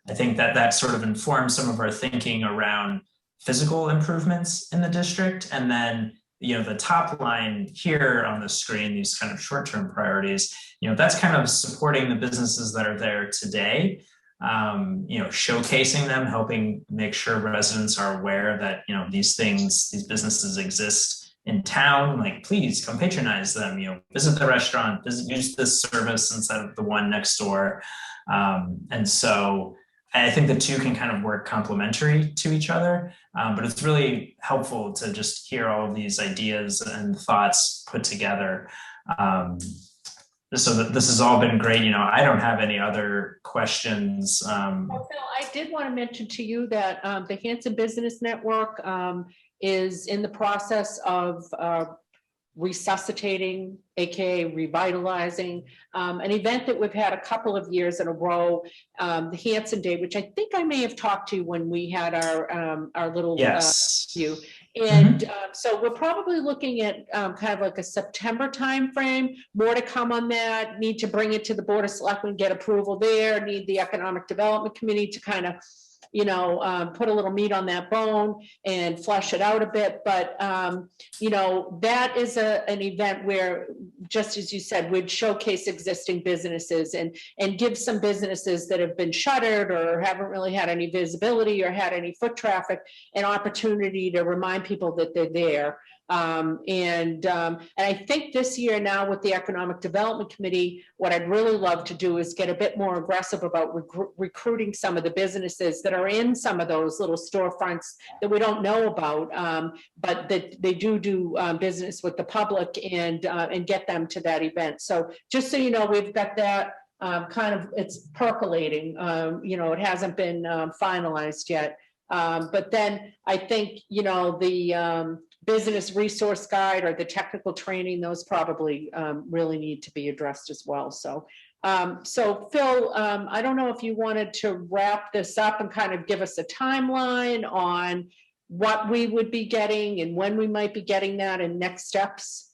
I think that sort of informs some of our thinking around physical improvements in the district. And then, the top line here on the screen, these kind of short-term priorities, that's kind of supporting the businesses that are there today, showcasing them, helping make sure residents are aware that, these businesses exist in town. Like, please come patronize them, visit the restaurant, use this service instead of the one next door. And so I think the two can kind of work complementary to each other, but it's really helpful to just hear all of these ideas and thoughts put together. So this has all been great. I don't have any other questions. Phil, I did want to mention to you that the Hanson Business Network is in the process of resuscitating, aka revitalizing, an event that we've had a couple of years in a row, the Hanson Day, which I think I may have talked to when we had our little view. And so we're probably looking at kind of like a September timeframe. More to come on that. Need to bring it to the Board of Selectmen, get approval there. Need the Economic Development Committee to kind of put a little meat on that bone and flesh it out a bit. But, that is an event where, just as you said, we'd showcase existing businesses and give some businesses that have been shuttered or haven't really had any visibility or had any foot traffic an opportunity to remind people that they're there. And I think this year now with the Economic Development Committee, what I'd really love to do is get a bit more aggressive about recruiting some of the businesses that are in some of those little storefronts that we don't know about, but that they do business with the public and get them to that event. So just so you know, we've got that kind of, it's percolating. It hasn't been finalized yet. But then I think, the business resource guide or the technical training, those probably really need to be addressed as well. So, Phil, I don't know if you wanted to wrap this up and kind of give us a timeline on what we would be getting and when we might be getting that and next steps.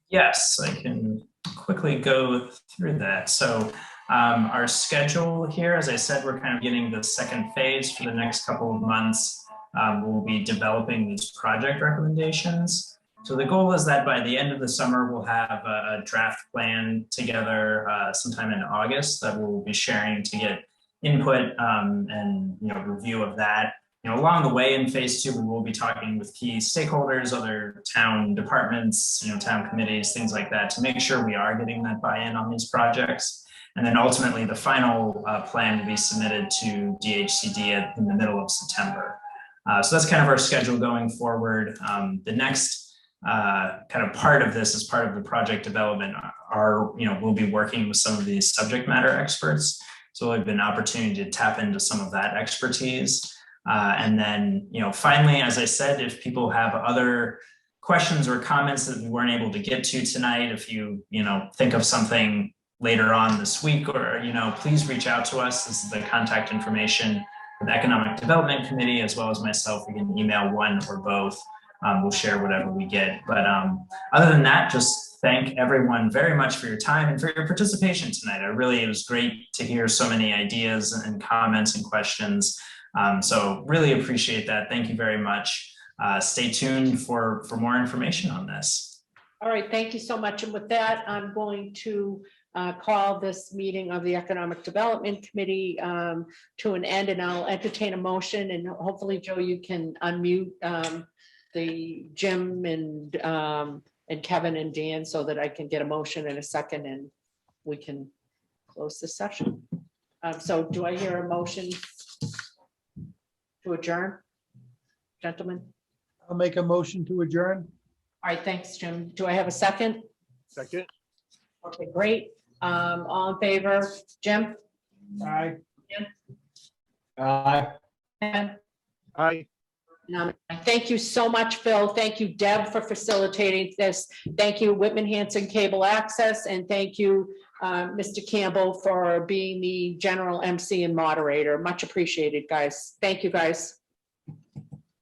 Yes, I can quickly go through that. So our schedule here, as I said, we're kind of getting the second phase for the next couple of months. We'll be developing these project recommendations. So the goal is that by the end of the summer, we'll have a draft plan together sometime in August that we'll be sharing to get input and review of that. Along the way in phase 2, we will be talking with key stakeholders, other town departments, town committees, things like that, to make sure we are getting that buy-in on these projects. And then ultimately the final plan will be submitted to DHCD in the middle of September. So that's kind of our schedule going forward. The next kind of part of this, as part of the project development, we'll be working with some of these subject matter experts. So we'll have an opportunity to tap into some of that expertise. And then, finally, as I said, if people have other questions or comments that we weren't able to get to tonight, if you, think of something later on this week, or, please reach out to us. This is the contact information for the Economic Development Committee, as well as myself. We can email one or both. We'll share whatever we get. But other than that, just thank everyone very much for your time and for your participation tonight. It was great to hear so many ideas and comments and questions. So really appreciate that. Thank you very much. Stay tuned for more information on this. All right, thank you so much. And with that, I'm going to call this meeting of the Economic Development Committee to an end, and I'll entertain a motion, and hopefully, Joe, you can unmute the Jim and Kevin and Dan so that I can get a motion in a second and we can close the session. So do I hear a motion to adjourn, gentlemen? I'll make a motion to adjourn. All right, thanks, Jim. Do I have a second? Second. Okay, great. All in favor? Jim? Aye. Jim? Aye. Ken? Aye. Thank you so much, Phil. Thank you, Deb, for facilitating this. Thank you, Whitman Hanson Cable Access, and thank you, Mr. Campbell, for being the general MC and moderator. Much appreciated, guys. Thank you, guys.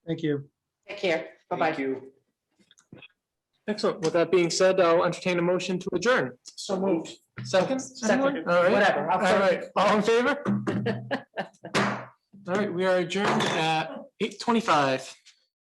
Thank you. Take care. Bye-bye. Thank you. Excellent. With that being said, I'll entertain a motion to adjourn. So moved. Second? Second. All right. Whatever. All right. All in favor? All right, we are adjourned at 8:25.